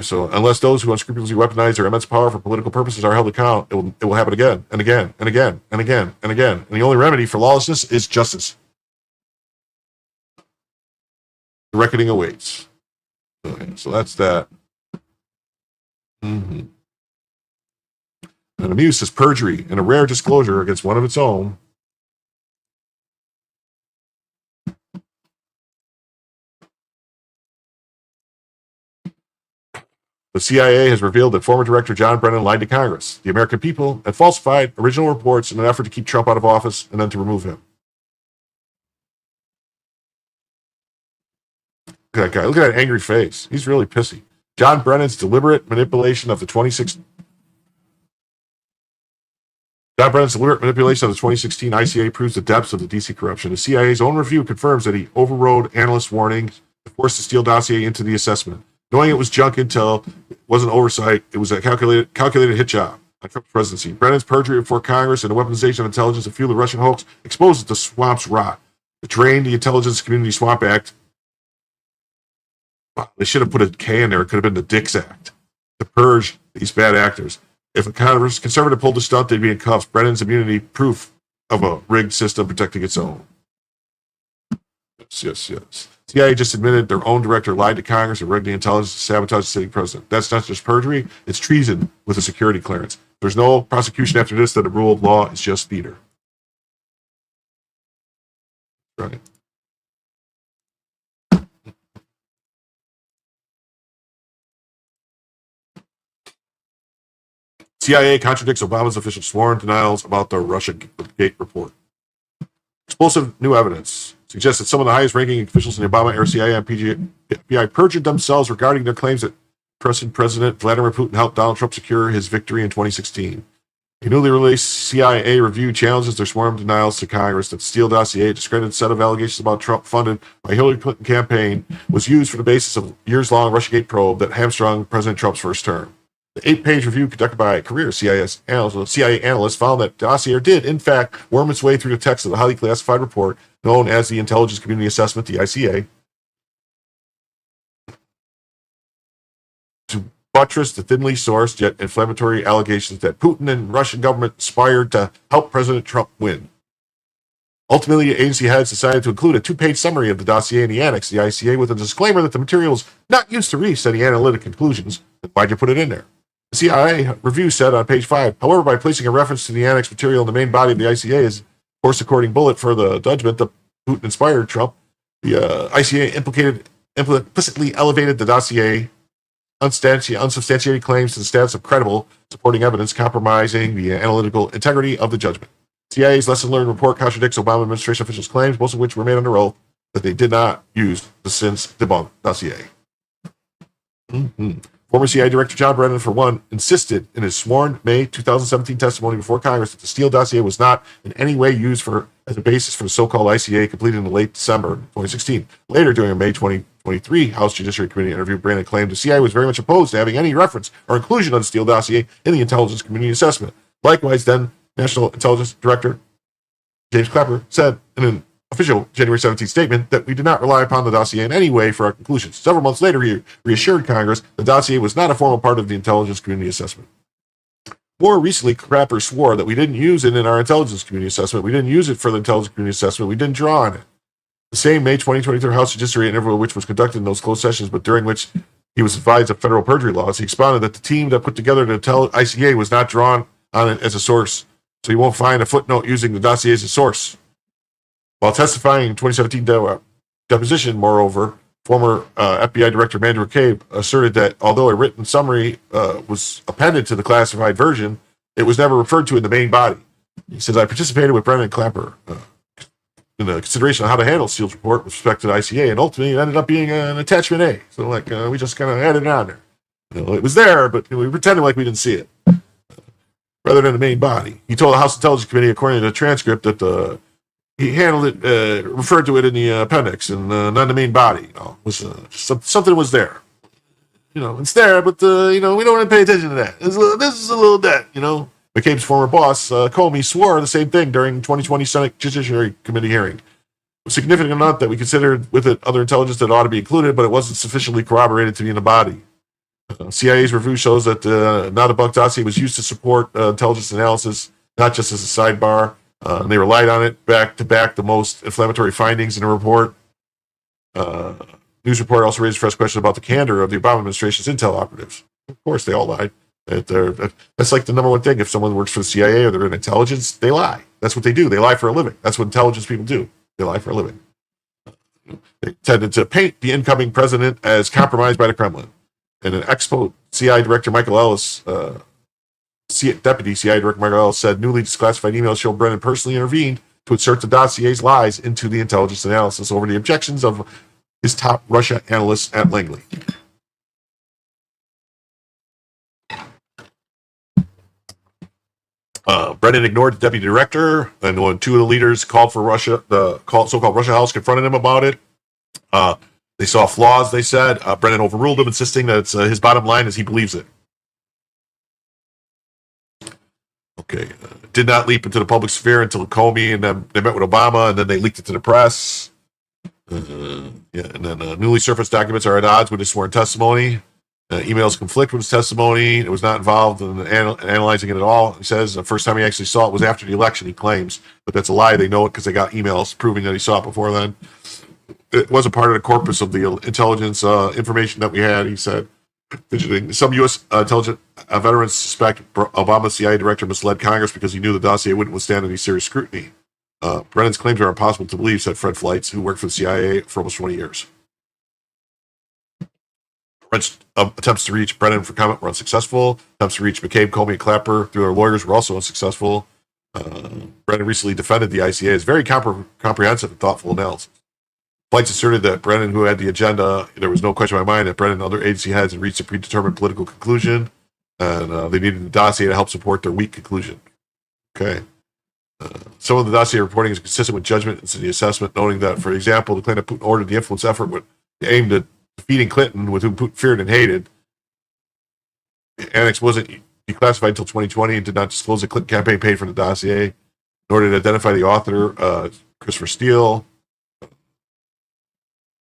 So unless those who unscrupulously weaponize their immense power for political purposes are held accountable, it will happen again and again and again and again and again. And the only remedy for lawlessness is justice. The reckoning awaits. Okay, so that's that. And abuse is perjury and a rare disclosure against one of its own. The CIA has revealed that former Director John Brennan lied to Congress, the American people, and falsified original reports in an effort to keep Trump out of office and then to remove him. Look at that guy. Look at that angry face. He's really pissy. John Brennan's deliberate manipulation of the 2016 ICA proves the depths of the DC corruption. The CIA's own review confirms that he overrode analyst warnings to force the Steele dossier into the assessment. Knowing it was junk intel, it wasn't oversight. It was a calculated hit job on Trump's presidency. Brennan's perjury before Congress and the weaponization of intelligence to fuel the Russian hoax exposes the swamp's rot. It drained the Intelligence Community Swamp Act. They should have put a K in there. It could have been the Dix Act to purge these bad actors. If a conservative pulled the stunt, they'd be in cuffs. Brennan's immunity, proof of a rigged system protecting its own. Yes. CIA just admitted their own director lied to Congress and rigged the intelligence to sabotage the sitting president. That's not just perjury, it's treason with a security clearance. There's no prosecution after this that a rule of law is just theater. Right. CIA contradicts Obama's official sworn denials about the Russiagate report. Explosive new evidence suggests that some of the highest-ranking officials in the Obama-era CIA and FBI perjured themselves regarding their claims that Russian President Vladimir Putin helped Donald Trump secure his victory in 2016. A newly released CIA review challenges their sworn denials to Congress that the Steele dossier, a discredited set of allegations about Trump funded by Hillary Clinton campaign, was used for the basis of a years-long Russiagate probe that hamstrung President Trump's first term. The 8-page review conducted by a career CIA analyst found that the dossier did, in fact, worm its way through the text of the highly classified report known as the Intelligence Community Assessment, the ICA, to buttress the thinly sourced yet inflammatory allegations that Putin and Russian government conspired to help President Trump win. Ultimately, the agency heads decided to include a 2-page summary of the dossier in the annex, the ICA, with a disclaimer that the material is not used to reach any analytic conclusions. Why'd you put it in there? The CIA review said on page 5, however, by placing a reference to the annex material in the main body of the ICA as course-according bullet for the judgment that Putin inspired Trump, the ICA implicitly elevated the dossier unsubstantiated claims to the status of credible supporting evidence, compromising the analytical integrity of the judgment. CIA's lesson-learned report contradicts Obama administration officials' claims, most of which were made under oath, that they did not use the since-debunked dossier. Former CIA Director John Brennan, for one, insisted in his sworn May 2017 testimony before Congress that the Steele dossier was not in any way used as a basis for the so-called ICA completed in late December 2016. Later, during a May 2023 House Judiciary Committee interview, Brennan claimed the CIA was very much opposed to having any reference or inclusion of the Steele dossier in the Intelligence Community Assessment. Likewise, then National Intelligence Director James Clapper said in an official January 17th statement that we did not rely upon the dossier in any way for our conclusions. Several months later, he reassured Congress the dossier was not a formal part of the Intelligence Community Assessment. More recently, Clapper swore that we didn't use it in our Intelligence Community Assessment. We didn't use it for the Intelligence Community Assessment. We didn't draw on it. The same May 2023 House Judiciary interview, which was conducted in those closed sessions, but during which he was advised of federal perjury laws, he expounded that the team that put together the ICA was not drawn on it as a source, so you won't find a footnote using the dossier as a source. While testifying in 2017 deposition, moreover, former FBI Director Andrew McCabe asserted that although a written summary was appended to the classified version, it was never referred to in the main body. He says, I participated with Brennan Clapper in the consideration of how to handle Steele's report with respect to the ICA, and ultimately it ended up being an attachment A. So, we just kind of added it on there. It was there, but we pretended like we didn't see it, rather than the main body. He told the House Intelligence Committee, according to the transcript, that he handled it, referred to it in the appendix, and not the main body. Something was there. It's there, but we don't want to pay attention to that. This is a little debt, McCabe's former boss, Comey, swore the same thing during 2020 Senate Judiciary Committee hearing. It was significant enough that we considered with it other intelligence that ought to be included, but it wasn't sufficiently corroborated to be in the body. CIA's review shows that Not a Bunk dossier was used to support intelligence analysis, not just as a sidebar. And they relied on it back to back the most inflammatory findings in the report. News report also raised fresh questions about the candor of the Obama administration's intel operatives. Of course, they all lied. That's like the number one thing. If someone works for the CIA or they're in intelligence, they lie. That's what they do. They lie for a living. That's what intelligence people do. They lie for a living. They tended to paint the incoming president as compromised by the Kremlin. And an ex-post CIA Director Michael Ellis, Deputy CIA Director Michael Ellis, said newly declassified emails show Brennan personally intervened to insert the dossier's lies into the intelligence analysis over the objections of his top Russia analysts at Langley. Brennan ignored the deputy director, and when two of the leaders called for Russia, the so-called Russia House confronted him about it. They saw flaws, they said. Brennan overruled him, insisting that it's, his bottom line is he believes it. Okay. Did not leap into the public sphere until Comey and then they met with Obama, and then they leaked it to the press. And then newly surfaced documents are at odds with his sworn testimony. Emails conflict with his testimony. It was not involved in analyzing it at all. He says the first time he actually saw it was after the election, he claims. But that's a lie. They know it because they got emails proving that he saw it before then. It wasn't part of the corpus of the intelligence information that we had, he said. Some U.S. intelligence veterans suspect Obama's CIA director misled Congress because he knew the dossier wouldn't withstand any serious scrutiny. Brennan's claims are impossible to believe, said Fred Fleitz, who worked for the CIA for almost 20 years. French attempts to reach Brennan for comment were unsuccessful. Attempts to reach McCabe, Comey, and Clapper through their lawyers were also unsuccessful. Brennan recently defended the ICA as very comprehensive and thoughtful analysis. Fleitz asserted that Brennan, who had the agenda, there was no question in my mind that Brennan and other agency heads had reached a predetermined political conclusion, and they needed the dossier to help support their weak conclusion. Okay. Some of the dossier reporting is consistent with judgment in the assessment, noting that, for example, the claim that Putin ordered the influence effort with aimed at defeating Clinton, with whom Putin feared and hated. The annex wasn't declassified until 2020 and did not disclose the Clinton campaign paid for the dossier, nor did it identify the author, Christopher Steele.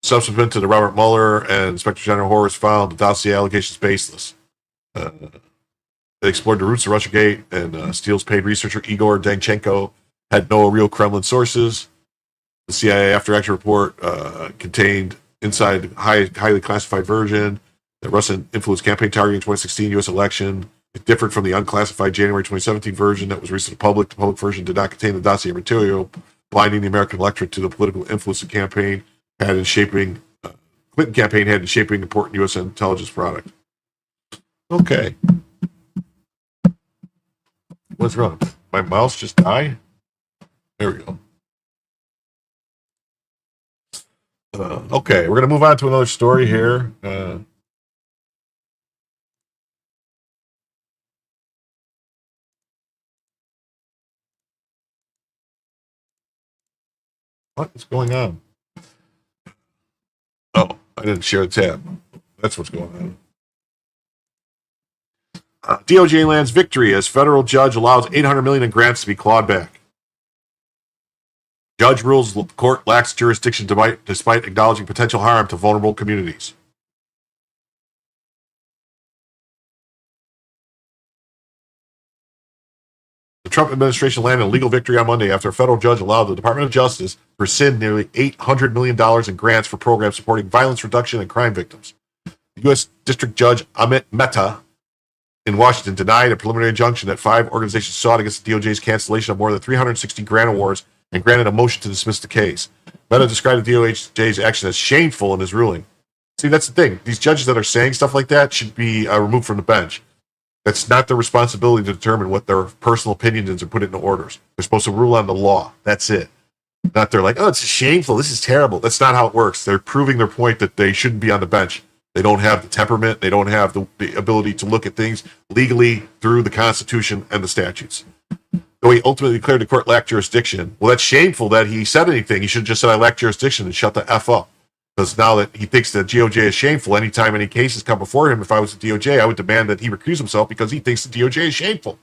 Subsequent to the Robert Mueller and Inspector General Horowitz filed, the dossier allegations baseless. They explored the roots of Russiagate, and Steele's paid researcher Igor Danchenko had no real Kremlin sources. The CIA After Action report contained inside highly classified version. The Russian influence campaign targeting 2016 U.S. election. It differed from the unclassified January 2017 version that was released to the public. The public version did not contain the dossier material, blinding the American electorate to the political influence the campaign had in shaping, Clinton campaign had in shaping important U.S. intelligence product. Okay. What's wrong? My mouse just died? There we go. Okay, we're going to move on to another story here. What is going on? Oh, I didn't share the tab. That's what's going on. DOJ lands victory as federal judge allows $800 million in grants to be clawed back. Judge rules the court lacks jurisdiction despite acknowledging potential harm to vulnerable communities. The Trump administration landed a legal victory on Monday after a federal judge allowed the Department of Justice to rescind nearly $800 million in grants for programs supporting violence reduction and crime victims. The U.S. District Judge Amit Mehta in Washington denied a preliminary injunction that 5 organizations sought against the DOJ's cancellation of more than 360 grant awards and granted a motion to dismiss the case. Mehta described the DOJ's action as shameful in his ruling. See, that's the thing. These judges that are saying stuff like that should be removed from the bench. That's not their responsibility to determine what their personal opinion is and put it into orders. They're supposed to rule on the law. That's it. Not they're like, oh, it's shameful. This is terrible. That's not how it works. They're proving their point that they shouldn't be on the bench. They don't have the temperament. They don't have the ability to look at things legally through the Constitution and the statutes. Though he ultimately declared the court lacked jurisdiction. Well, that's shameful that he said anything. He should have just said, I lack jurisdiction and shut the F up. Because now that he thinks that DOJ is shameful, anytime any cases come before him, if I was the DOJ, I would demand that he recuse himself because he thinks the DOJ is shameful.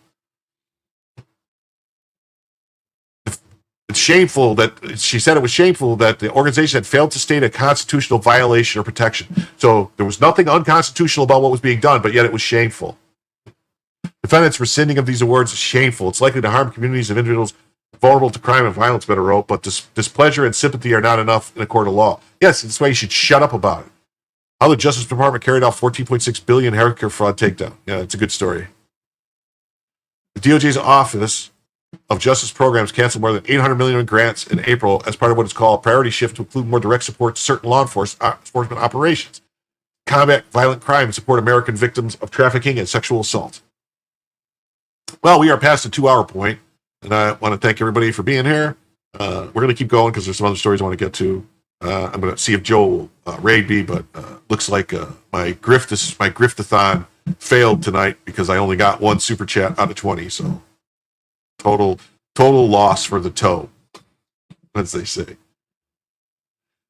It's shameful that she said it was shameful that the organization had failed to state a constitutional violation or protection. So there was nothing unconstitutional about what was being done, but yet it was shameful. Defendants' rescinding of these awards is shameful. It's likely to harm communities of individuals vulnerable to crime and violence, Mehta wrote, but displeasure and sympathy are not enough in a court of law. Yes, that's why you should shut up about it. How the Justice Department carried out $14.6 billion healthcare fraud takedown. Yeah, it's a good story. The DOJ's Office of Justice Programs canceled more than $800 million in grants in April as part of what is called a priority shift to include more direct support to certain law enforcement operations, combat violent crime, and support American victims of trafficking and sexual assault. Well, we are past the 2-hour point, and I want to thank everybody for being here. We're going to keep going because there's some other stories I want to get to. I'm going to see if Joe will raid me, but looks like my griftathon failed tonight because I only got 1 super chat out of 20. So total loss for the toe, as they say.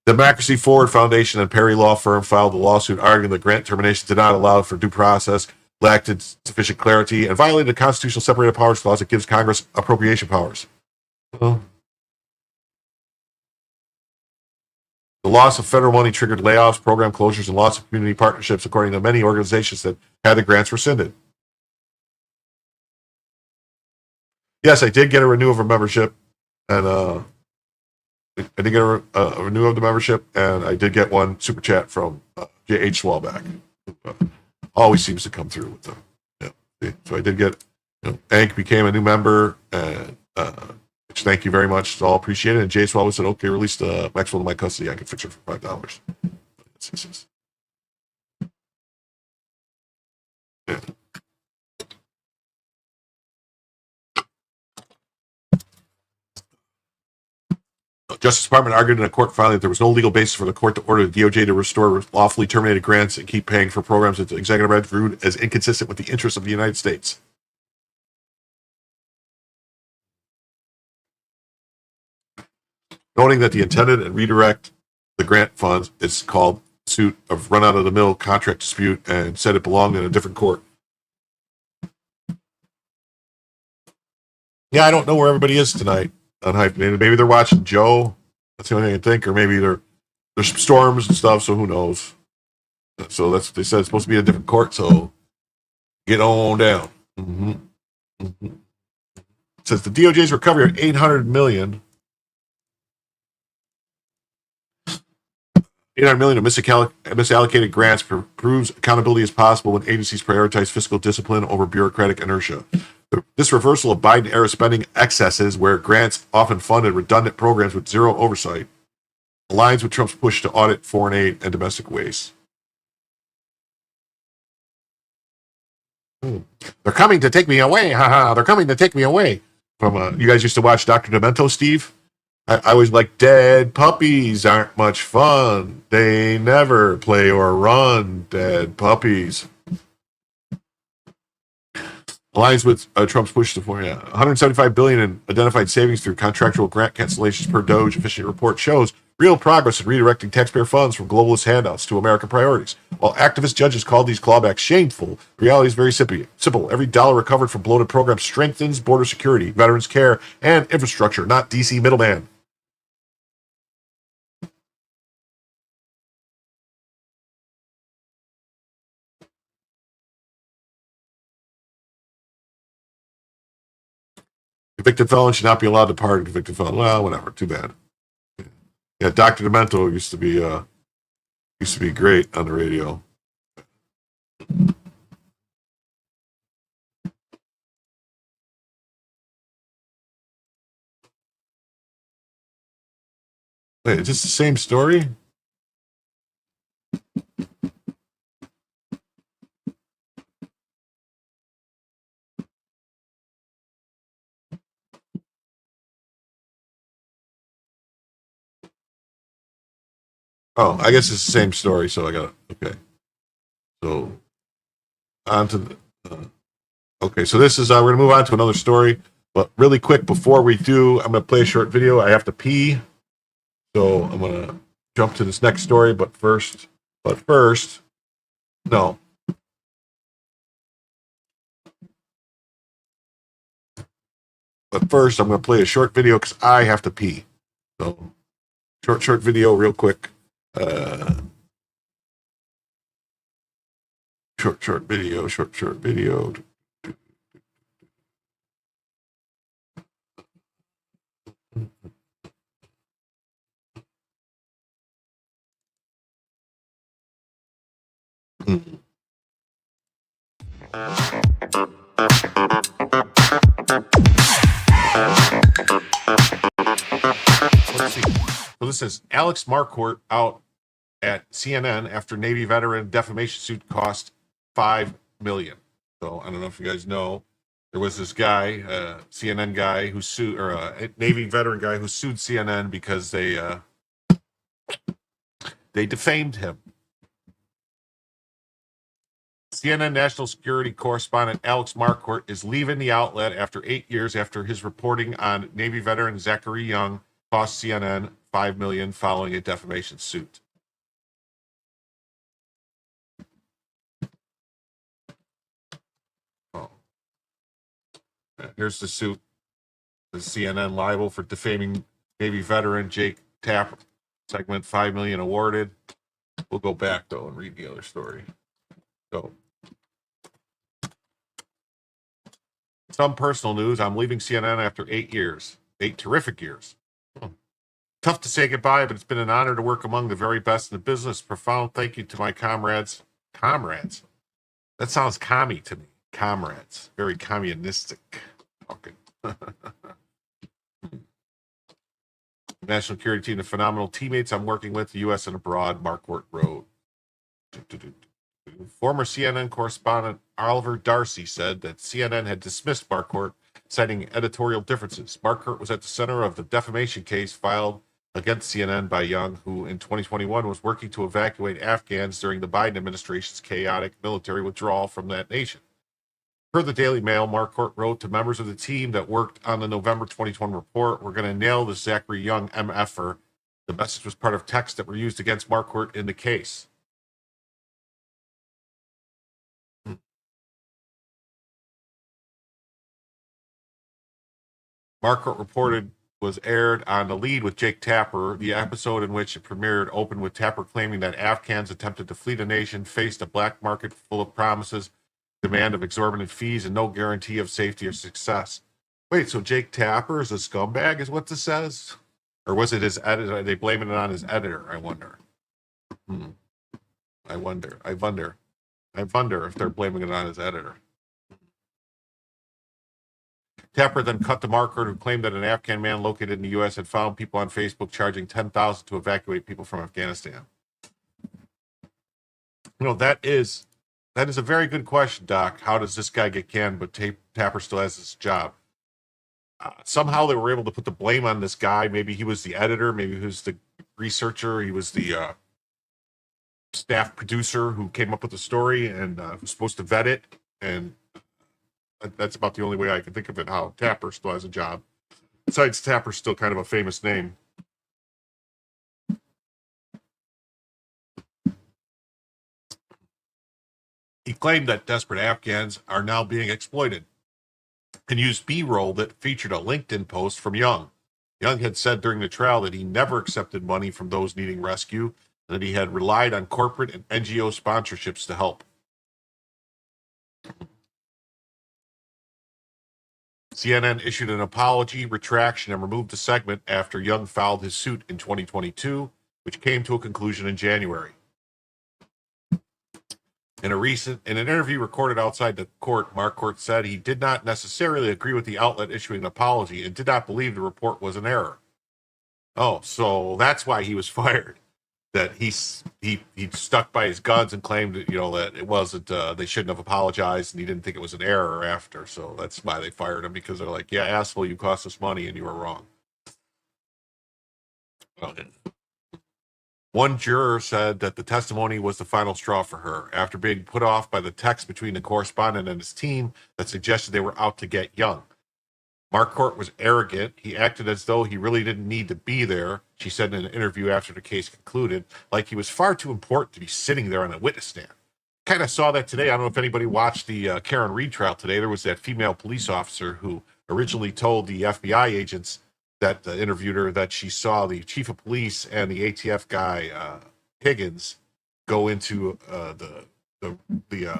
The Democracy Forward Foundation and Perry Law Firm filed a lawsuit arguing the grant termination did not allow for due process, lacked sufficient clarity, and violated the constitutional separated powers clause that gives Congress appropriation powers. Well, the loss of federal money triggered layoffs, program closures, and loss of community partnerships, according to many organizations that had the grants rescinded. Yes, I did get a renewal of a membership, and I did get a renewal of the membership, and I did get 1 super chat from J.H. Swalback. Always seems to come through with them. Yeah. So I did get, Hank became a new member, and which thank you very much. It's all appreciated. And Jay Swallow said, okay, release the Maxwell to my custody. I can fix it for $5. Yeah. Justice Department argued in a court filing that there was no legal basis for the court to order the DOJ to restore lawfully terminated grants and keep paying for programs that the executive branch viewed as inconsistent with the interests of the United States. Noting that the intended and redirect the grant funds is called suit of run-out-of-the-mill contract dispute and said it belonged in a different court. Yeah, I don't know where everybody is tonight on Hyphenated. Maybe they're watching Joe. That's the only thing I can think. Or maybe there's storms and stuff, so who knows. So that's what they said. It's supposed to be a different court, so get on down. It says the DOJ's recovery of $800 million of misallocated grants proves accountability is possible when agencies prioritize fiscal discipline over bureaucratic inertia. This reversal of Biden-era spending excesses, where grants often funded redundant programs with zero oversight, aligns with Trump's push to audit foreign aid and domestic waste. They're coming to take me away. They're coming to take me away. From you guys used to watch Dr. Demento, Steve? I was like, dead puppies aren't much fun. They never play or run. Dead puppies. Aligns with Trump's push to $175 billion in identified savings through contractual grant cancellations per DOJ efficiency report shows real progress in redirecting taxpayer funds from globalist handouts to American priorities. While activist judges called these clawbacks shameful, the reality is very simple. Every dollar recovered from bloated programs strengthens border security, veterans care, and infrastructure, not DC middleman. Convicted felon should not be allowed to pardon convicted felon. Well, whatever. Too bad. Yeah, Dr. Demento used to be great on the radio. Wait, is this the same story? Oh, I guess it's the same story, so I got it. Okay. So, on to the... okay, so this is... we're going to move on to another story. But really quick, before we do, I'm going to play a short video. I have to pee. So, I'm going to jump to this next story. But first... No. But first, I'm going to play a short video because I have to pee. So, short video real quick. Short video. Let's see. So this is Alex Marquardt out at CNN after Navy veteran defamation suit cost $5 million. So I don't know if you guys know, there was this guy, CNN guy who sued, or a Navy veteran guy who sued CNN because they defamed him. CNN national security correspondent Alex Marquardt is leaving the outlet after 8 years after his reporting on Navy veteran Zachary Young cost CNN $5 million following a defamation suit. Oh. Here's the suit. The CNN libel for defaming Navy veteran Jake Tapper. Segment $5 million awarded. We'll go back though and read the other story. So, some personal news. I'm leaving CNN after 8 years. 8 terrific years. Tough to say goodbye, but it's been an honor to work among the very best in the business. Profound thank you to my comrades. Comrades? That sounds commie to me. Comrades. Very communistic. Okay. National security team, the phenomenal teammates I'm working with, the U.S. and abroad, Marquardt wrote. Former CNN correspondent Oliver Darcy said that CNN had dismissed Marquardt, citing editorial differences. Marquardt was at the center of the defamation case filed against CNN by Young, who in 2021 was working to evacuate Afghans during the Biden administration's chaotic military withdrawal from that nation. Per the Daily Mail, Marquardt wrote to members of the team that worked on the November 2021 report, "We're going to nail this Zachary Young MFer." The message was part of texts that were used against Marquardt in the case. Marquardt reported was aired on The Lead with Jake Tapper. The episode in which it premiered opened with Tapper claiming that Afghans attempted to flee the nation faced a black market full of promises, demand of exorbitant fees, and no guarantee of safety or success. Wait, so Jake Tapper is a scumbag, is what this says? Or was it his editor? Are they blaming it on his editor? I wonder. I wonder if they're blaming it on his editor. Tapper then cut to Marquardt, who claimed that an Afghan man located in the U.S. had found people on Facebook charging $10,000 to evacuate people from Afghanistan. You know, that is a very good question, Doc. How does this guy get canned, but Tapper still has his job? Somehow they were able to put the blame on this guy. Maybe he was the editor. Maybe he was the researcher. He was the staff producer who came up with the story and was supposed to vet it. And that's about the only way I can think of it, how Tapper still has a job. Besides, Tapper's still kind of a famous name. He claimed that desperate Afghans are now being exploited and used B-roll that featured a LinkedIn post from Young. Young had said during the trial that he never accepted money from those needing rescue, and that he had relied on corporate and NGO sponsorships to help. CNN issued an apology, retraction, and removed the segment after Young filed his suit in 2022, which came to a conclusion in January. In an interview recorded outside the court, Mark Court said he did not necessarily agree with the outlet issuing an apology and did not believe the report was an error. Oh, so that's why he was fired. That he stuck by his guns and claimed that, that it wasn't, they shouldn't have apologized, and he didn't think it was an error after. So that's why they fired him, because they're like, yeah, asshole, you cost us money and you were wrong. One juror said that the testimony was the final straw for her after being put off by the text between the correspondent and his team that suggested they were out to get Young. Marquardt was arrogant. He acted as though he really didn't need to be there, she said in an interview after the case concluded, like he was far too important to be sitting there on a witness stand. Kind of saw that today. I don't know if anybody watched the Karen Reed trial today. There was that female police officer who originally told the FBI agents that interviewed her that she saw the chief of police and the ATF guy, Higgins, go into the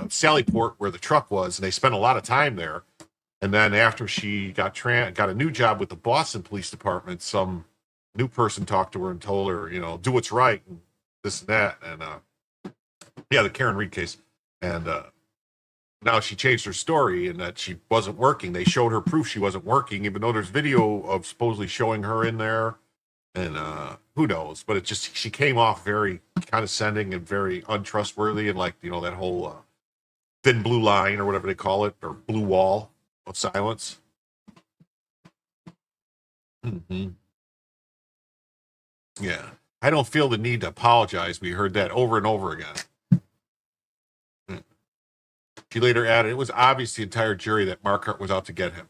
Sally Port where the truck was, and they spent a lot of time there. And then after she got a new job with the Boston Police Department, some new person talked to her and told her, do what's right, and this and that. And the Karen Reed case. And now she changed her story and that she wasn't working. They showed her proof she wasn't working, even though there's video of supposedly showing her in there. And who knows? But it just, she came off very condescending and very untrustworthy, and like, that whole thin blue line or whatever they call it, or blue wall of silence. Mm-hmm. Yeah. I don't feel the need to apologize. We heard that over and over again. She later added, it was obvious to the entire jury that Marquardt was out to get him.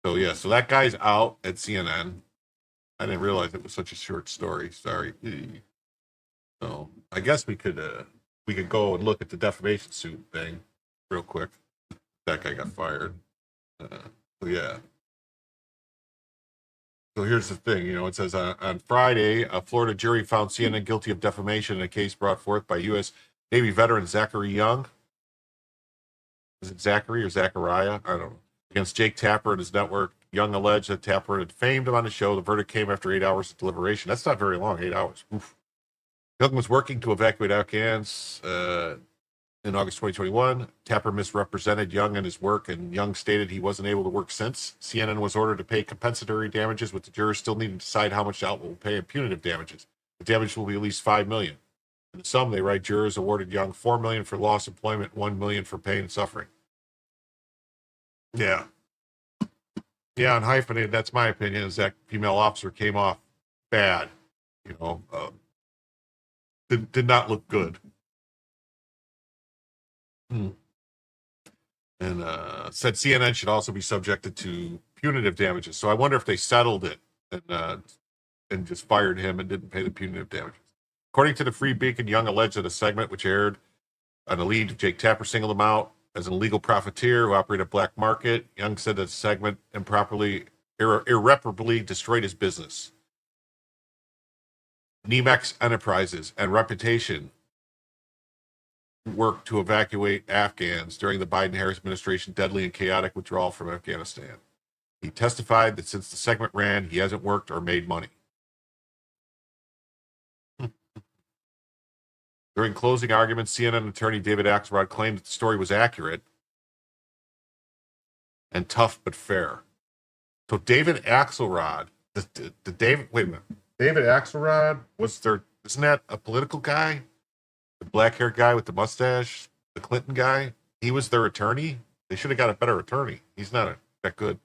So, yeah, so that guy's out at CNN. I didn't realize it was such a short story. Sorry. So, I guess we could go and look at the defamation suit thing real quick. That guy got fired. So, yeah. So here's the thing, it says on Friday, a Florida jury found CNN guilty of defamation in a case brought forth by U.S. Navy veteran Zachary Young. Is it Zachary or Zachariah? I don't know. Against Jake Tapper and his network. Young alleged that Tapper had defamed him on the show. The verdict came after 8 hours of deliberation. That's not very long, 8 hours. Oof. Young was working to evacuate Afghans in August 2021. Tapper misrepresented Young and his work, and Young stated he wasn't able to work since. CNN was ordered to pay compensatory damages, with the jurors still needing to decide how much the outlet will pay in punitive damages. The damage will be at least $5 million. In the sum, they write, jurors awarded Young $4 million for lost employment, $1 million for pain and suffering. Yeah. Yeah, and hyphenated, that's my opinion, is that female officer came off bad. Did not look good. And said CNN should also be subjected to punitive damages. So I wonder if they settled it and just fired him and didn't pay the punitive damages. According to the Free Beacon, Young alleged that a segment which aired on the lead of Jake Tapper singled him out as an illegal profiteer who operated a black market. Young said that the segment irreparably destroyed his business. Nemex Enterprises and Reputation worked to evacuate Afghans during the Biden-Harris administration's deadly and chaotic withdrawal from Afghanistan. He testified that since the segment ran, he hasn't worked or made money. During closing arguments, CNN attorney David Axelrod claimed that the story was accurate and tough but fair. So David Axelrod, David Axelrod isn't that a political guy? The black-haired guy with the mustache, the Clinton guy? He was their attorney? They should have got a better attorney. He's not that good.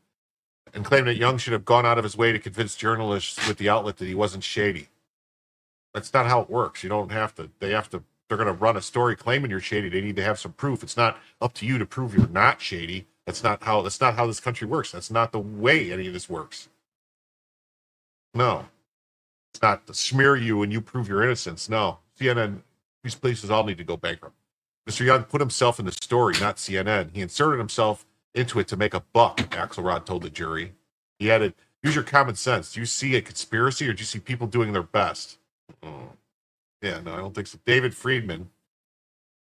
And claimed that Young should have gone out of his way to convince journalists with the outlet that he wasn't shady. That's not how it works. You don't have to. They're going to run a story claiming you're shady. They need to have some proof. It's not up to you to prove you're not shady. That's not how this country works. That's not the way any of this works. No. It's not to smear you and you prove your innocence. No. CNN, these places all need to go bankrupt. Mr. Young put himself in the story, not CNN. He inserted himself into it to make a buck, Axelrod told the jury. He added, use your common sense. Do you see a conspiracy or do you see people doing their best? Oh. Yeah, no, I don't think so. David Friedman,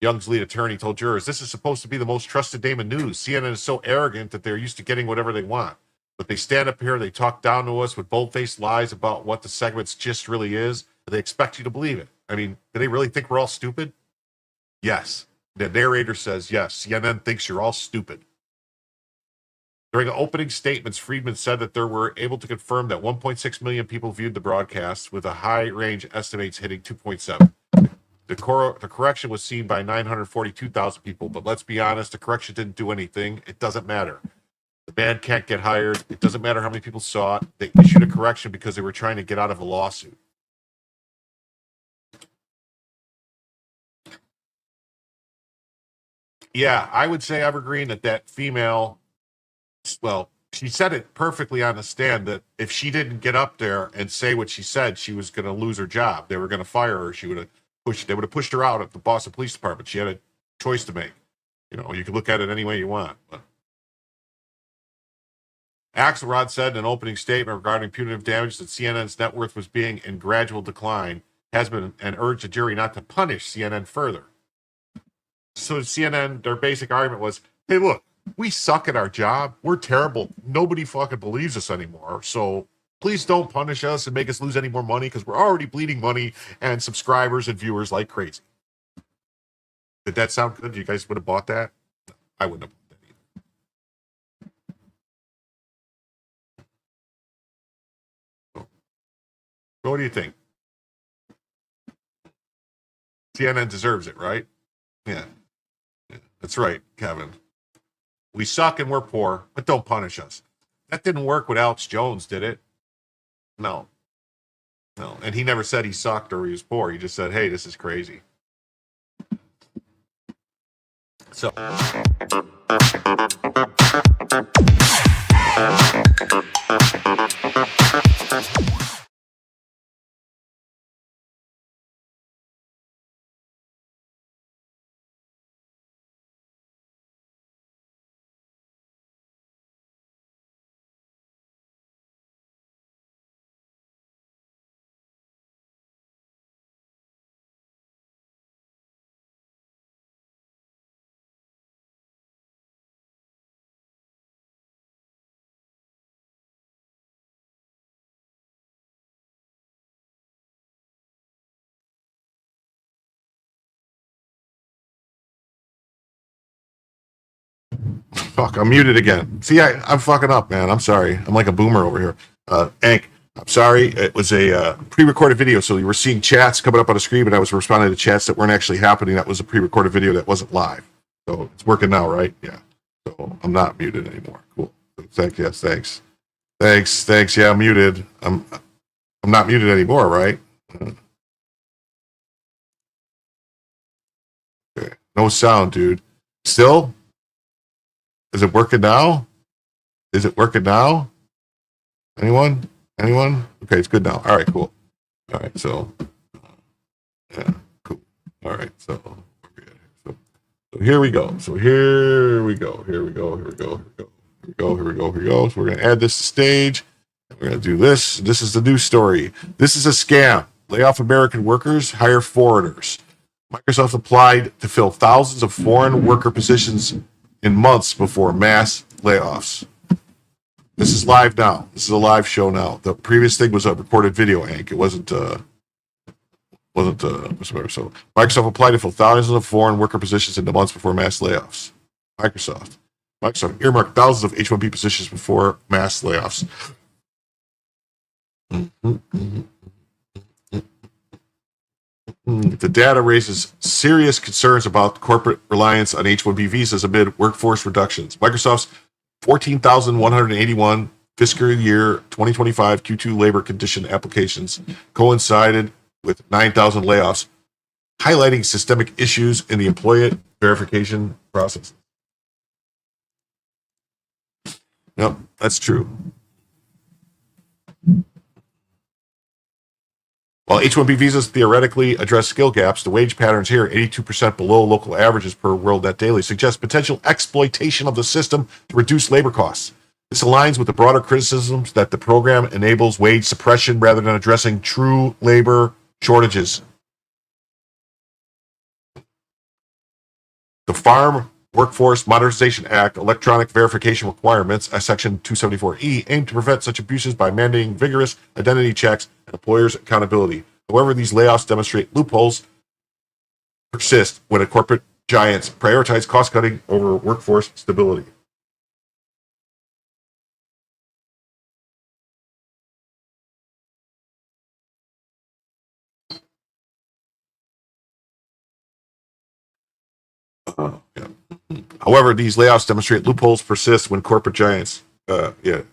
Young's lead attorney told jurors, this is supposed to be the most trusted name in news. CNN is so arrogant that they're used to getting whatever they want. But they stand up here, they talk down to us with bold-faced lies about what the segment's gist really is. They expect you to believe it. I mean, do they really think we're all stupid? Yes. The narrator says, yes, CNN thinks you're all stupid. During opening statements, Friedman said that they were able to confirm that 1.6 million people viewed the broadcast, with a high-range estimates hitting 2.7. The correction was seen by 942,000 people, but let's be honest, the correction didn't do anything. It doesn't matter. The man can't get hired. It doesn't matter how many people saw it. They issued a correction because they were trying to get out of a lawsuit. Yeah, I would say, Evergreen, that female, well, she said it perfectly on the stand that if she didn't get up there and say what she said, she was going to lose her job. They were going to fire her. They would have pushed her out of the Boston Police Department. She had a choice to make. You know, you can look at it any way you want. But Axelrod said in an opening statement regarding punitive damage that CNN's net worth was being in gradual decline, has been, and urged the jury not to punish CNN further. So CNN, their basic argument was, hey, look, we suck at our job. We're terrible. Nobody fucking believes us anymore. So please don't punish us and make us lose any more money because we're already bleeding money and subscribers and viewers like crazy. Did that sound good? You guys would have bought that? No, I wouldn't have bought that either. So what do you think? CNN deserves it, right? Yeah. That's right, Kevin. We suck and we're poor, but don't punish us. That didn't work with Alex Jones, did it? No. And he never said he sucked or he was poor. He just said, hey, this is crazy. So. Fuck, I'm muted again. See, I'm fucking up, man. I'm sorry. I'm like a boomer over here. Hank, I'm sorry. It was a pre-recorded video, so you were seeing chats coming up on the screen, and I was responding to chats that weren't actually happening. That was a pre-recorded video that wasn't live. So it's working now, right? Yeah. So I'm not muted anymore. Cool. Thanks. Yeah, I'm muted. I'm not muted anymore, right? Okay. No sound, dude. Still? Is it working now? Anyone? Okay, it's good now. All right, cool. All right, so yeah, cool. All right, so here we go. So here we go. So we're gonna add this to stage. We're gonna do this. This is the news story. This is a scam. Lay off American workers, hire foreigners. Microsoft applied to fill thousands of foreign worker positions in months before mass layoffs. This is live now. This is a live show now. The previous thing was a recorded video, Hank. It wasn't. So Microsoft applied to fill thousands of foreign worker positions in the months before mass layoffs. Microsoft earmarked thousands of H-1B positions before mass layoffs. The data raises serious concerns about corporate reliance on H-1B visas amid workforce reductions. Microsoft's 14,181 fiscal year 2025 Q2 labor condition applications coincided with 9,000 layoffs, highlighting systemic issues in the employment verification process. Yep, that's true. While H-1B visas theoretically address skill gaps, the wage patterns here, 82% below local averages per World Net Daily, suggest potential exploitation of the system to reduce labor costs. This aligns with the broader criticisms that the program enables wage suppression rather than addressing true labor shortages. The Farm Workforce Modernization Act electronic verification requirements, Section 274E, aim to prevent such abuses by mandating vigorous identity checks and employers' accountability. However, these layoffs demonstrate loopholes persist when a corporate giants prioritize cost-cutting over workforce stability. Yeah. However, these layoffs demonstrate loopholes persist when corporate giants. The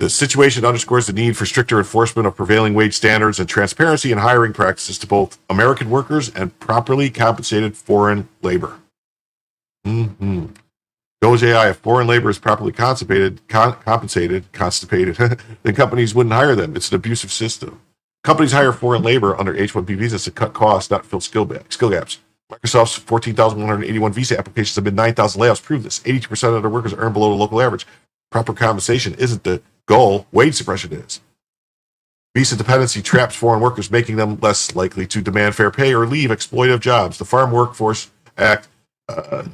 situation underscores the need for stricter enforcement of prevailing wage standards and transparency in hiring practices to both American workers and properly compensated foreign labor. DOJ, if foreign labor is properly constipated, then companies wouldn't hire them. It's an abusive system. Companies hire foreign labor under H-1B visas to cut costs, not fill skill gaps. Microsoft's 14,181 visa applications amid 9,000 layoffs prove this. 82% of their workers earn below the local average. Proper compensation isn't the goal. Wage suppression is. Visa dependency traps foreign workers, making them less likely to demand fair pay or leave exploitative jobs. The Farm Workforce Act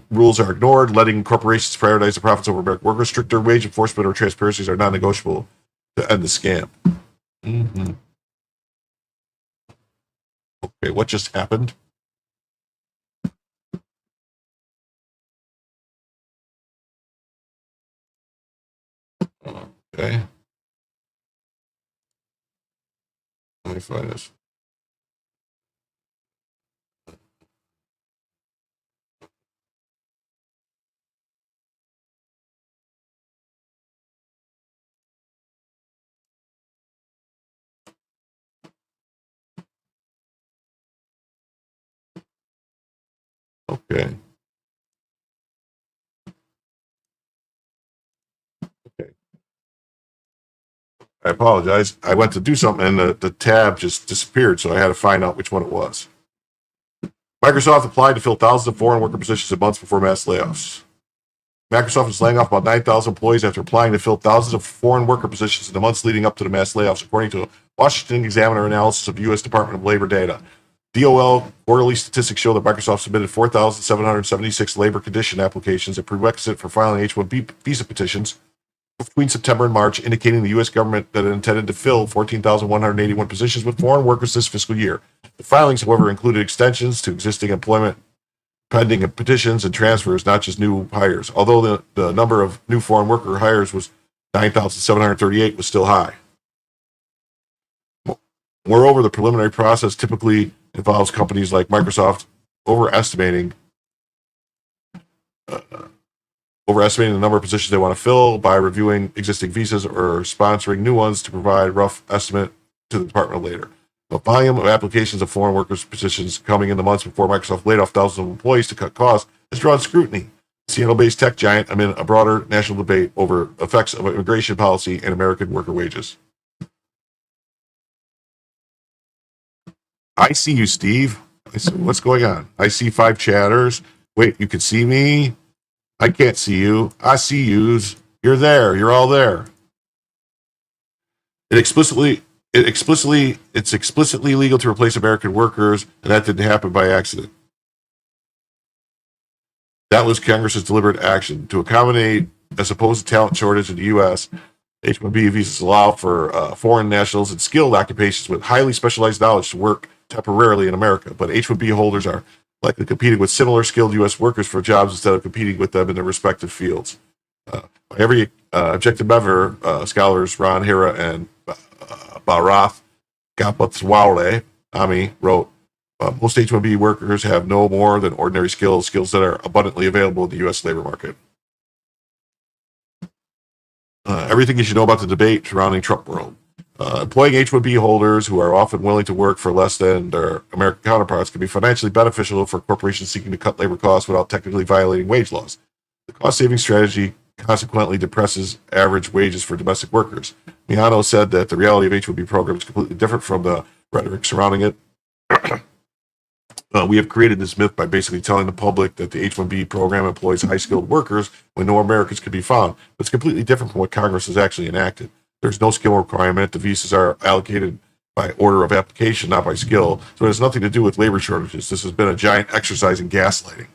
rules are ignored, letting corporations prioritize the profits over American workers. Stricter wage enforcement or transparencies are non-negotiable to end the scam. Okay, what just happened? Okay. Let me find this. Okay. I apologize. I went to do something and the tab just disappeared, so I had to find out which one it was. Microsoft applied to fill thousands of foreign worker positions in months before mass layoffs. Microsoft is laying off about 9,000 employees after applying to fill thousands of foreign worker positions in the months leading up to the mass layoffs, according to a Washington Examiner analysis of the U.S. Department of Labor data. DOL quarterly statistics show that Microsoft submitted 4,776 labor condition applications, a prerequisite for filing H-1B visa petitions, between September and March, indicating the U.S. government that it intended to fill 14,181 positions with foreign workers this fiscal year. The filings, however, included extensions to existing employment, pending petitions, and transfers, not just new hires. Although the number of new foreign worker hires was 9,738, was still high. Moreover, the preliminary process typically involves companies like Microsoft overestimating the number of positions they want to fill by reviewing existing visas or sponsoring new ones to provide rough estimate to the Department of Labor. The volume of applications of foreign workers positions coming in the months before Microsoft laid off thousands of employees to cut costs has drawn scrutiny. Seattle-based tech giant amid a broader national debate over effects of immigration policy and American worker wages. I see you, Steve. What's going on? I see 5 chatters. Wait, you can see me? I can't see you. I see yous. You're there. You're all there. It's explicitly legal to replace American workers, and that didn't happen by accident. That was Congress's deliberate action to accommodate a supposed talent shortage in the U.S. H-1B visas allow for foreign nationals and skilled occupations with highly specialized knowledge to work temporarily in America, but H-1B holders are likely competing with similar skilled U.S. workers for jobs instead of competing with them in their respective fields. By every objective measure, scholars Ron Hira and Bharath Kapatswale Ami wrote, most H-1B workers have no more than ordinary skills that are abundantly available in the U.S. labor market. Everything you should know about the debate surrounding Trump world. Employing H-1B holders who are often willing to work for less than their American counterparts can be financially beneficial for corporations seeking to cut labor costs without technically violating wage laws. The cost-saving strategy consequently depresses average wages for domestic workers. Miano said that the reality of H-1B program is completely different from the rhetoric surrounding it. We have created this myth by basically telling the public that the H-1B program employs high-skilled workers when no Americans can be found. But it's completely different from what Congress has actually enacted. There's no skill requirement. The visas are allocated by order of application, not by skill. So it has nothing to do with labor shortages. This has been a giant exercise in gaslighting.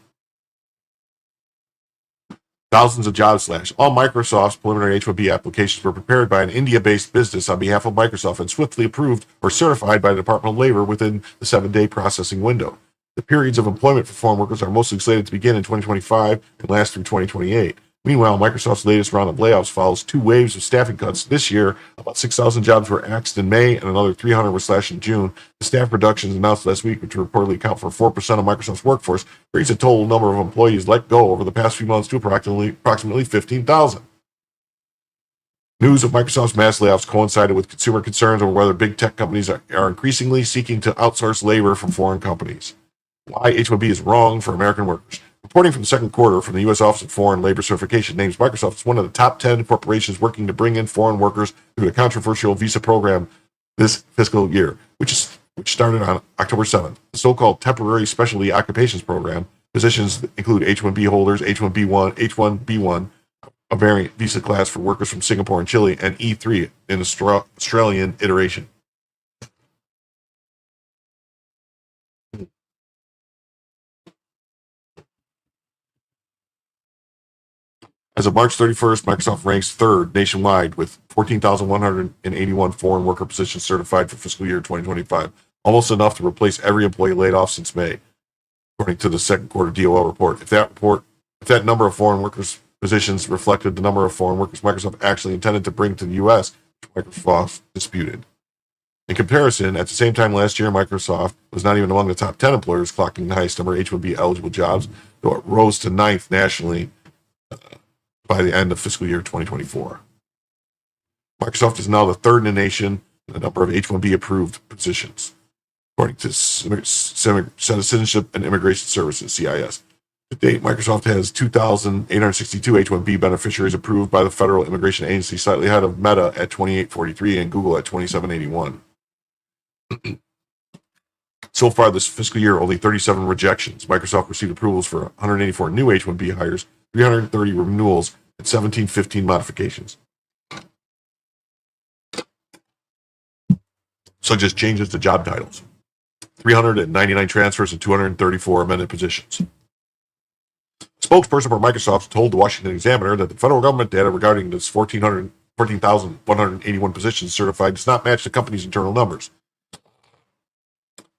Thousands of jobs slashed. All Microsoft's preliminary H-1B applications were prepared by an India-based business on behalf of Microsoft and swiftly approved or certified by the Department of Labor within the 7-day processing window. The periods of employment for foreign workers are mostly slated to begin in 2025 and last through 2028. Meanwhile, Microsoft's latest round of layoffs follows 2 waves of staffing cuts. This year, about 6,000 jobs were axed in May and another 300 were slashed in June. The staff reductions announced last week, which reportedly account for 4% of Microsoft's workforce, brings the total number of employees let go over the past few months to approximately 15,000. News of Microsoft's mass layoffs coincided with consumer concerns over whether big tech companies are increasingly seeking to outsource labor from foreign companies. Why H-1B is wrong for American workers. Reporting from the second quarter from the U.S. Office of Foreign Labor Certification names Microsoft as one of the top 10 corporations working to bring in foreign workers through the controversial visa program this fiscal year, which started on October 7th. The so-called Temporary Specialty Occupations Program positions include H-1B holders, H-1B1, H-1B1, a variant visa class for workers from Singapore and Chile, and E3 in Australian iteration. As of March 31st, Microsoft ranks third nationwide with 14,181 foreign worker positions certified for fiscal year 2025, almost enough to replace every employee laid off since May, according to the second quarter DOL report. If that number of foreign workers positions reflected the number of foreign workers Microsoft actually intended to bring to the U.S., which Microsoft disputed. In comparison, at the same time last year, Microsoft was not even among the top 10 employers clocking the highest number of H-1B eligible jobs, though it rose to 9th nationally by the end of fiscal year 2024. Microsoft is now the third in the nation in the number of H-1B approved positions, according to Citizenship and Immigration Services, CIS. To date, Microsoft has 2,862 H-1B beneficiaries approved by the Federal Immigration Agency, slightly ahead of Meta at 2,843 and Google at 2,781. So far this fiscal year, only 37 rejections. Microsoft received approvals for 184 new H-1B hires, 330 renewals, and 1715 modifications. So just changes to job titles. 399 transfers and 234 amended positions. A spokesperson for Microsoft told the Washington Examiner that the federal government data regarding this 14,181 positions certified does not match the company's internal numbers.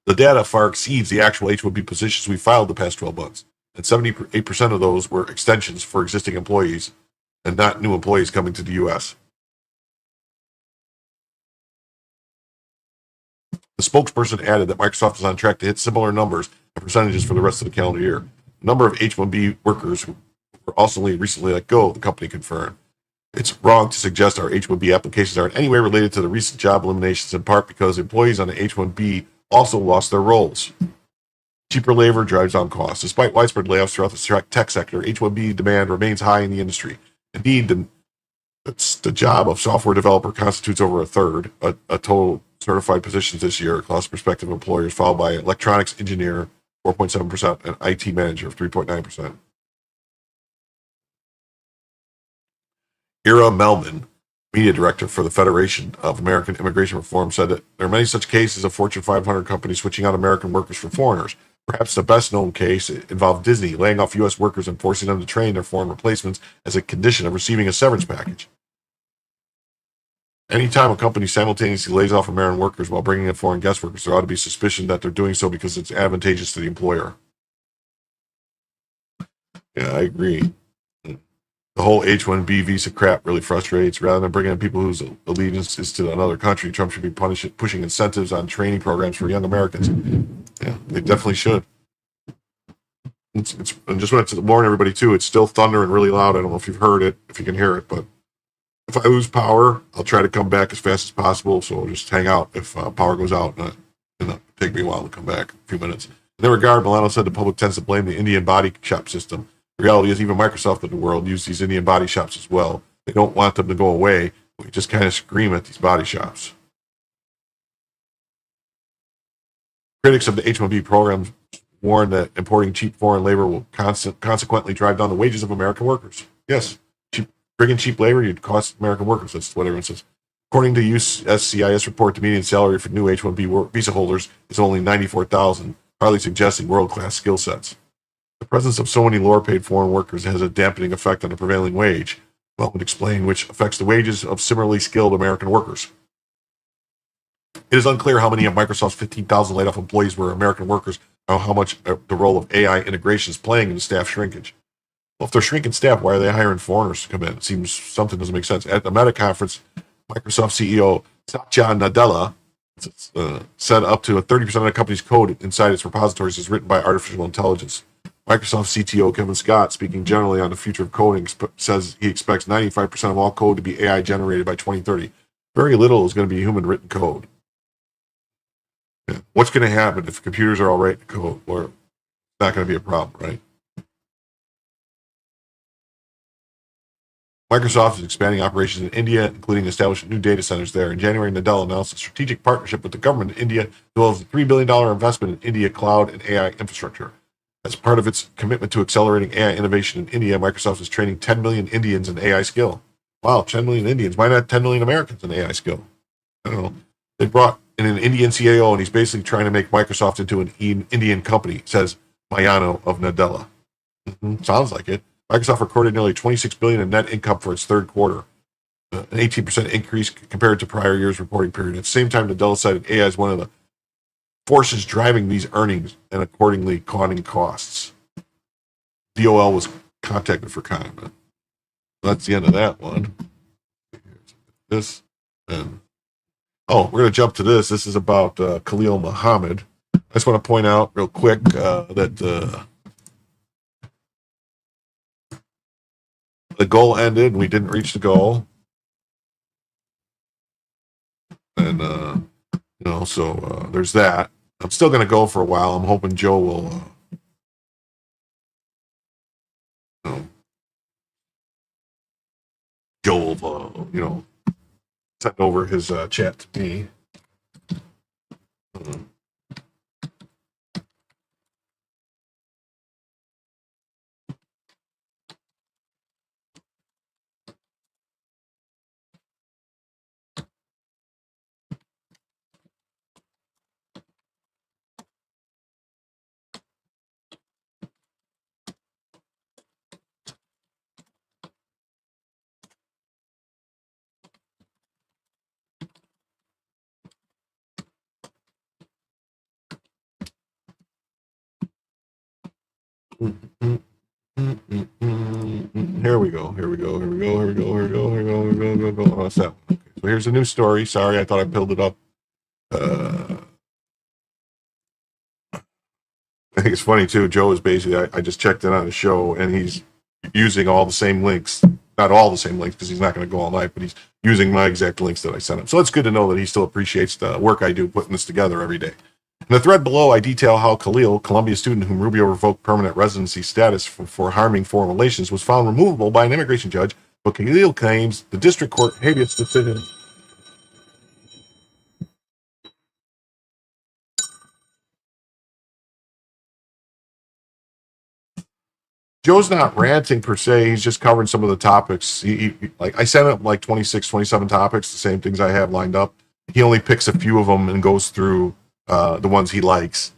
The data far exceeds the actual H-1B positions we filed the past 12 months. And 78% of those were extensions for existing employees and not new employees coming to the U.S. The spokesperson added that Microsoft is on track to hit similar numbers and percentages for the rest of the calendar year. The number of H-1B workers who were also recently let go, the company confirmed. It's wrong to suggest our H-1B applications are in any way related to the recent job eliminations, in part because employees on the H-1B also lost their roles. Cheaper labor drives down costs. Despite widespread layoffs throughout the tech sector, H-1B demand remains high in the industry. Indeed, the job of software developer constitutes over a third of total certified positions this year across prospective employers, followed by electronics engineer, 4.7%, and IT manager of 3.9%. Ira Melman, media director for the Federation of American Immigration Reform, said that there are many such cases of Fortune 500 companies switching out American workers for foreigners. Perhaps the best-known case involved Disney laying off U.S. workers and forcing them to train their foreign replacements as a condition of receiving a severance package. Anytime a company simultaneously lays off American workers while bringing in foreign guest workers, there ought to be suspicion that they're doing so because it's advantageous to the employer. Yeah, I agree. The whole H-1B visa crap really frustrates. Rather than bringing in people whose allegiance is to another country, Trump should be pushing incentives on training programs for young Americans. Yeah, they definitely should. I just wanted to warn everybody, too. It's still thunder and really loud. I don't know if you've heard it, if you can hear it, but if I lose power, I'll try to come back as fast as possible, so I'll just hang out if power goes out. It'll take me a while to come back, a few minutes. In that regard, Milano said the public tends to blame the Indian body shop system. The reality is even Microsoft in the world use these Indian body shops as well. They don't want them to go away. We just kind of scream at these body shops. Critics of the H-1B program warn that importing cheap foreign labor will consequently drive down the wages of American workers. Yes, bringing cheap labor, you'd cost American workers. That's what everyone says. According to USCIS report, the median salary for new H-1B visa holders is only $94,000, hardly suggesting world-class skill sets. The presence of so many lower-paid foreign workers has a dampening effect on the prevailing wage. Well, would explain which affects the wages of similarly skilled American workers. It is unclear how many of Microsoft's 15,000 laid-off employees were American workers, or how much the role of AI integration is playing in the staff shrinkage. Well, if they're shrinking staff, why are they hiring foreigners to come in? It seems something doesn't make sense. At the Meta conference, Microsoft CEO Satya Nadella said up to 30% of the company's code inside its repositories is written by artificial intelligence. Microsoft CTO Kevin Scott, speaking generally on the future of coding, says he expects 95% of all code to be AI generated by 2030. Very little is going to be human written code. Yeah. What's going to happen if computers are all writing code? Or it's not going to be a problem, right? Microsoft is expanding operations in India, including establishing new data centers there. In January, Nadella announced a strategic partnership with the government of India, as well as a $3 billion investment in India cloud and AI infrastructure. As part of its commitment to accelerating AI innovation in India, Microsoft is training 10 million Indians in AI skill. Wow, 10 million Indians. Why not 10 million Americans in AI skill? I don't know. They brought in an Indian CAO, and he's basically trying to make Microsoft into an Indian company, says Mayano of Nadella. Sounds like it. Microsoft recorded nearly $26 billion in net income for its third quarter, an 18% increase compared to prior year's reporting period. At the same time, Nadella cited AI as one of the forces driving these earnings and accordingly cutting costs. DOL was contacted for comment. That's the end of that one. This and we're going to jump to this. This is about Khalil Muhammad. I just want to point out real quick that the goal ended and we didn't reach the goal. And, so there's that. I'm still going to go for a while. I'm hoping Joe will, send over his chat to me. Here we go. Oh, that's that one. Okay. So here's a new story. Sorry, I thought I pulled it up. I think it's funny too. Joe is basically, I just checked it on his show, and he's using all the same links. Not all the same links, because he's not going to go all night, but he's using my exact links that I sent him. So it's good to know that he still appreciates the work I do putting this together every day. In the thread below, I detail how Khalil, Columbia student whom Rubio revoked permanent residency status for harming foreign relations, was found removable by an immigration judge, but Khalil claims the district court habeas decision. Joe's not ranting per se. He's just covering some of the topics. Like I sent him like 26, 27 topics, the same things I have lined up. He only picks a few of them and goes through the ones he likes.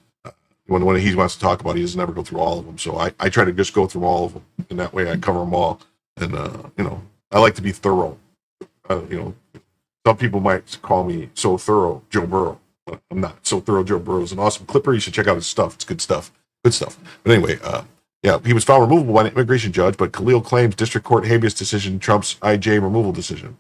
When he wants to talk about, he doesn't ever go through all of them. So I try to just go through all of them, and that way I cover them all. And I like to be thorough. Some people might call me so thorough Joe Burrow. I'm not. So thorough Joe Burrow is an awesome clipper. You should check out his stuff. It's good stuff. Good stuff. But anyway, he was found removable by an immigration judge, but Khalil claims district court habeas decision trumps IJ removal decision.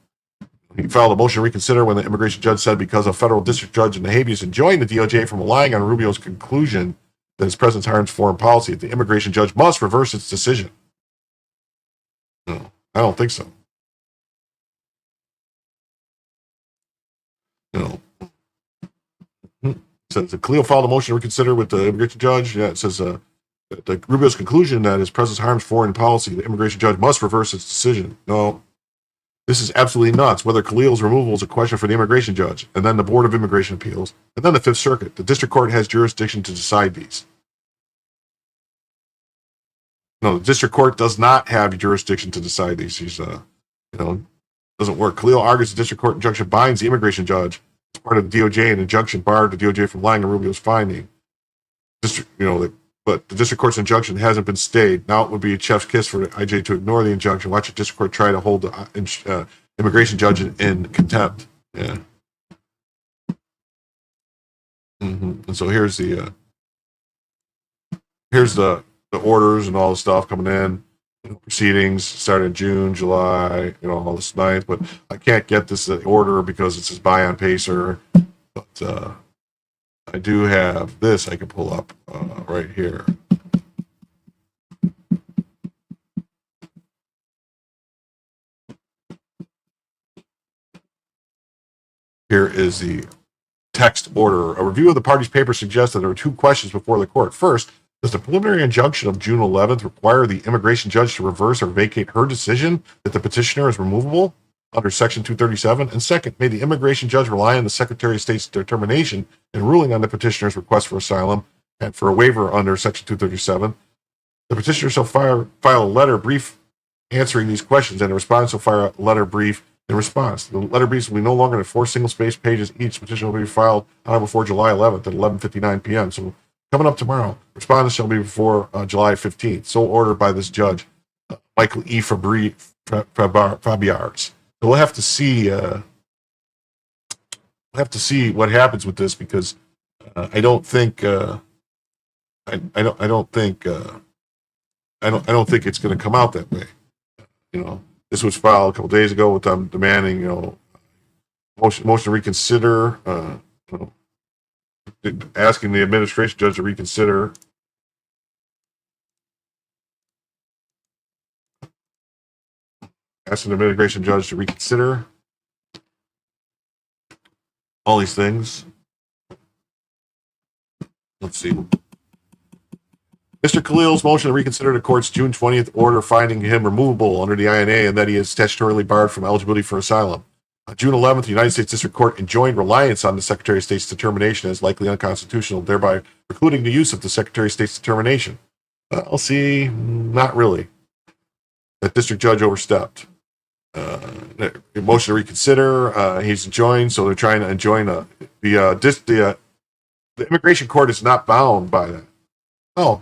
He filed a motion to reconsider when the immigration judge said because a federal district judge in the habeas enjoined the DOJ from relying on Rubio's conclusion that his presence harms foreign policy, the immigration judge must reverse its decision. No, I don't think so. It says that Khalil filed a motion to reconsider with the immigration judge. Yeah, it says the Rubio's conclusion that his presence harms foreign policy, the immigration judge must reverse its decision. No. This is absolutely nuts. Whether Khalil's removal is a question for the immigration judge, and then the Board of Immigration Appeals, and then the Fifth Circuit. The district court has jurisdiction to decide these. No, the district court does not have jurisdiction to decide these. He's, doesn't work. Khalil argues the district court injunction binds the immigration judge. As part of the DOJ, an injunction barred the DOJ from lying on Rubio's finding. The but the district court's injunction hasn't been stayed. Now it would be a chef's kiss for the IJ to ignore the injunction. Watch the district court try to hold the immigration judge in contempt. Yeah. And so here's the orders and all the stuff coming in. Proceedings started in June, July, all this ninth, but I can't get this order because it says buy on Pacer. But I do have this I can pull up right here. Here is the text order. A review of the parties' papers suggests that there are two questions before the court. First, does the preliminary injunction of June 11th require the immigration judge to reverse or vacate her decision that the petitioner is removable under Section 237? And second, may the immigration judge rely on the Secretary of State's determination in ruling on the petitioner's request for asylum and for a waiver under Section 237? The petitioner shall file a letter brief answering these questions, and the respondent shall file a letter brief in response. The letter briefs will be no longer than 4 single-spaced pages each. Petition will be filed on before July 11th at 11:59 p.m. So coming up tomorrow, respondents shall be before July 15th. So ordered by this judge, Michael E. Fabiars. So we'll have to see. What happens with this, because I don't think it's going to come out that way. This was filed a couple days ago with them demanding, motion to reconsider, asking the administration judge to reconsider. Asking the immigration judge to reconsider all these things. Let's see. Mr. Khalil's motion to reconsider the court's June 20th order finding him removable under the INA and that he is statutorily barred from eligibility for asylum. On June 11th, the United States District Court enjoined reliance on the Secretary of State's determination as likely unconstitutional, thereby precluding the use of the Secretary of State's determination. I'll see, not really. That district judge overstepped. Motion to reconsider, he's enjoined, so they're trying to enjoin the immigration court is not bound by that. Oh,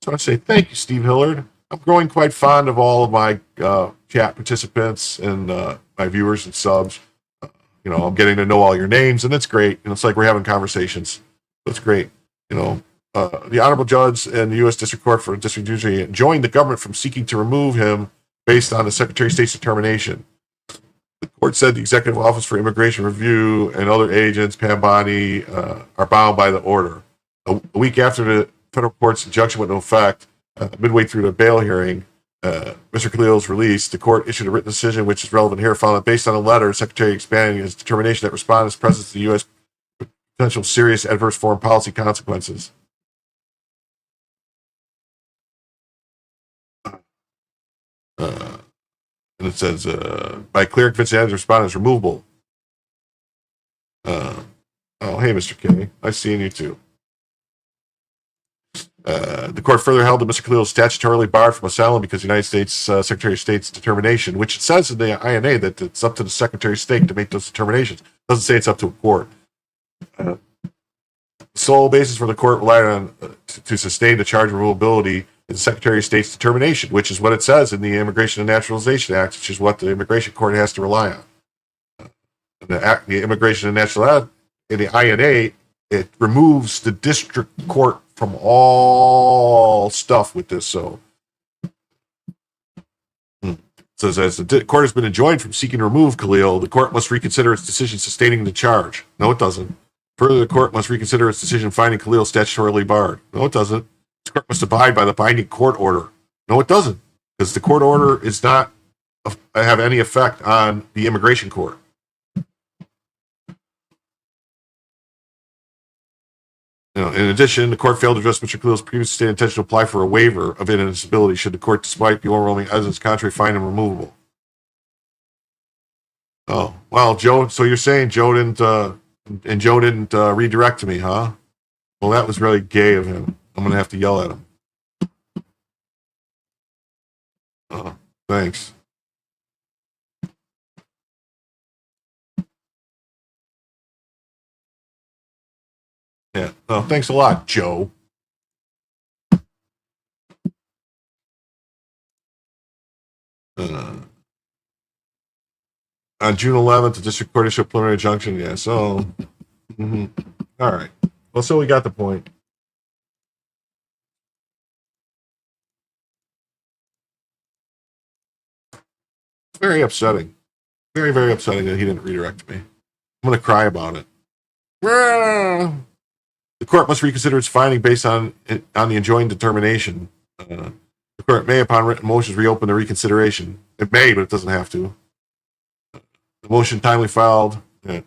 so I say thank you, Steve Hillard. I'm growing quite fond of all of my chat participants and my viewers and subs. I'm getting to know all your names, and it's great. It's like we're having conversations. It's great. The honorable judge in the U.S. District Court for District Judiciary enjoined the government from seeking to remove him based on the Secretary of State's determination. The court said the Executive Office for Immigration Review and other agents, Pam Bondi, are bound by the order. A week after the federal court's injunction went into effect, midway through the bail hearing, Mr. Khalil's release, the court issued a written decision, which is relevant here, found that based on a letter, the Secretary expanding his determination that respondents' presence in the U.S. potential serious adverse foreign policy consequences. And it says, by clear and convincing evidence, the respondent is removable. Oh, hey, Mr. K. Nice seeing you too. The court further held that Mr. Khalil is statutorily barred from asylum because the United States Secretary of State's determination, which it says in the INA that it's up to the Secretary of State to make those determinations. It doesn't say it's up to a court. The sole basis for the court relied on to sustain the charge of removability is the Secretary of State's determination, which is what it says in the Immigration and Naturalization Act, which is what the immigration court has to rely on. The Immigration and Naturalization in the INA, it removes the district court from all stuff with this. So it says, as the court has been enjoined from seeking to remove Khalil, the court must reconsider its decision sustaining the charge. No, it doesn't. Further, the court must reconsider its decision finding Khalil statutorily barred. No, it doesn't. The court must abide by the binding court order. No, it doesn't, because the court order is not have any effect on the immigration court. In addition, the court failed to address Mr. Khalil's previously stated intention to apply for a waiver of inadmissibility should the court, despite the overwhelming evidence contrary, find him removable. Oh, well, Joe, so you're saying Joe didn't redirect to me, huh? Well, that was really gay of him. I'm going to have to yell at him. Oh, thanks. Yeah. Oh, thanks a lot, Joe. On June 11th, the district court issued a preliminary injunction. Yeah, so, all right. Well, so we got the point. Very upsetting. Very, very upsetting that he didn't redirect me. I'm going to cry about it. The court must reconsider its finding based on the enjoined determination. The court may, upon written motions, reopen the reconsideration. It may, but it doesn't have to. The motion timely filed. Yeah.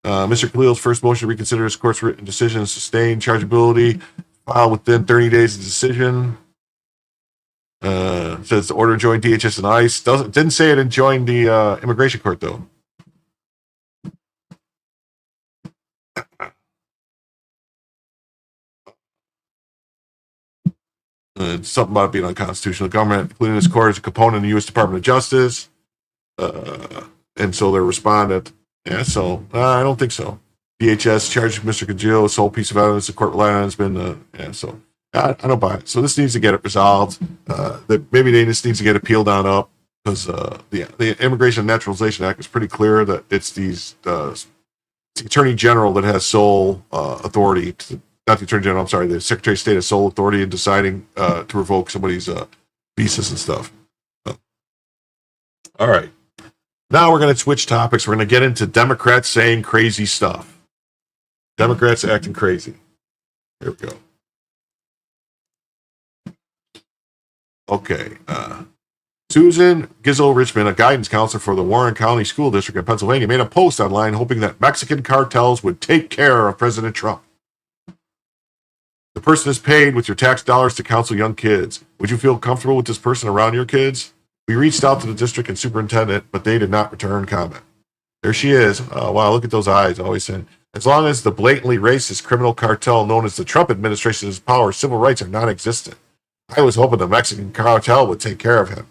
Mr. Khalil's first motion to reconsider his court's written decision, sustained chargeability, filed within 30 days of decision. Says the order joined DHS and ICE. Didn't say it enjoined the immigration court though. Something about it being unconstitutional. The government, including this court, is a component of the U.S. Department of Justice, and so they responded. Yeah, so I don't think so. DHS charged Mr. Kajil, a sole piece of evidence the court relied on has been. So I don't buy it. So this needs to get it resolved. Maybe they just need to get appealed on up because the Immigration and Naturalization Act is pretty clear that it's the Attorney General that has sole authority to. Not the Attorney General, I'm sorry, the Secretary of State has sole authority in deciding to revoke somebody's visas and stuff. All right. Now we're going to switch topics. We're going to get into Democrats saying crazy stuff. Democrats acting crazy. Here we go. Okay. Susan Gizzo Richmond, a guidance counselor for the Warren County School District in Pennsylvania, made a post online hoping that Mexican cartels would take care of President Trump. The person is paid with your tax dollars to counsel young kids. Would you feel comfortable with this person around your kids? We reached out to the district and superintendent, but they did not return comment. There she is. Oh, wow, look at those eyes. Always saying, as long as the blatantly racist criminal cartel known as the Trump administration is in power, civil rights are non-existent. I was hoping the Mexican cartel would take care of him.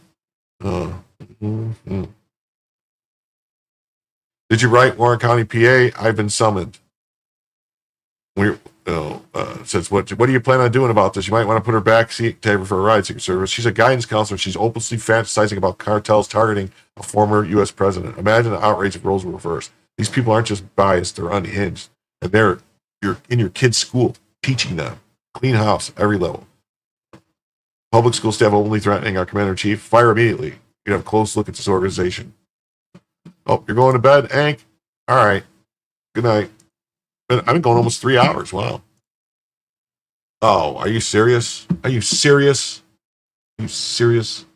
Did you write Warren County, PA? I've been summoned. Says, what do you plan on doing about this? You might want to put her back seat table for a ride, Secret Service. She's a guidance counselor. She's openly fantasizing about cartels targeting a former U.S. president. Imagine the outrage if roles were reversed. These people aren't just biased, they're unhinged. And you're in your kid's school teaching them. Clean house, every level. Public school staff openly threatening our commander-in-chief. Fire immediately. You have a close look at this organization. Oh, you're going to bed, Hank? All right. Good night. I've been going almost 3 hours. Wow. Oh, are you serious? Are you serious? Are you serious?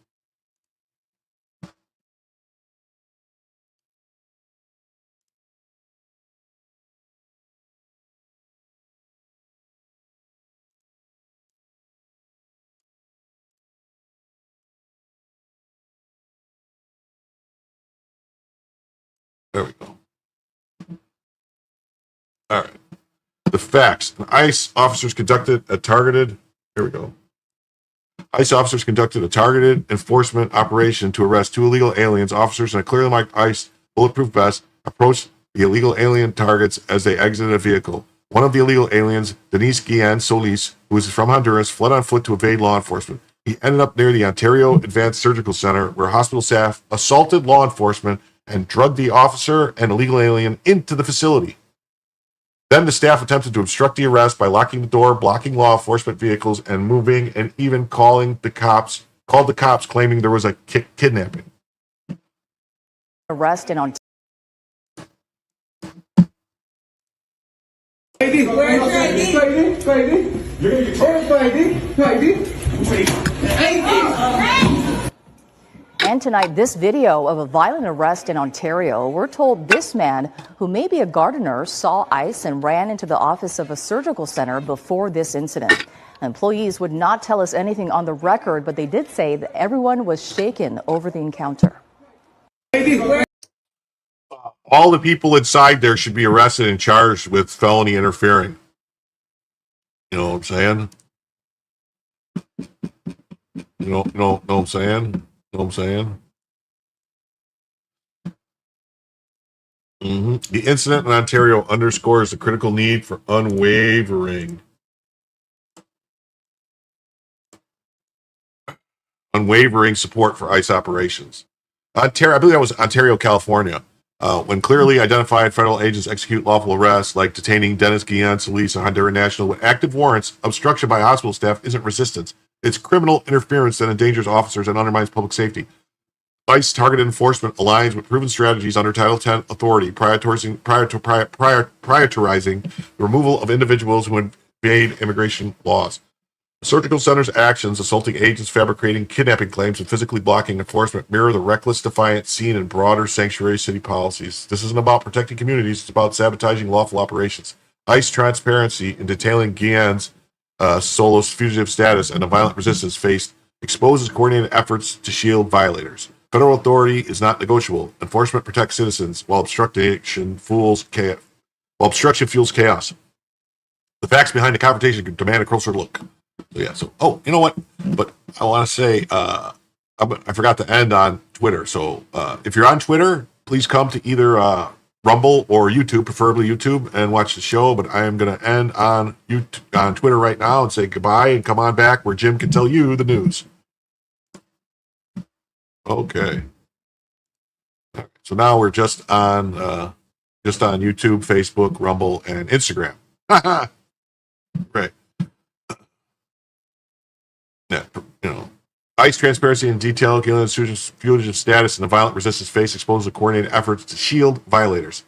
There we go. All right. The facts. ICE officers conducted a targeted. Here we go. ICE officers conducted a targeted enforcement operation to arrest 2 illegal aliens. Officers in a clearly marked ICE bulletproof vest approached the illegal alien targets as they exited a vehicle. One of the illegal aliens, Denise Guillen Solis, who was from Honduras, fled on foot to evade law enforcement. He ended up near the Ontario Advanced Surgical Center, where hospital staff assaulted law enforcement and drugged the officer and illegal alien into the facility. Then the staff attempted to obstruct the arrest by locking the door, blocking law enforcement vehicles, and moving, and even called the cops, claiming there was a kidnapping. Arrest in Ontario. And tonight, this video of a violent arrest in Ontario. We're told this man, who may be a gardener, saw ICE and ran into the office of a surgical center before this incident. Employees would not tell us anything on the record, but they did say that everyone was shaken over the encounter. All the people inside there should be arrested and charged with felony interfering. You know what I'm saying? You know what I'm saying? You know what I'm saying? The incident in Ontario underscores the critical need for unwavering unwavering support for ICE operations. Ontario, I believe that was Ontario, California. When clearly identified federal agents execute lawful arrests, like detaining Dennis Guillen Solis, a Honduran national, with active warrants, obstruction by hospital staff isn't resistance. It's criminal interference that endangers officers and undermines public safety. ICE targeted enforcement aligns with proven strategies under Title X authority, prioritizing the removal of individuals who invade immigration laws. Surgical Center's actions, assaulting agents, fabricating kidnapping claims, and physically blocking enforcement mirror the reckless defiance seen in broader sanctuary city policies. This isn't about protecting communities, it's about sabotaging lawful operations. ICE transparency in detailing Guillen's Solis fugitive status and the violent resistance faced exposes coordinated efforts to shield violators. Federal authority is not negotiable. Enforcement protects citizens while obstruction fuels chaos. The facts behind the confrontation demand a closer look. So yeah, you know what? But I want to say, I forgot to end on Twitter. So if you're on Twitter, please come to either Rumble or YouTube, preferably YouTube, and watch the show. But I am going to end on Twitter right now and say goodbye and come on back where Jim can tell you the news. Okay. So now we're just on YouTube, Facebook, Rumble, and Instagram. Right. Yeah, ICE transparency and detail, Guillen fugitive status, and the violent resistance face exposes the coordinated efforts to shield violators.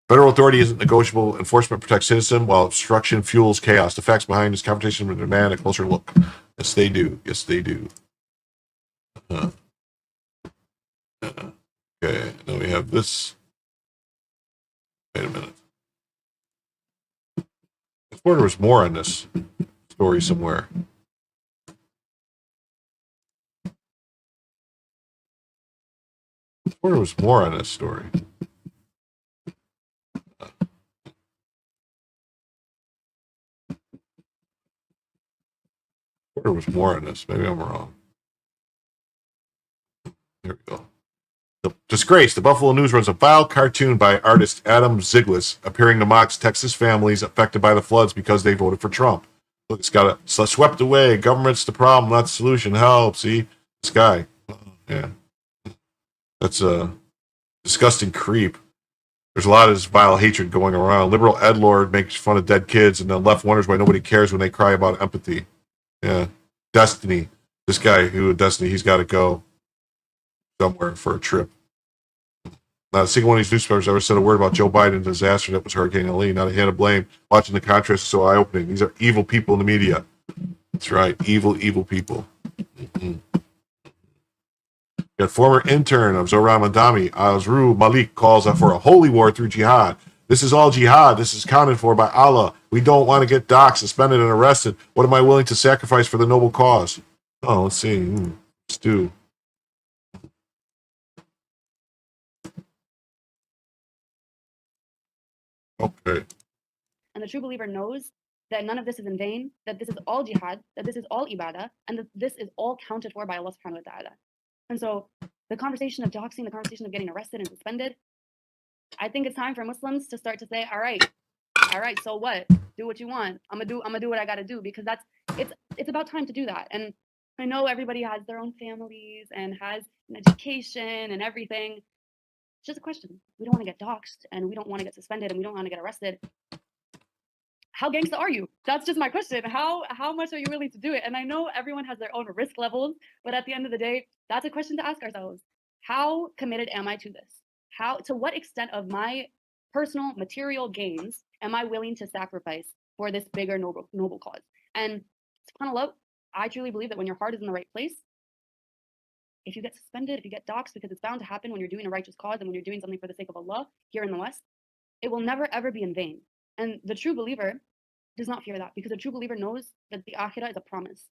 Federal authority isn't negotiable. Enforcement protects citizens while obstruction fuels chaos. The facts behind this confrontation will demand a closer look. Yes, they do. Yes, they do. Okay, now we have this. Wait a minute. I thought there was more on this story somewhere. I thought there was more on this story. There was more on this. Maybe I'm wrong. There we go. The disgrace. The Buffalo News runs a vile cartoon by artist Adam Ziglis, appearing to mock Texas families affected by the floods because they voted for Trump. Look, it's got a swept away. Government's the problem, not the solution. Help. See? This guy. Yeah. That's a disgusting creep. There's a lot of this vile hatred going around. Liberal edlord makes fun of dead kids, and the left wonders why nobody cares when they cry about empathy. Yeah. Destiny. This guy Destiny, he's got to go somewhere for a trip. Not a single one of these newspapers ever said a word about Joe Biden and the disaster that was Hurricane Helene. Not a hand of blame. Watching the contrast is so eye-opening. These are evil people in the media. That's right. Evil, evil people. Mm-hmm. Got former intern of Zohran Madami, Azru Malik, calls for a holy war through jihad. This is all jihad. This is counted for by Allah. We don't want to get doxxed, suspended, and arrested. What am I willing to sacrifice for the noble cause? Oh, let's see. Stu. Okay. And the true believer knows that none of this is in vain, that this is all jihad, that this is all ibadah, and that this is all counted for by Allah subhanahu wa ta'ala. And so the conversation of doxing, the conversation of getting arrested and suspended, I think it's time for Muslims to start to say, all right, so what? Do what you want. I'm gonna do what I gotta do, because it's about time to do that. And I know everybody has their own families and has an education and everything. It's just a question. We don't want to get doxxed, and we don't want to get suspended, and we don't want to get arrested. How gangsta are you? That's just my question. How much are you willing to do it? And I know everyone has their own risk levels, but at the end of the day, that's a question to ask ourselves. How committed am I to this? To what extent of my personal material gains am I willing to sacrifice for this bigger noble cause? And subhanAllah, I truly believe that when your heart is in the right place, if you get suspended, if you get doxxed, because it's bound to happen when you're doing a righteous cause and when you're doing something for the sake of Allah here in the West, it will never ever be in vain. And the true believer does not fear that, because a true believer knows that the akhirah is a promise.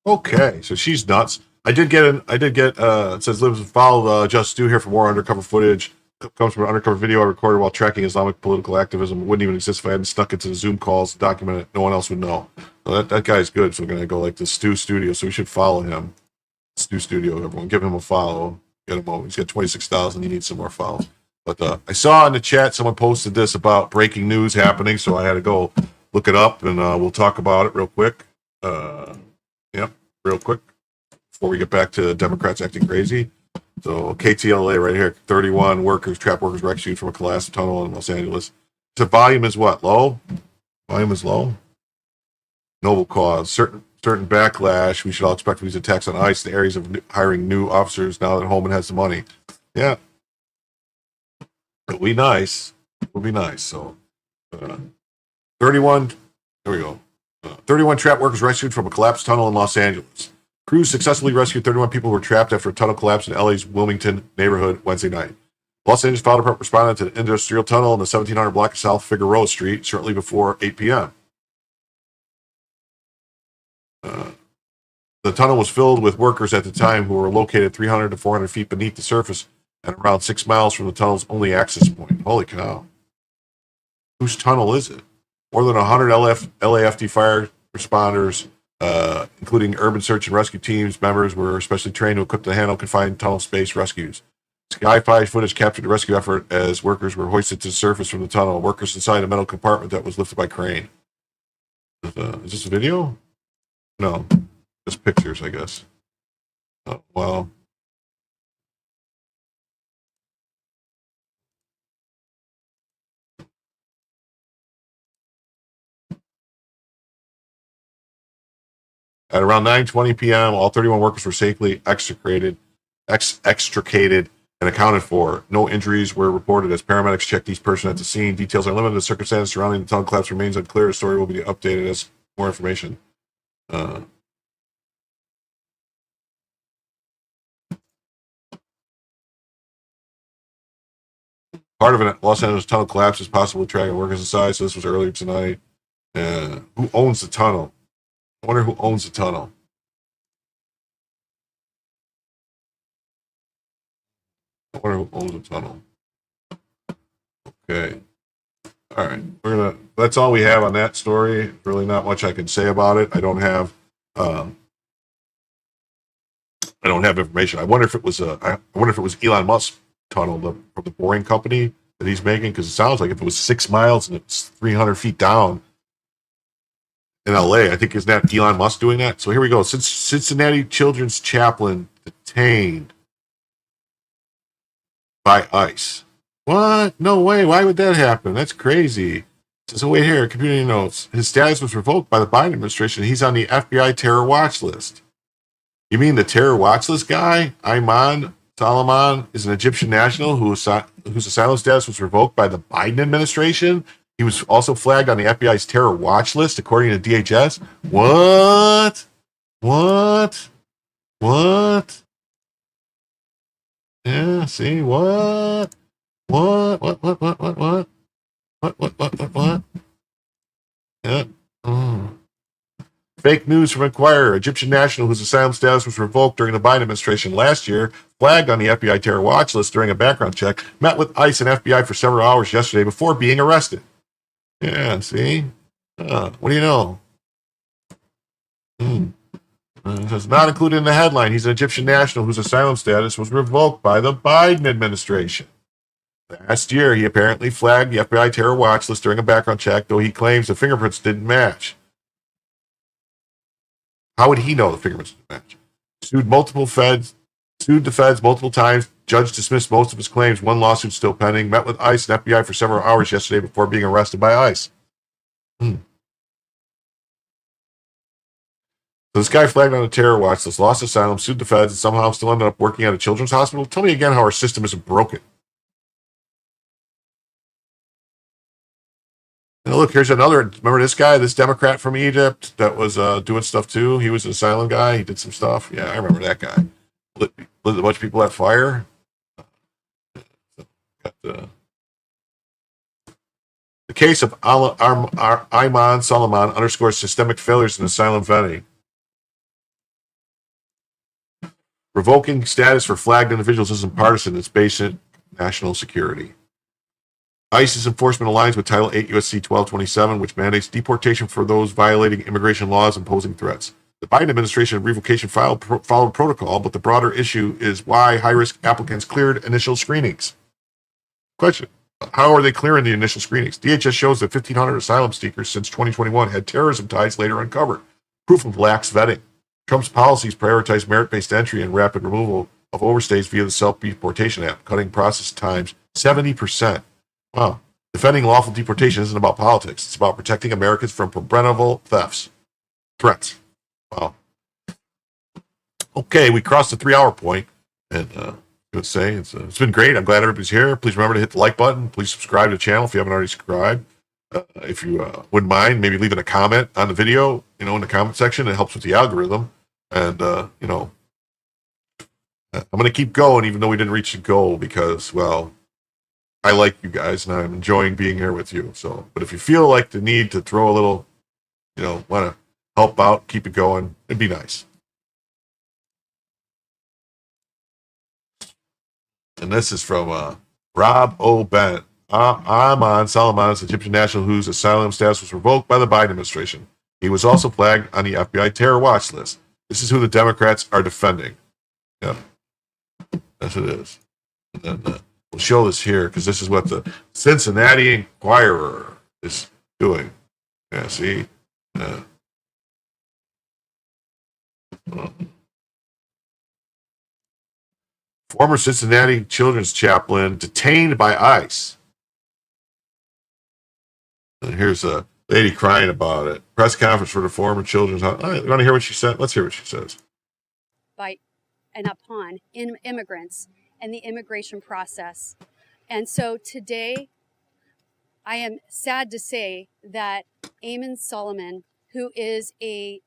Okay, so she's nuts. I did get it says lives and follow Just Stu here for more undercover footage. Comes from an undercover video I recorded while tracking Islamic political activism. It wouldn't even exist if I hadn't snuck into the Zoom calls to document it. No one else would know. So that guy's good. So we're gonna go like the Stu Studio. So we should follow him. Stu Studio, everyone, give him a follow. Get him over. He's got 26,000. He needs some more follows. But I saw in the chat someone posted this about breaking news happening, so I had to go look it up, and we'll talk about it real quick. Yep, real quick before we get back to Democrats acting crazy. So KTLA right here, 31 trap workers rescued from a collapsed tunnel in Los Angeles. So volume is what? Low? Volume is low? Noble cause. Certain backlash. We should all expect these attacks on ICE in the areas of hiring new officers now that Holman has the money. Yeah. It'll be nice. It'll be nice. So 31, there we go. 31 trap workers rescued from a collapsed tunnel in Los Angeles. Crews successfully rescued 31 people who were trapped after a tunnel collapsed in LA's Wilmington neighborhood Wednesday night. Los Angeles Fire Department responded to the industrial tunnel in the 1700 block of South Figueroa Street shortly before 8 p.m. The tunnel was filled with workers at the time who were located 300 to 400 feet beneath the surface and around 6 miles from the tunnel's only access point. Holy cow. Whose tunnel is it? More than 100 LAFD fire responders, including urban search and rescue teams members, were specially trained to equip to handle confined tunnel space rescues. Sky-Fi footage captured the rescue effort as workers were hoisted to the surface from the tunnel. Workers inside a metal compartment that was lifted by crane. Is this a video? No. Just pictures, I guess. Oh, well. At around 9:20 p.m., all 31 workers were safely extricated and accounted for. No injuries were reported as paramedics checked each person at the scene. Details are limited. The circumstances surrounding the tunnel collapse remains unclear. The story will be updated as more information. Part of it, Los Angeles tunnel collapse is possible tracking workers inside. So this was earlier tonight. Who owns the tunnel? I wonder who owns the tunnel. I wonder who owns the tunnel. Okay. All right. That's all we have on that story. Really not much I can say about it. I don't have information. I wonder if it was Elon Musk's tunnel from the boring company that he's making, because it sounds like if it was 6 miles and it's 300 feet down in LA, I think, isn't that Elon Musk doing that? So here we go. Cincinnati children's chaplain detained by ICE. What? No way. Why would that happen? That's crazy. It says, oh, wait here. Community notes. His status was revoked by the Biden administration. He's on the FBI terror watch list. You mean the terror watch list guy? Ayman Solomon is an Egyptian national whose asylum status was revoked by the Biden administration. He was also flagged on the FBI's terror watch list, according to DHS. What? Yeah, see, what? Yeah. Fake news from Inquirer. Egyptian national whose asylum status was revoked during the Biden administration last year, flagged on the FBI terror watch list during a background check, met with ICE and FBI for several hours yesterday before being arrested. Yeah, see? What do you know? It's not included in the headline. He's an Egyptian national whose asylum status was revoked by the Biden administration. Last year, he apparently flagged the FBI terror watch list during a background check, though he claims the fingerprints didn't match. How would he know the fingerprints didn't match? Sued the feds multiple times. Judge dismissed most of his claims. One lawsuit still pending. Met with ICE and FBI for several hours yesterday before being arrested by ICE. So this guy flagged on a terror watch list, lost asylum, sued the feds, and somehow still ended up working at a children's hospital. Tell me again how our system isn't broken. Now look, here's another. Remember this guy, this Democrat from Egypt that was doing stuff too? He was an asylum guy. He did some stuff. Yeah, I remember that guy. Lit a bunch of people at fire. The case of Ayman Solomon underscores systemic failures in asylum vetting. Revoking status for flagged individuals isn't partisan. It's basic national security. ICE's enforcement aligns with Title 8 U.S.C. 1227, which mandates deportation for those violating immigration laws and posing threats. The Biden administration revocation followed protocol, but the broader issue is why high-risk applicants cleared initial screenings. Question. How are they clearing the initial screenings? DHS shows that 1,500 asylum seekers since 2021 had terrorism ties later uncovered. Proof of lax vetting. Trump's policies prioritize merit-based entry and rapid removal of overstays via the Self-Deportation Act, cutting process times 70%. Wow. Defending lawful deportation isn't about politics. It's about protecting Americans from preventable threats. Wow. Okay, we crossed the 3-hour point, and I would say it's been great. I'm glad everybody's here. Please remember to hit the like button. Please subscribe to the channel if you haven't already subscribed. If you wouldn't mind, maybe leaving a comment on the video, in the comment section. It helps with the algorithm. And, I'm going to keep going even though we didn't reach the goal because, well, I like you guys and I'm enjoying being here with you. So, but if you feel like the need to throw a little, want to help out, keep it going, it'd be nice. And this is from Rob O. Bennett. Ahmad Salman is an Egyptian national whose asylum status was revoked by the Biden administration. He was also flagged on the FBI terror watch list. This is who the Democrats are defending. Yeah, yes it is. And then we'll show this here because this is what the Cincinnati Enquirer is doing. Yeah, see? Former Cincinnati children's chaplain detained by ICE. And here's a lady crying about it. Press conference for the former children's. You want to hear what she said? Let's hear what she says. By and upon immigrants and the immigration process. And so today, I am sad to say that Eamon Solomon, who is a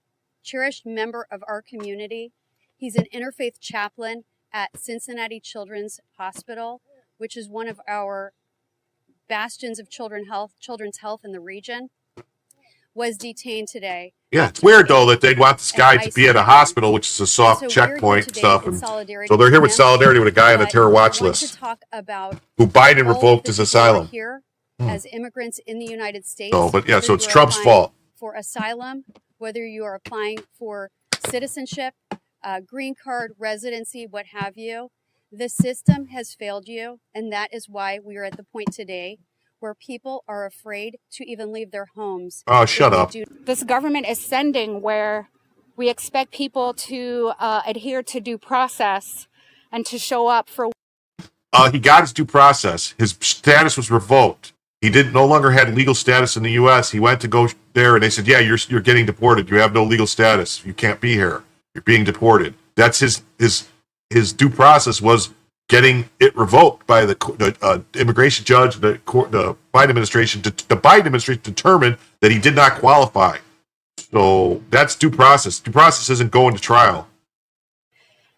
cherished member of our community, he's an interfaith chaplain at Cincinnati Children's Hospital, which is one of our bastions of children's health in the region, was detained today. Yeah, it's weird though that they'd want this guy to be at a hospital, which is a soft checkpoint stuff, and so they're here with solidarity with a guy on a terror watch list who Biden revoked his asylum. Here as immigrants in the United States. So, but yeah, so it's Trump's fault. For asylum, whether you are applying for citizenship, green card, residency, what have you, the system has failed you, and that is why we are at the point today where people are afraid to even leave their homes. Oh, shut up. This government is sending where we expect people to adhere to due process and to show up for. He got his due process. His status was revoked. He no longer had legal status in the U.S. He went to go there, and they said, "Yeah, you're getting deported. You have no legal status. You can't be here. You're being deported." That's his due process was getting it revoked by the immigration judge, the Biden administration. The Biden administration determined that he did not qualify. So that's due process. Due process isn't going to trial.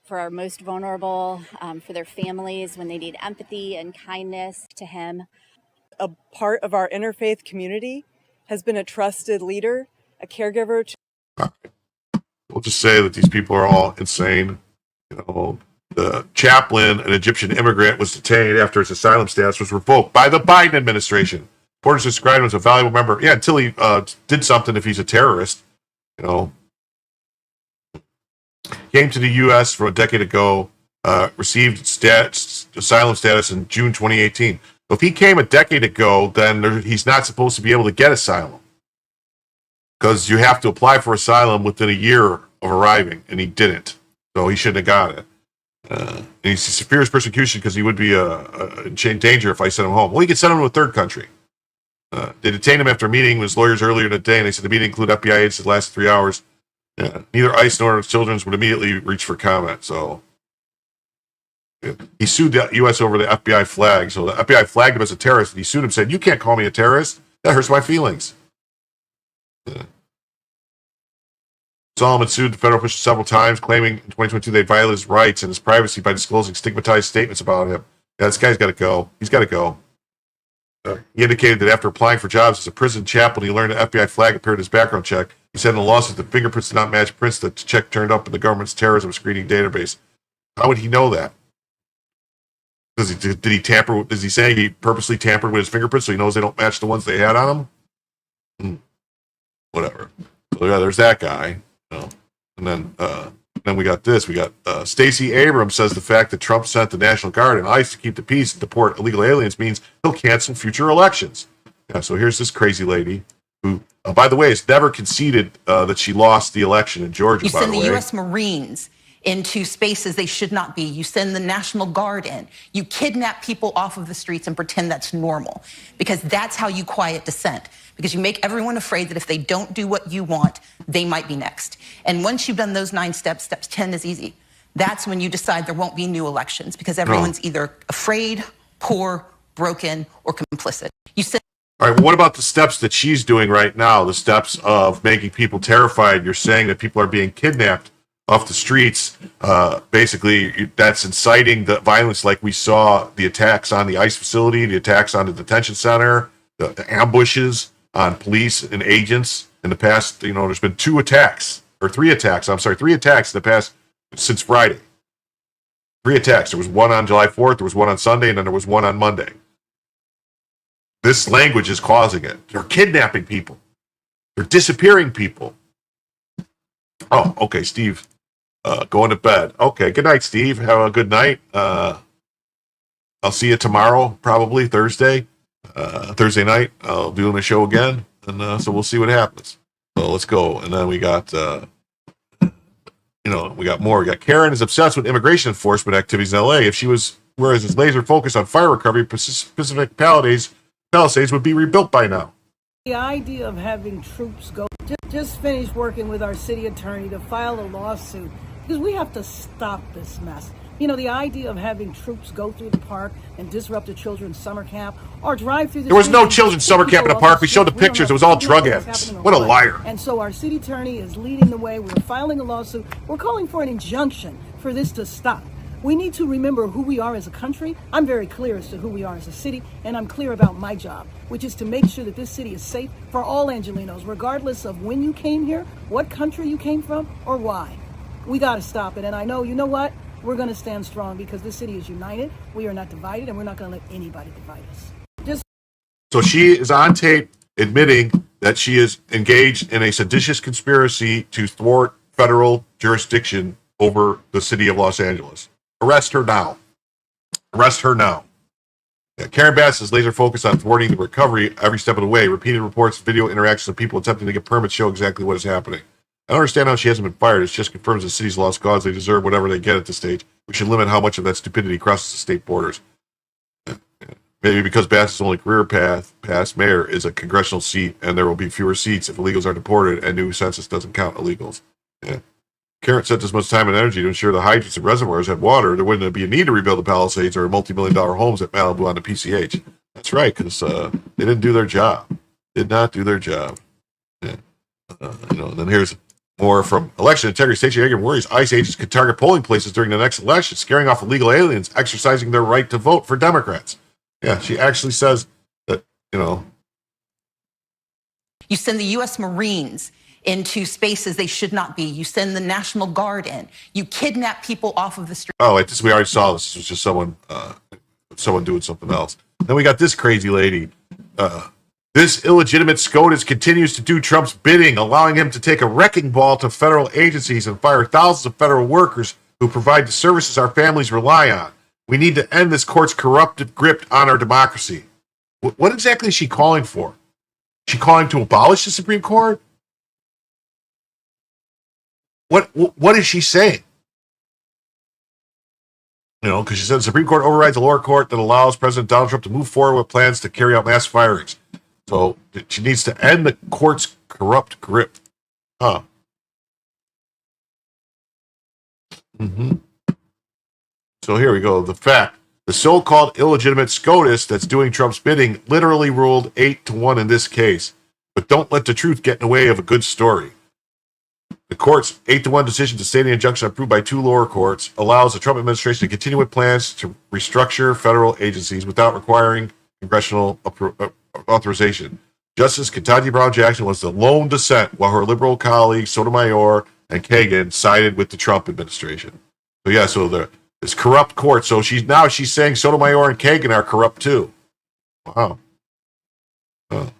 For our most vulnerable, for their families when they need empathy and kindness to him. A part of our interfaith community has been a trusted leader, a caregiver. We'll just say that these people are all insane. The chaplain, an Egyptian immigrant, was detained after his asylum status was revoked by the Biden administration. Reporters described him as a valuable member. Yeah, until he did something if he's a terrorist. Came to the U.S. from a decade ago, received asylum status in June 2018. So if he came a decade ago, then he's not supposed to be able to get asylum. Because you have to apply for asylum within a year of arriving, and he didn't. So he shouldn't have got it. And he fears persecution because he would be in danger if I sent him home. Well, he could send him to a third country. They detained him after a meeting with his lawyers earlier in the day, and they said the meeting included FBI agents that lasted 3 hours. Neither ICE nor Children's would immediately reach for comment. So he sued the U.S. over the FBI flag. So the FBI flagged him as a terrorist, and he sued him, said, "You can't call me a terrorist. That hurts my feelings." Solomon sued the federal officials several times, claiming in 2022 they violated his rights and his privacy by disclosing stigmatized statements about him. Yeah, this guy's got to go. He's got to go. He indicated that after applying for jobs as a prison chaplain, he learned an FBI flag appeared in his background check. He said in the lawsuit that fingerprints did not match prints that the check turned up in the government's terrorism screening database. How would he know that? Did he tamper? Does he say he purposely tampered with his fingerprints so he knows they don't match the ones they had on him? Whatever. So yeah, there's that guy. And then then we got this. We got Stacey Abrams says the fact that Trump sent the National Guard and ICE to keep the peace and deport illegal aliens means he'll cancel future elections. Yeah, so here's this crazy lady who, by the way, has never conceded that she lost the election in Georgia. You send the U.S. Marines into spaces they should not be. You send the National Guard in. You kidnap people off of the streets and pretend that's normal, because that's how you quiet dissent. Because you make everyone afraid that if they don't do what you want, they might be next. And once you've done those 9 steps, step 10 is easy. That's when you decide there won't be new elections, because everyone's either afraid, poor, broken, or complicit. You said. All right, well, what about the steps that she's doing right now? The steps of making people terrified. You're saying that people are being kidnapped off the streets. Basically, that's inciting the violence, like we saw the attacks on the ICE facility, the attacks on the detention center, the ambushes on police and agents in the past. You know, there's been 3 attacks in the past since Friday. 3 attacks. There was one on July 4th, there was one on Sunday, and then there was one on Monday. This language is causing it. They're kidnapping people. They're disappearing people. Oh, okay, Steve. Going to bed. Okay, good night, Steve. Have a good night. I'll see you tomorrow, probably Thursday night. I'll be doing a show again, and so we'll see what happens. So let's go. And then we got, we got more. We got Karen is obsessed with immigration enforcement activities in L.A. If she was, whereas his laser focus on fire recovery, Pacific Palisades would be rebuilt by now. The idea of having troops go, just finished working with our city attorney to file a lawsuit because we have to stop this mess. You know, the idea of having troops go through the park and disrupt a children's summer camp or drive through the... There was no children's summer camp in the park. We showed the pictures. It was all drug addicts. What a liar. And so our city attorney is leading the way. We're filing a lawsuit. We're calling for an injunction for this to stop. We need to remember who we are as a country. I'm very clear as to who we are as a city, and I'm clear about my job, which is to make sure that this city is safe for all Angelenos, regardless of when you came here, what country you came from, or why. We got to stop it. And I know, you know what? We're going to stand strong because this city is united. We are not divided, and we're not going to let anybody divide us. So she is on tape admitting that she is engaged in a seditious conspiracy to thwart federal jurisdiction over the city of Los Angeles. Arrest her now. Arrest her now. Yeah, Karen Bass is laser focused on thwarting the recovery every step of the way. Repeated reports, video interactions of people attempting to get permits show exactly what is happening. I don't understand how she hasn't been fired. It just confirms the city's lost cause. They deserve whatever they get at this stage. We should limit how much of that stupidity crosses the state borders. Maybe because Bass's only career path past mayor is a congressional seat, and there will be fewer seats if illegals are deported and new census doesn't count illegals. Yeah. Karen spent as much time and energy to ensure the hydrants and reservoirs had water. There wouldn't be a need to rebuild the Palisades or multi-million-dollar homes at Malibu on the PCH. That's right, because they didn't do their job. Did not do their job. Yeah. Then here's more from election integrity. Stacey Abrams worries ICE agents could target polling places during the next election, scaring off illegal aliens exercising their right to vote for Democrats. Yeah, she actually says that, You send the U.S. Marines into spaces they should not be. You send the National Guard in. You kidnap people off of the street. Oh, wait, we already saw this. This was just someone doing something else. Then we got this crazy lady. This illegitimate SCOTUS continues to do Trump's bidding, allowing him to take a wrecking ball to federal agencies and fire thousands of federal workers who provide the services our families rely on. We need to end this court's corruptive grip on our democracy. What exactly is she calling for? Is she calling to abolish the Supreme Court? What is she saying? Because she said the Supreme Court overrides a lower court that allows President Donald Trump to move forward with plans to carry out mass firings. So she needs to end the court's corrupt grip. Huh. So here we go. The so-called illegitimate SCOTUS that's doing Trump's bidding literally ruled 8-1 in this case. But don't let the truth get in the way of a good story. The court's 8-1 decision to stay the injunction approved by 2 lower courts allows the Trump administration to continue with plans to restructure federal agencies without requiring congressional authorization. Justice Ketanji Brown Jackson was the lone dissent, while her liberal colleagues Sotomayor and Kagan sided with the Trump administration. So this corrupt court. So she's saying Sotomayor and Kagan are corrupt too. Wow. The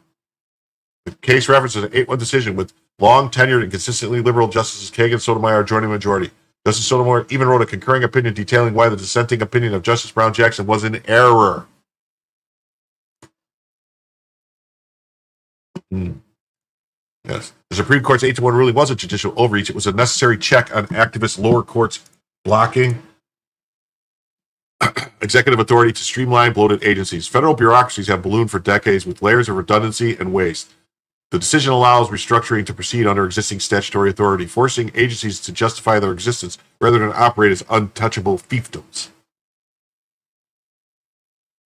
case references an 8-1 decision with long tenured and consistently liberal Justices Kagan and Sotomayor joining the majority. Justice Sotomayor even wrote a concurring opinion detailing why the dissenting opinion of Justice Brown Jackson was in error. Yes. The Supreme Court's 8-1 ruling wasn't judicial overreach. It was a necessary check on activist lower courts blocking executive authority to streamline bloated agencies. Federal bureaucracies have ballooned for decades with layers of redundancy and waste. The decision allows restructuring to proceed under existing statutory authority, forcing agencies to justify their existence rather than operate as untouchable fiefdoms.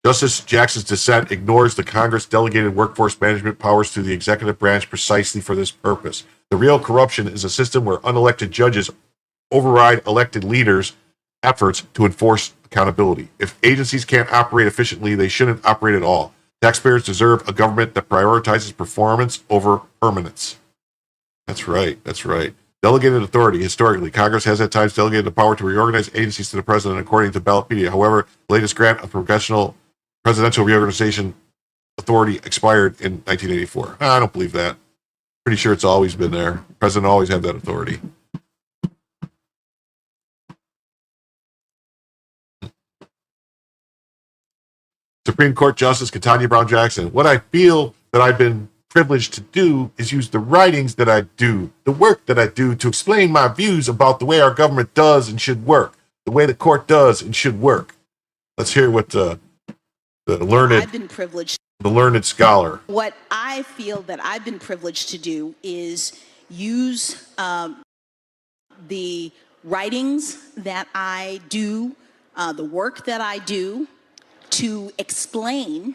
Justice Jackson's dissent ignores the Congress delegated workforce management powers to the executive branch precisely for this purpose. The real corruption is a system where unelected judges override elected leaders' efforts to enforce accountability. If agencies can't operate efficiently, they shouldn't operate at all. Taxpayers deserve a government that prioritizes performance over permanence. That's right. That's right. Delegated authority. Historically, Congress has at times delegated the power to reorganize agencies to the president according to Ballotpedia. However, the latest grant of presidential reorganization authority expired in 1984. I don't believe that. Pretty sure it's always been there. The president always had that authority. Supreme Court Justice Ketanji Brown Jackson. What I feel that I've been privileged to do is use the writings that I do, the work that I do, to explain my views about the way our government does and should work, the way the court does and should work. Let's hear what the learned scholar. What I feel that I've been privileged to do is use the writings that I do, the work that I do, to explain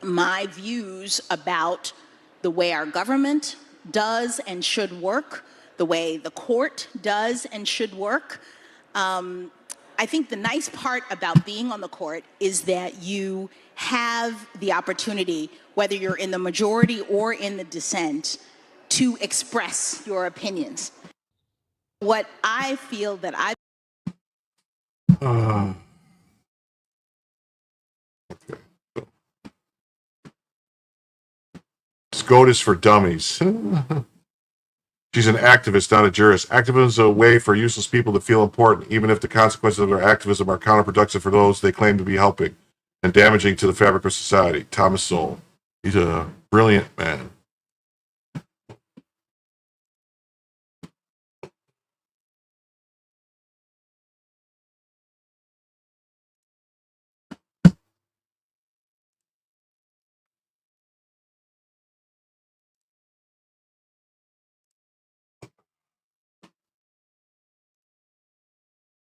my views about the way our government does and should work, the way the court does and should work. I think the nice part about being on the court is that you have the opportunity, whether you're in the majority or in the dissent, to express your opinions. What I feel that I... SCOTUS for dummies. She's an activist, not a jurist. Activism is a way for useless people to feel important, even if the consequences of their activism are counterproductive for those they claim to be helping and damaging to the fabric of society. Thomas Sowell. He's a brilliant man.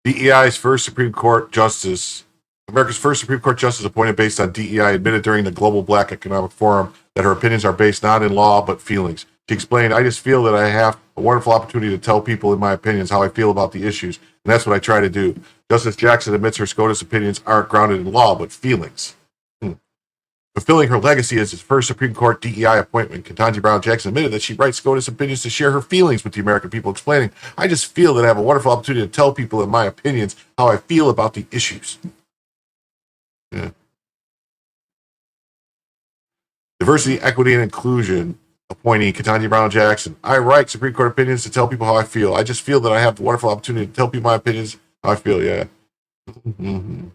DEI's first Supreme Court Justice, America's first Supreme Court Justice appointed based on DEI, admitted during the Global Black Economic Forum that her opinions are based not in law but feelings. She explained, I just feel that I have a wonderful opportunity to tell people in my opinions how I feel about the issues, and that's what I try to do. Justice Jackson admits her SCOTUS opinions aren't grounded in law but feelings. Fulfilling her legacy as his first Supreme Court DEI appointment, Ketanji Brown Jackson admitted that she writes SCOTUS opinions to share her feelings with the American people, explaining, I just feel that I have a wonderful opportunity to tell people in my opinions how I feel about the issues. Yeah. Diversity, Equity, and Inclusion appointee Ketanji Brown Jackson. I write Supreme Court opinions to tell people how I feel. I just feel that I have the wonderful opportunity to tell people my opinions, how I feel, yeah. Supreme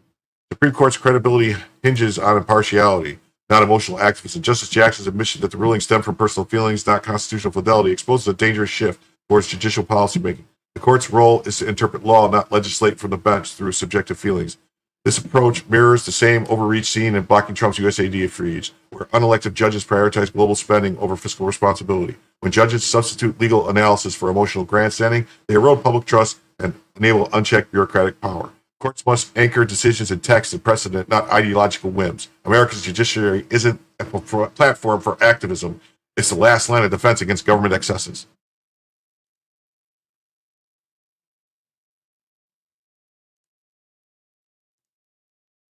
Court's credibility hinges on impartiality, not emotional activism. Justice Jackson's admission that the ruling stemmed from personal feelings, not constitutional fidelity, exposes a dangerous shift towards judicial policymaking. The court's role is to interpret law, not legislate from the bench through subjective feelings. This approach mirrors the same overreach seen in blocking Trump's USAID freeze, where unelected judges prioritize global spending over fiscal responsibility. When judges substitute legal analysis for emotional grandstanding, they erode public trust and enable unchecked bureaucratic power. Courts must anchor decisions in text and precedent, not ideological whims. America's judiciary isn't a platform for activism. It's the last line of defense against government excesses.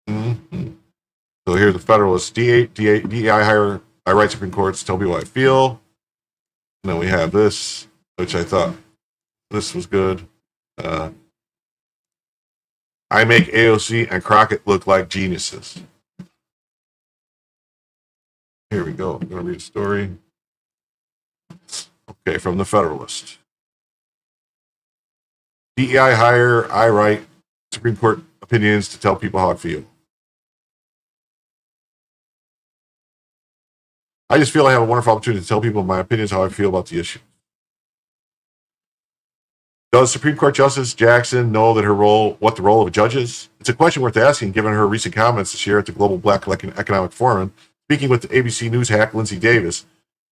So here's the Federalist. DEI hire. I write Supreme Courts, tell people how I feel. And then we have this, which I thought this was good. I make AOC and Crockett look like geniuses. Here we go. I'm going to read a story. Okay, from the Federalist. DEI hire, I write Supreme Court opinions to tell people how I feel. I just feel I have a wonderful opportunity to tell people my opinions, how I feel about the issue. Does Supreme Court Justice Jackson know that what the role of a judge is? It's a question worth asking given her recent comments this year at the Global Black Economic Forum. Speaking with the ABC News hack Lindsay Davis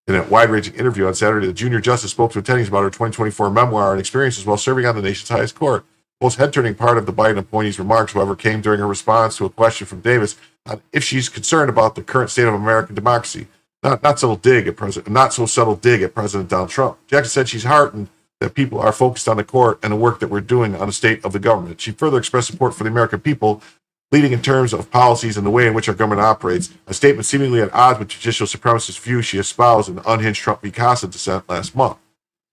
in a wide-ranging interview on Saturday, the junior justice spoke to attendees about her 2024 memoir and experiences while serving on the nation's highest court. The most head-turning part of the Biden appointee's remarks, however, came during her response to a question from Davis on if she's concerned about the current state of American democracy. Not so subtle dig at President Donald Trump. Jackson said she's heartened that people are focused on the court and the work that we're doing on the state of the government. She further expressed support for the American people, leading in terms of policies and the way in which our government operates, a statement seemingly at odds with judicial supremacist view she espoused in the unhinged Trump v. Casa dissent last month.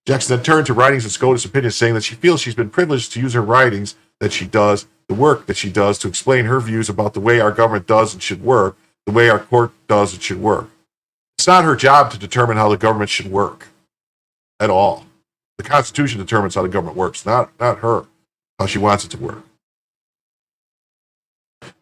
Jackson then turned to writings and SCOTUS opinions, saying that she feels she's been privileged to use her writings that she does, the work that she does, to explain her views about the way our government does and should work, the way our court does and should work. It's not her job to determine how the government should work at all. The Constitution determines how the government works, not her, how she wants it to work.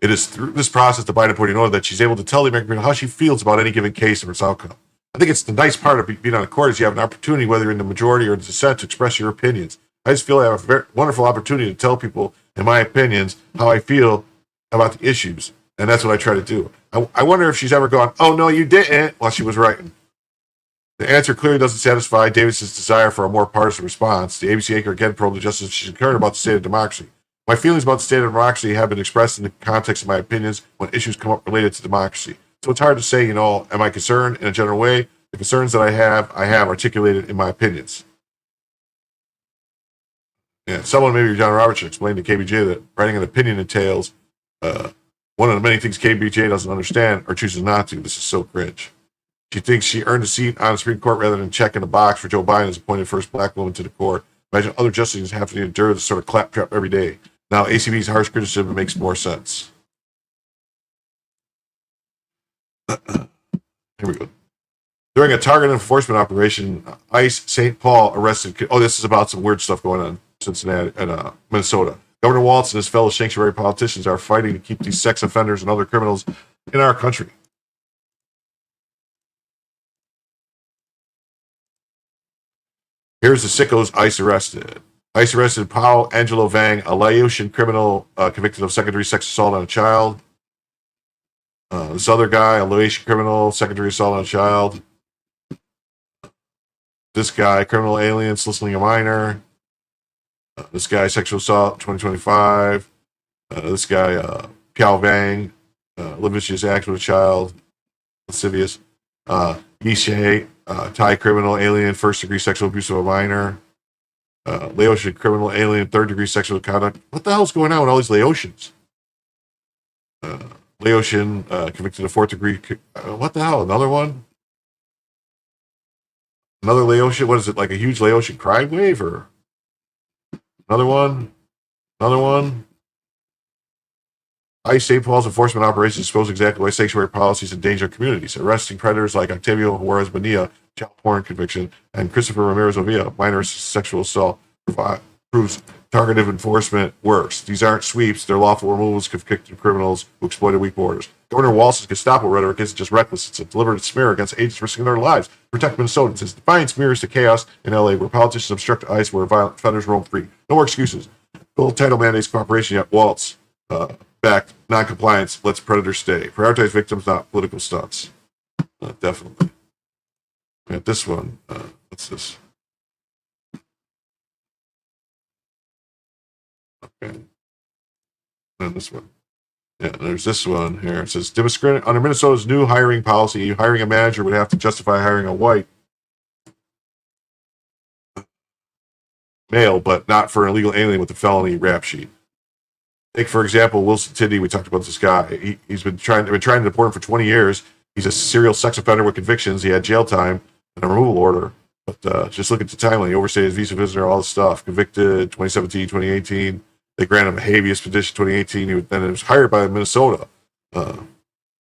It is through this process the Biden appointee knows that she's able to tell the American people how she feels about any given case and its outcome. I think it's the nice part of being on the court is you have an opportunity, whether you're in the majority or the dissent, to express your opinions. I just feel I have a very wonderful opportunity to tell people, in my opinions, how I feel about the issues. And that's what I try to do. I wonder if she's ever gone, oh, no, you didn't, while she was writing. The answer clearly doesn't satisfy Davis's desire for a more partisan response. The ABC anchor again probed the justice she's concerned about the state of democracy. My feelings about the state of democracy have been expressed in the context of my opinions when issues come up related to democracy. So it's hard to say, am I concerned in a general way? The concerns that I have articulated in my opinions. Yeah, someone, maybe John Roberts, should explain to KBJ that writing an opinion entails one of the many things KBJ doesn't understand or chooses not to. This is so cringe. She thinks she earned a seat on the Supreme Court rather than checking a box for Joe Biden as appointed first black woman to the court. Imagine other justices have to endure this sort of claptrap every day. Now, ACB's harsh criticism makes more sense. Here we go. During a target enforcement operation, ICE St. Paul arrested... Oh, this is about some weird stuff going on in Cincinnati and Minnesota. Governor Walz and his fellow sanctuary politicians are fighting to keep these sex offenders and other criminals in our country. Here's the sickos ICE arrested. ICE arrested Paul Angelo Vang, a Laotian criminal convicted of second-degree sex assault on a child. This other guy, a Laotian criminal, second-degree assault on a child. This guy, criminal alien, soliciting a minor. This guy, sexual assault, 2025. This guy, Piao Vang, lascivious act with a child, lascivious. Yishe, Thai criminal alien, first-degree sexual abuse of a minor. Laotian criminal alien, third-degree sexual conduct. What the hell's going on with all these Laotians? Laotian, convicted of fourth-degree... what the hell? Another one? Another Laotian? What is it, like a huge Laotian crime wave, or... Another one. ICE St. Paul's enforcement operations expose exactly why sanctuary policies endanger communities, arresting predators like Octavio Juarez Bonilla, child porn conviction, and Christopher Ramirez Ovilla, minor sexual assault, proves targeted enforcement works. These aren't sweeps, they're lawful removals of convicted criminals who exploited weak borders. Governor Walz's Gestapo rhetoric isn't just reckless, it's a deliberate smear against agents risking their lives. Protect Minnesotans. Its defiance mirrors the chaos in LA, where politicians obstruct ICE, where violent offenders roam free. No more excuses. Full title mandates cooperation, yet Walz back non-compliance lets predators stay. Prioritize victims, not political stunts. Definitely. And this one, what's this? Okay. And this one. Yeah, there's this one here. It says, under Minnesota's new hiring policy, hiring a manager would have to justify hiring a white male, but not for an illegal alien with a felony rap sheet. Take, for example, Wilson Tidney. We talked about this guy. He's been trying to deport him for 20 years. He's a serial sex offender with convictions. He had jail time and a removal order. But just look at the timeline. He overstayed his visa visitor, all this stuff. Convicted 2017, 2018. They granted him a habeas petition 2018. Then he was hired by Minnesota.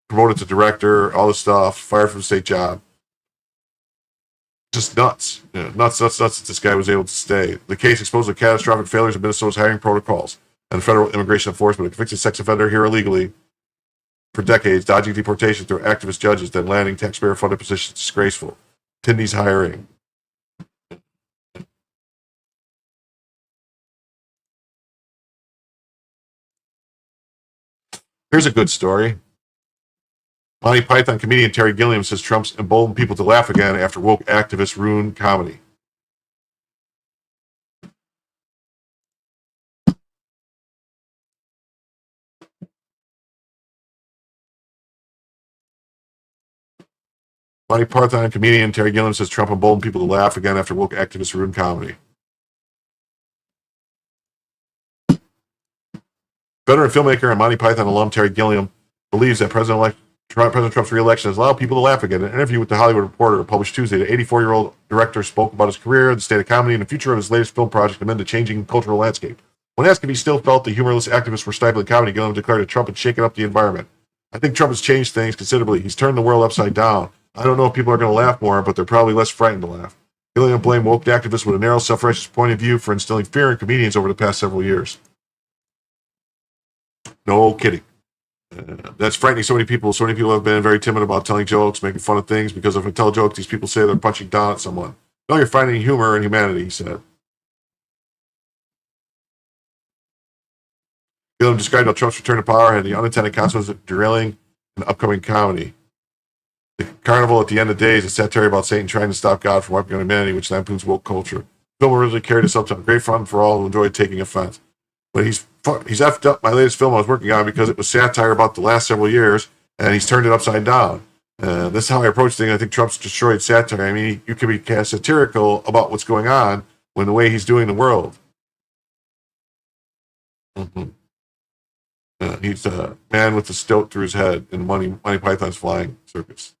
Promoted to director, all this stuff. Fired from the state job. Just nuts. Nuts that this guy was able to stay. The case exposed the catastrophic failures of Minnesota's hiring protocols and federal immigration enforcement. A convicted sex offender here illegally for decades, dodging deportation through activist judges, then landing taxpayer-funded positions. Disgraceful. Tindy's hiring. Here's a good story. Monty Python comedian Terry Gilliam says Trump's emboldened people to laugh again after woke activists ruin comedy. Monty Python comedian Terry Gilliam says Trump emboldened people to laugh again after woke activists ruin comedy. Veteran filmmaker and Monty Python alum Terry Gilliam believes that President Trump's re-election has allowed people to laugh again. In an interview with The Hollywood Reporter published Tuesday, the 84-year-old director spoke about his career, the state of comedy, and the future of his latest film project amid the changing cultural landscape. When asked if he still felt the humorless activists were stifling comedy, Gilliam declared that Trump had shaken up the environment. I think Trump has changed things considerably. He's turned the world upside down. I don't know if people are going to laugh more, but they're probably less frightened to laugh. Gilliam blamed woke activists with a narrow, self-righteous point of view for instilling fear in comedians over the past several years. No kidding. That's frightening so many people. So many people have been very timid about telling jokes, making fun of things, because if I tell jokes, these people say they're punching down at someone. No, you're finding humor in humanity, he said. Gilliam described how Trump's return to power had the unintended consequences of derailing an upcoming comedy. The carnival at the end of days is satire about Satan trying to stop God from wiping out humanity, which lampoons woke culture. The film originally carried us up to great fun for all who enjoyed taking offense. But he's effed up my latest film I was working on because it was satire about the last several years, and he's turned it upside down. This is how I approach things. I think Trump's destroyed satire. I mean, you can be satirical about what's going on when the way he's doing the world. He's a man with a stoat through his head in Monty Python's flying circus.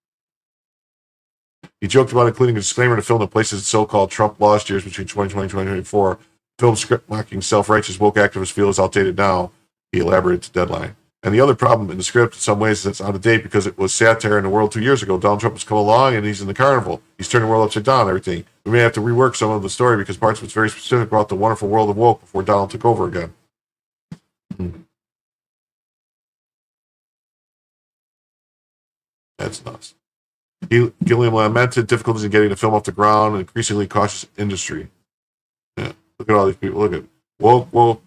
He joked about including a disclaimer to film that places so-called Trump lost years between 2020 and 2024. Film script mocking self-righteous woke activists feel is outdated now, he elaborated to Deadline. And the other problem in the script, in some ways, is it's out of date because it was satire in the world 2 years ago. Donald Trump has come along and he's in the carnival. He's turning the world upside down and everything. We may have to rework some of the story because parts of it's very specific about the wonderful world of woke before Donald took over again. That's nuts. Gilliam lamented difficulties in getting the film off the ground and increasingly cautious industry. Yeah. Look at all these people. Look at woke, all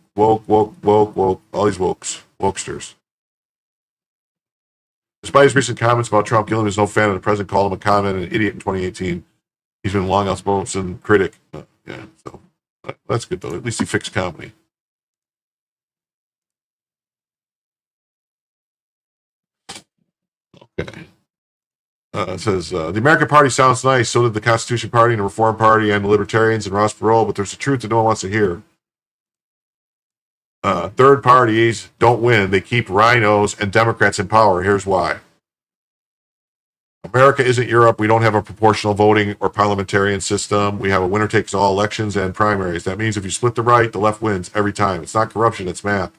these wokesters. Despite his recent comments about Trump, Gilliam is no fan of the president, called him a comment and an idiot in 2018. He's been a long outspoken critic. So that's good, though. At least he fixed comedy. Okay. It says, the American Party sounds nice, so did the Constitution Party and the Reform Party and the Libertarians and Ross Perot, but there's a truth that no one wants to hear. Third parties don't win. They keep rhinos and Democrats in power. Here's why. America isn't Europe. We don't have a proportional voting or parliamentarian system. We have a winner-takes-all elections and primaries. That means if you split the right, the left wins every time. It's not corruption, it's math.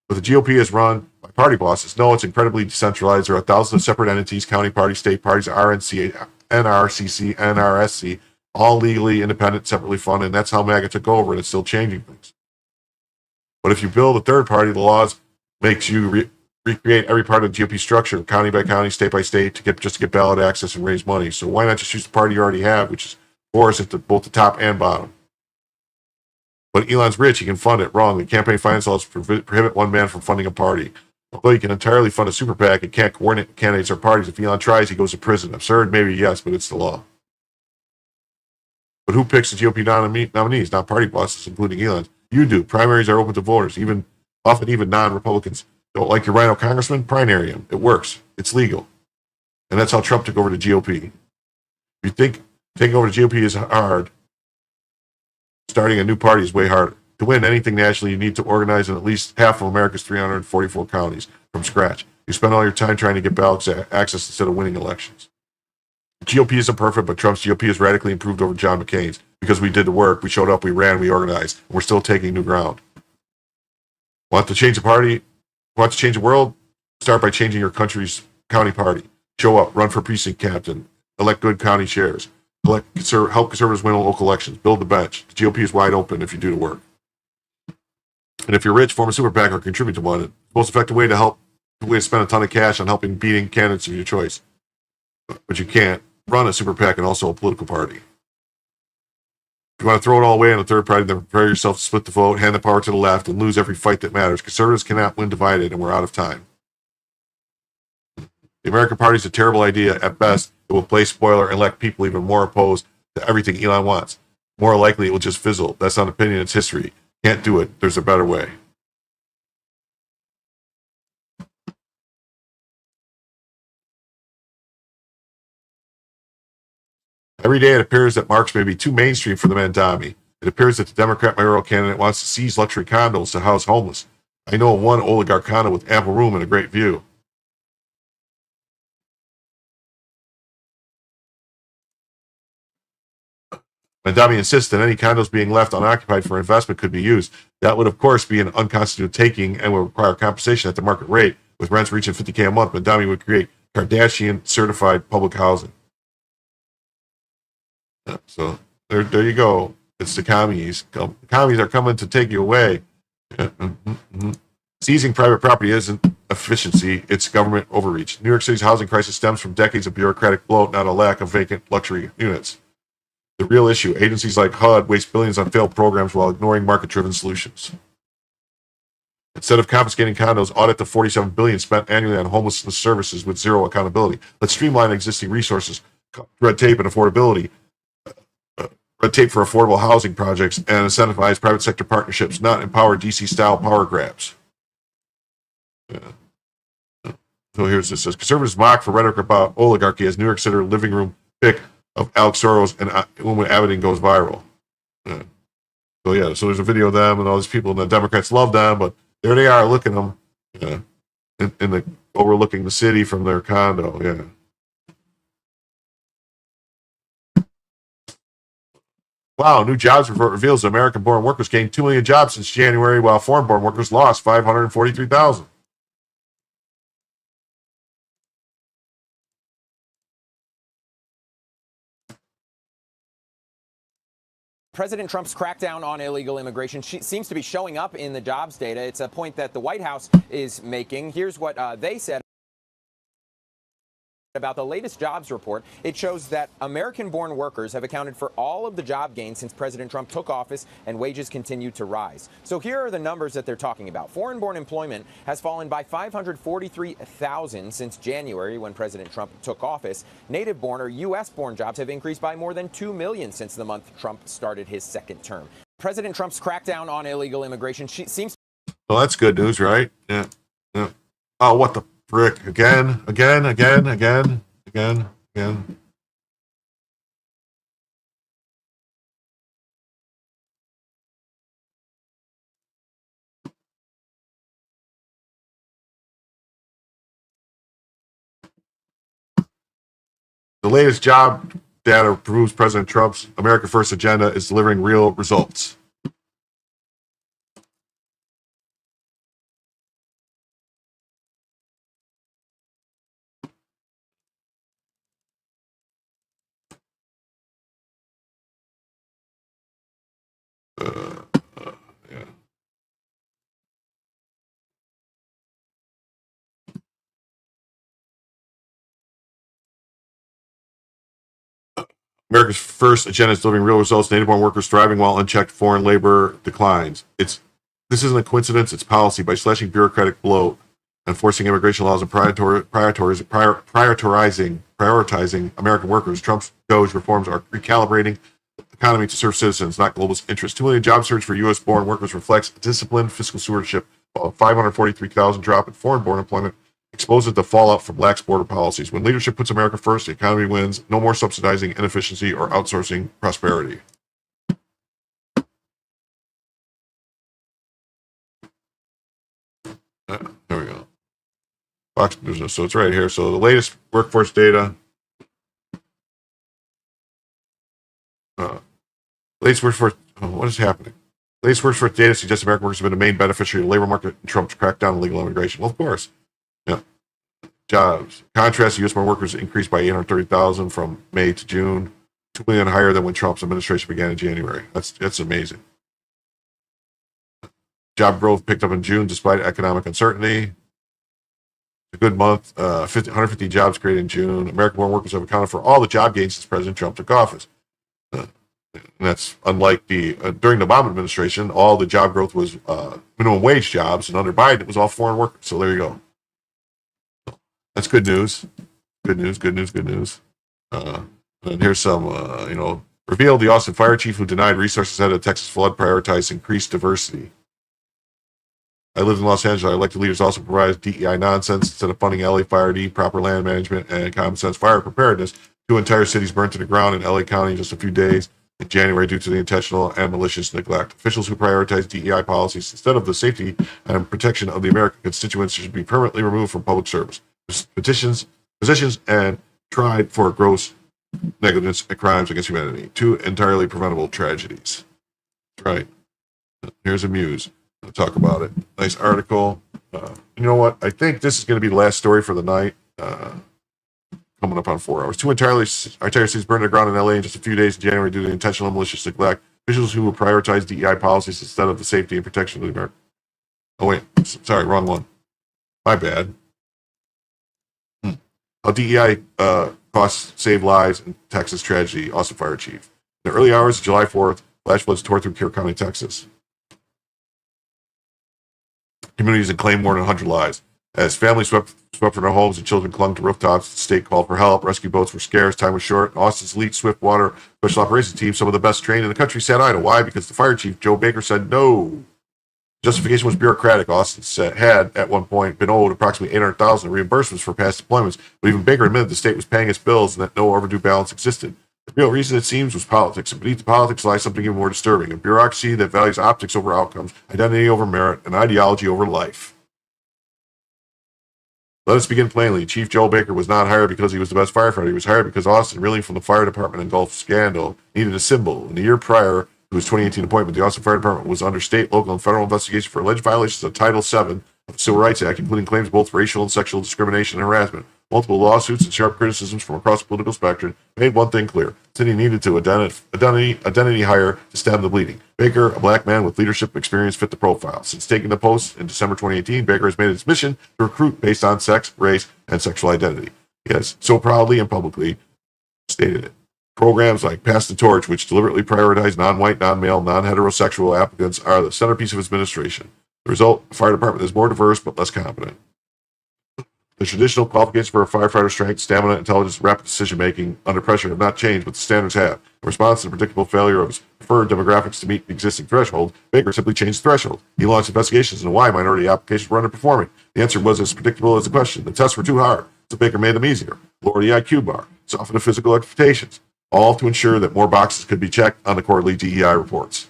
But the GOP is run by party bosses. No, it's incredibly decentralized. There are thousands of separate entities, county parties, state parties, RNC, NRCC, NRSC, all legally independent, separately funded, and that's how MAGA took over, and it's still changing things. But if you build a third party, the laws makes you recreate every part of the GOP structure, county by county, state by state, to get ballot access and raise money. So why not just use the party you already have, which is force at both the top and bottom? But Elon's rich, he can fund it. Wrong. The campaign finance laws prohibit one man from funding a party. Although you can entirely fund a super PAC, it can't coordinate candidates or parties. If Elon tries, he goes to prison. Absurd? Maybe yes, but it's the law. But who picks the GOP nominees? Not party bosses, including Elon. You do. Primaries are open to voters, often even non-Republicans. Don't like your rhino congressman? Primary him. It works. It's legal. And that's how Trump took over the GOP. If you think taking over the GOP is hard, starting a new party is way harder. To win anything nationally, you need to organize in at least half of America's 344 counties from scratch. You spend all your time trying to get ballot access instead of winning elections. The GOP isn't perfect, but Trump's GOP has radically improved over John McCain's because we did the work. We showed up, we ran, we organized. And we're still taking new ground. Want to change the party? Want to change the world? Start by changing your country's county party. Show up, run for precinct captain, elect good county chairs. help conservatives win local elections. Build the bench. The GOP is wide open if you do the work. And if you're rich, form a super PAC or contribute to one. It's the most effective way to spend a ton of cash on helping beating candidates of your choice. But you can't run a super PAC and also a political party. If you want to throw it all away on a third party, then prepare yourself to split the vote, hand the power to the left, and lose every fight that matters. Conservatives cannot win divided, and we're out of time. The American Party is a terrible idea. At best, it will play spoiler and elect people even more opposed to everything Elon wants. More likely, it will just fizzle. That's not opinion, it's history. Can't do it. There's a better way. Every day it appears that Marx may be too mainstream for the Mandami. It appears that the Democrat mayoral candidate wants to seize luxury condos to house homeless. I know of one oligarch condo with ample room and a great view. Mandami insists that any condos being left unoccupied for investment could be used. That would, of course, be an unconstitutional taking and would require compensation at the market rate. With rents reaching $50K a month, Mandami would create Kardashian-certified public housing. Yeah, so there you go. It's the commies. Commies are coming to take you away. Seizing private property isn't efficiency, it's government overreach. New York City's housing crisis stems from decades of bureaucratic bloat, not a lack of vacant luxury units. The real issue, agencies like HUD waste billions on failed programs while ignoring market-driven solutions. Instead of confiscating condos, audit the $47 billion spent annually on homelessness services with zero accountability. Let's streamline existing resources, cut red tape and affordability, red tape for affordable housing projects, and incentivize private sector partnerships, not empower DC-style power grabs. Yeah. So here's this. Says, conservatives mock for rhetoric about oligarchy as New York City living room pick of Alex Soros and when Aberdeen goes viral. Yeah. So there's a video of them and all these people, and the Democrats love them, but there they are looking at them in the overlooking the city from their condo. Yeah. Wow, new jobs report reveals that American-born workers gained 2 million jobs since January, while foreign-born workers lost 543,000. President Trump's crackdown on illegal immigration seems to be showing up in the jobs data. It's a point that the White House is making. Here's what they said about the latest jobs report. It shows that American-born workers have accounted for all of the job gains since President Trump took office, and wages continue to rise. So here are the numbers that they're talking about. Foreign-born employment has fallen by 543,000 since January, when President Trump took office. Native-born or U.S.-born jobs have increased by more than 2 million since the month Trump started his second term. President Trump's crackdown on illegal immigration seems... Well, that's good news, right? Yeah. Oh, what the frick? Again. The latest job data proves President Trump's America First agenda is delivering real results. Yeah. America's First agenda is delivering real results. Native-born workers thriving while unchecked foreign labor declines. This isn't a coincidence. It's policy. By slashing bureaucratic bloat and forcing immigration laws and prioritizing American workers, Trump's DOJ reforms are recalibrating the economy to serve citizens, not globalist interests. 2 million job surge for U.S.-born workers reflects disciplined fiscal stewardship, while a 543,000 drop in foreign-born employment exposes the fallout from lax border policies. When leadership puts America first, the economy wins. No more subsidizing inefficiency or outsourcing prosperity. There we go. Fox Business. So it's right here. So the latest workforce data. Latest workforce. What is happening? Latest workforce data suggests American workers have been the main beneficiary of the labor market and Trump's crackdown on illegal immigration. Well, of course. Yeah. Jobs. Contrast, U.S. born workers increased by 830,000 from May to June. 2 million higher than when Trump's administration began in January. That's amazing. Job growth picked up in June despite economic uncertainty. A good month. 150 jobs created in June. American-born workers have accounted for all the job gains since President Trump took office. And that's unlike during the Obama administration, all the job growth was minimum wage jobs, and under Biden, it was all foreign workers. So there you go. That's good news. Good news. And here's some, revealed the Austin fire chief who denied resources ahead of Texas flood prioritized increased diversity. I lived in Los Angeles. Elected leaders also provide DEI nonsense instead of funding LA Fire D, proper land management, and common sense fire preparedness. 2 entire cities burned to the ground in LA County in just a few days in January due to the intentional and malicious neglect. Officials who prioritize DEI policies instead of the safety and protection of the American constituents should be permanently removed from public service, positions, and tried for gross negligence and crimes against humanity. 2 entirely preventable tragedies. That's right. Here's a muse. I'll talk about it. Nice article. You know what? I think this is going to be the last story for the night. Coming up on 4 hours. 2 entire cities burned to the ground in LA in just a few days in January due to intentional and malicious neglect. Officials who will prioritize DEI policies instead of the safety and protection of the American. Oh, wait. Sorry, wrong one. My bad. How DEI costs save lives in Texas tragedy, Austin fire chief. In the early hours of July 4th, flash floods tore through Kerr County, Texas. Communities and claimed more than 100 lives. As families swept from their homes and children clung to rooftops, the state called for help. Rescue boats were scarce, time was short. Austin's elite swift water special operations team, some of the best trained in the country, sat idle. Why? Because the fire chief, Joe Baker, said no. Justification was bureaucratic. Austin had, at one point, been owed approximately $800,000 in reimbursements for past deployments, but even Baker admitted the state was paying its bills and that no overdue balance existed. The real reason, it seems, was politics, and beneath the politics lies something even more disturbing, a bureaucracy that values optics over outcomes, identity over merit, and ideology over life. Let us begin plainly. Chief Joel Baker was not hired because he was the best firefighter. He was hired because Austin, reeling from the fire department engulfed scandal, needed a symbol. In the year prior to his 2018 appointment, the Austin Fire Department was under state, local, and federal investigation for alleged violations of Title VII of the Civil Rights Act, including claims of both racial and sexual discrimination and harassment. Multiple lawsuits and sharp criticisms from across the political spectrum made one thing clear. The city needed to identity hire to stem the bleeding. Baker, a black man with leadership experience, fit the profile. Since taking the post in December 2018, Baker has made it its mission to recruit based on sex, race, and sexual identity. He has so proudly and publicly stated it. Programs like Pass the Torch, which deliberately prioritize non-white, non-male, non-heterosexual applicants, are the centerpiece of his administration. The result, the fire department is more diverse but less competent. The traditional qualifications for a firefighter's strength, stamina, intelligence, and rapid decision-making under pressure have not changed, but the standards have. In response to the predictable failure of his preferred demographics to meet the existing threshold, Baker simply changed the threshold. He launched investigations into why minority applications were underperforming. The answer was as predictable as the question. The tests were too hard, so Baker made them easier. Lower the IQ bar, soften the physical expectations, all to ensure that more boxes could be checked on the quarterly DEI reports.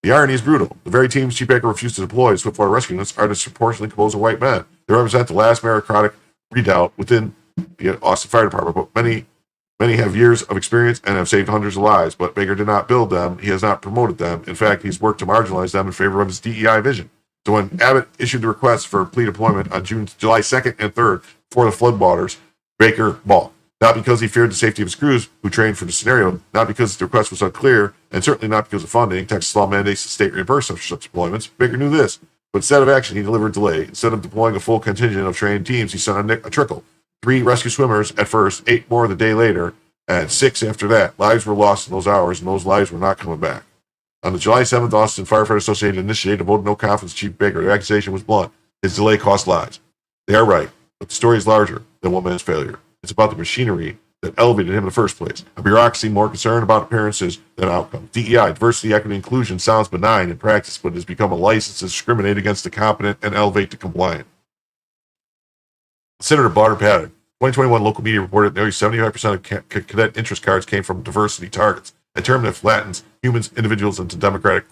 The irony is brutal. The very teams Chief Baker refused to deploy as swiftwater rescue units are disproportionately composed of white men. They represent the last meritocratic redoubt within the Austin Fire Department, but many have years of experience and have saved hundreds of lives, but Baker did not build them. He has not promoted them. In fact, he's worked to marginalize them in favor of his DEI vision. So when Abbott issued the request for plea deployment on July 2nd and 3rd for the floodwaters, Baker balked. Not because he feared the safety of his crews, who trained for the scenario, not because the request was unclear, and certainly not because of funding. Texas law mandates the state reimburse for such deployments. Baker knew this, but instead of action, he delivered delay. Instead of deploying a full contingent of trained teams, he sent a trickle. 3 rescue swimmers at first, 8 more the day later, and 6 after that. Lives were lost in those hours, and those lives were not coming back. On the July 7th, Austin Firefighters Association initiated a vote of no confidence in Chief Baker. The accusation was blunt. His delay cost lives. They are right, but the story is larger than one man's failure. It's about the machinery that elevated him in the first place. A bureaucracy more concerned about appearances than outcomes. DEI, diversity, equity, inclusion, sounds benign in practice, but has become a license to discriminate against the competent and elevate the compliant. Senator Barter Paddock, 2021 local media reported nearly 75% of cadet interest cards came from diversity targets, a term that flattens humans, individuals into demographic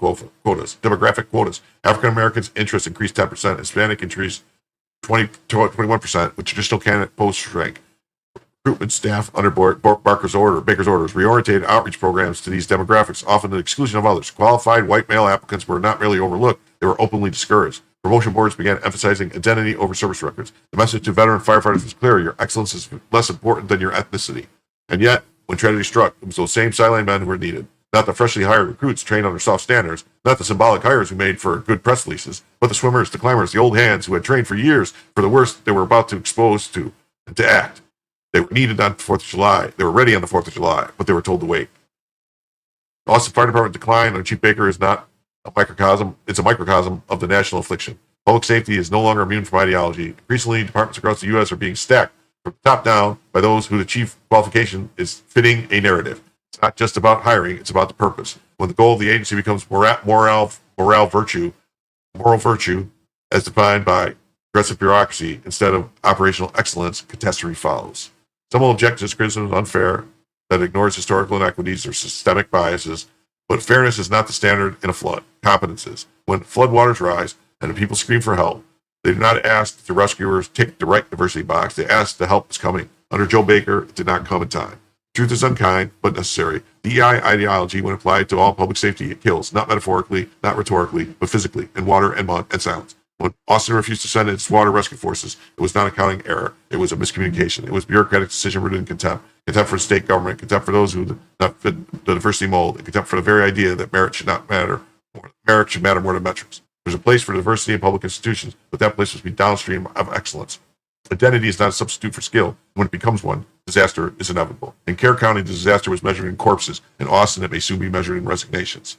quotas. African Americans' interest increased 10%, Hispanic interest 21%, with traditional candidate posts shrank. Recruitment staff under Baker's orders reorientated outreach programs to these demographics, often to the exclusion of others. Qualified white male applicants were not merely overlooked, they were openly discouraged. Promotion boards began emphasizing identity over service records. The message to veteran firefighters was clear: your excellence is less important than your ethnicity. And yet, When tragedy struck, it was those same sideline men who were needed. Not the freshly hired recruits trained under soft standards, not the symbolic hires who made for good press releases, but the swimmers, the climbers, the old hands who had trained for years for the worst they were about to expose to and to act. They were needed on the 4th of July. They were ready on the 4th of July, but they were told to wait. Austin Fire Department decline on Chief Baker is not a microcosm, it's a microcosm of the national affliction. Public safety is no longer immune from ideology. Increasingly, departments across the U.S. are being stacked from the top down by those who the chief qualification is fitting a narrative. It's not just about hiring, it's about the purpose. When the goal of the agency becomes moral virtue, as defined by aggressive bureaucracy, instead of operational excellence, catastrophe follows. Some will object to this criticism as unfair, that ignores historical inequities or systemic biases, but fairness is not the standard in a flood. Competence is. When floodwaters rise and the people scream for help, they do not ask the rescuers tick the right diversity box. They ask the help is coming. Under Joe Baker, it did not come in time. Truth is unkind, but necessary. DEI ideology, when applied to all public safety, it kills, not metaphorically, not rhetorically, but physically, in water and mud and silence. When Austin refused to send its water rescue forces, it was not a accounting error. It was a miscommunication. It was bureaucratic decision rooted in contempt. Contempt for the state government, contempt for those who do not fit the diversity mold, and contempt for the very idea that merit should matter more than metrics. There's a place for diversity in public institutions, but that place must be downstream of excellence. Identity is not a substitute for skill. When it becomes one, disaster is inevitable. In Kerr County, the disaster was measured in corpses. In Austin, it may soon be measured in resignations.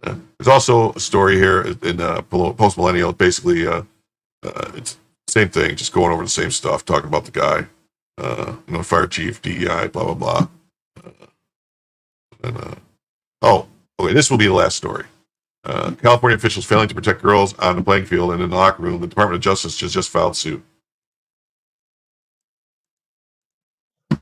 There's also a story here in Post Millennial. Basically, it's the same thing, just going over the same stuff, talking about the guy, fire chief, DEI, blah, blah, blah. Okay, this will be the last story. California officials failing to protect girls on the playing field and in the locker room. The Department of Justice just filed suit.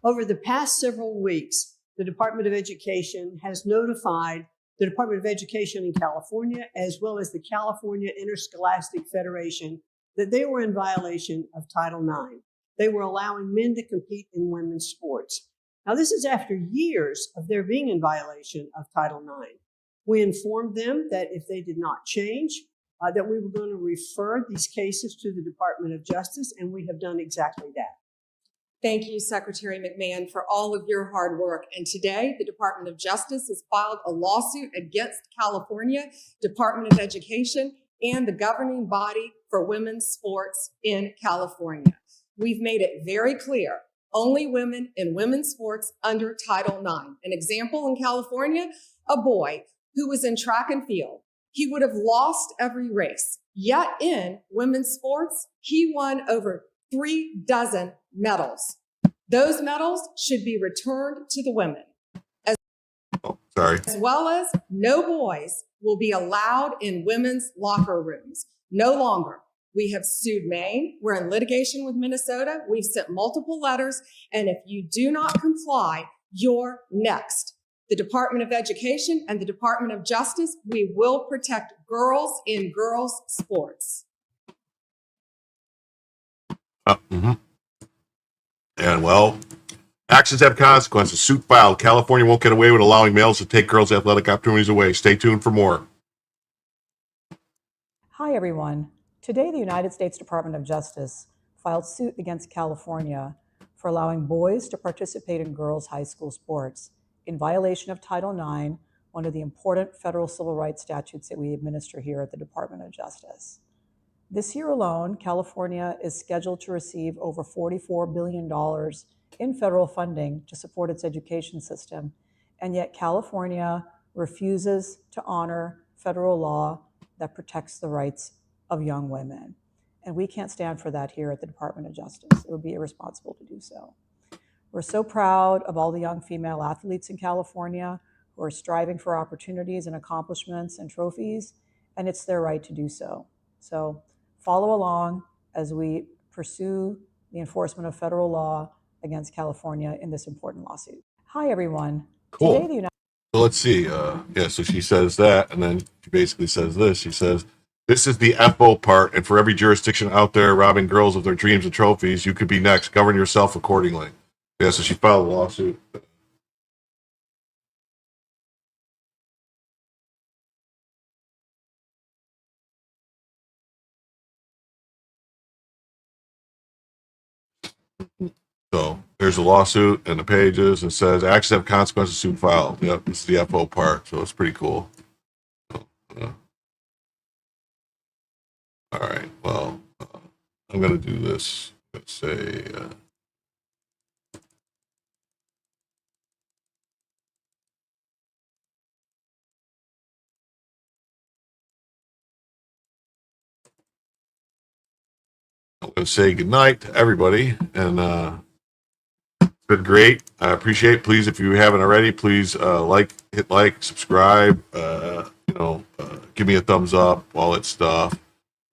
Over the past several weeks, the Department of Education has notified the Department of Education in California, as well as the California Interscholastic Federation, that they were in violation of Title IX. They were allowing men to compete in women's sports. Now, this is after years of their being in violation of Title IX. We informed them that if they did not change, that we were going to refer these cases to the Department of Justice, and we have done exactly that. Thank you, Secretary McMahon, for all of your hard work. And today, the Department of Justice has filed a lawsuit against California Department of Education and the governing body for women's sports in California. We've made it very clear, only women in women's sports under Title IX. An example in California, a boy who was in track and field. He would have lost every race. Yet in women's sports, he won over 36 medals. Those medals should be returned to the women. As well as no boys will be allowed in women's locker rooms. No longer. We have sued Maine. We're in litigation with Minnesota. We've sent multiple letters. And if you do not comply, you're next. The Department of Education and the Department of Justice, we will protect girls in girls' sports. And well, actions have consequences. Suit filed. California won't get away with allowing males to take girls' athletic opportunities away. Stay tuned for more. Hi, everyone. Today, the United States Department of Justice filed suit against California for allowing boys to participate in girls' high school sports in violation of Title IX, one of the important federal civil rights statutes that we administer here at the Department of Justice. This year alone, California is scheduled to receive over $44 billion in federal funding to support its education system, and yet California refuses to honor federal law that protects the rights of young women. And we can't stand for that here at the Department of Justice. It would be irresponsible to do so. We're so proud of all the young female athletes in California who are striving for opportunities and accomplishments and trophies, and it's their right to do so. So follow along as we pursue the enforcement of federal law against California in this important lawsuit. Hi, everyone. Cool. Today, So let's see. So she says that, and then she basically says this. She says, this is the FO part, and for every jurisdiction out there robbing girls of their dreams and trophies, you could be next. Govern yourself accordingly. Yeah, so she filed a lawsuit. So there's a lawsuit and the pages. It says acts have consequences soon filed. Yep, this is the FO part. So it's pretty cool. All right. Well, I'm going to do this. Let's say, I'm going to say goodnight to everybody. And it's been great. I appreciate it. Please, if you haven't already, please hit like, subscribe, give me a thumbs up, all that stuff.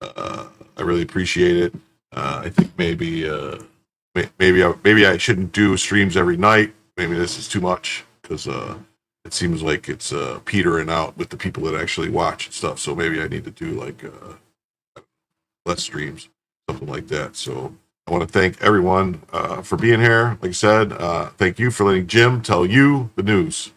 I really appreciate it. I think maybe I shouldn't do streams every night. Maybe this is too much because it seems like it's petering out with the people that actually watch and stuff. So maybe I need to do like less streams, something like that. So I want to thank everyone for being here. Like I said, thank you for letting Jim tell you the news.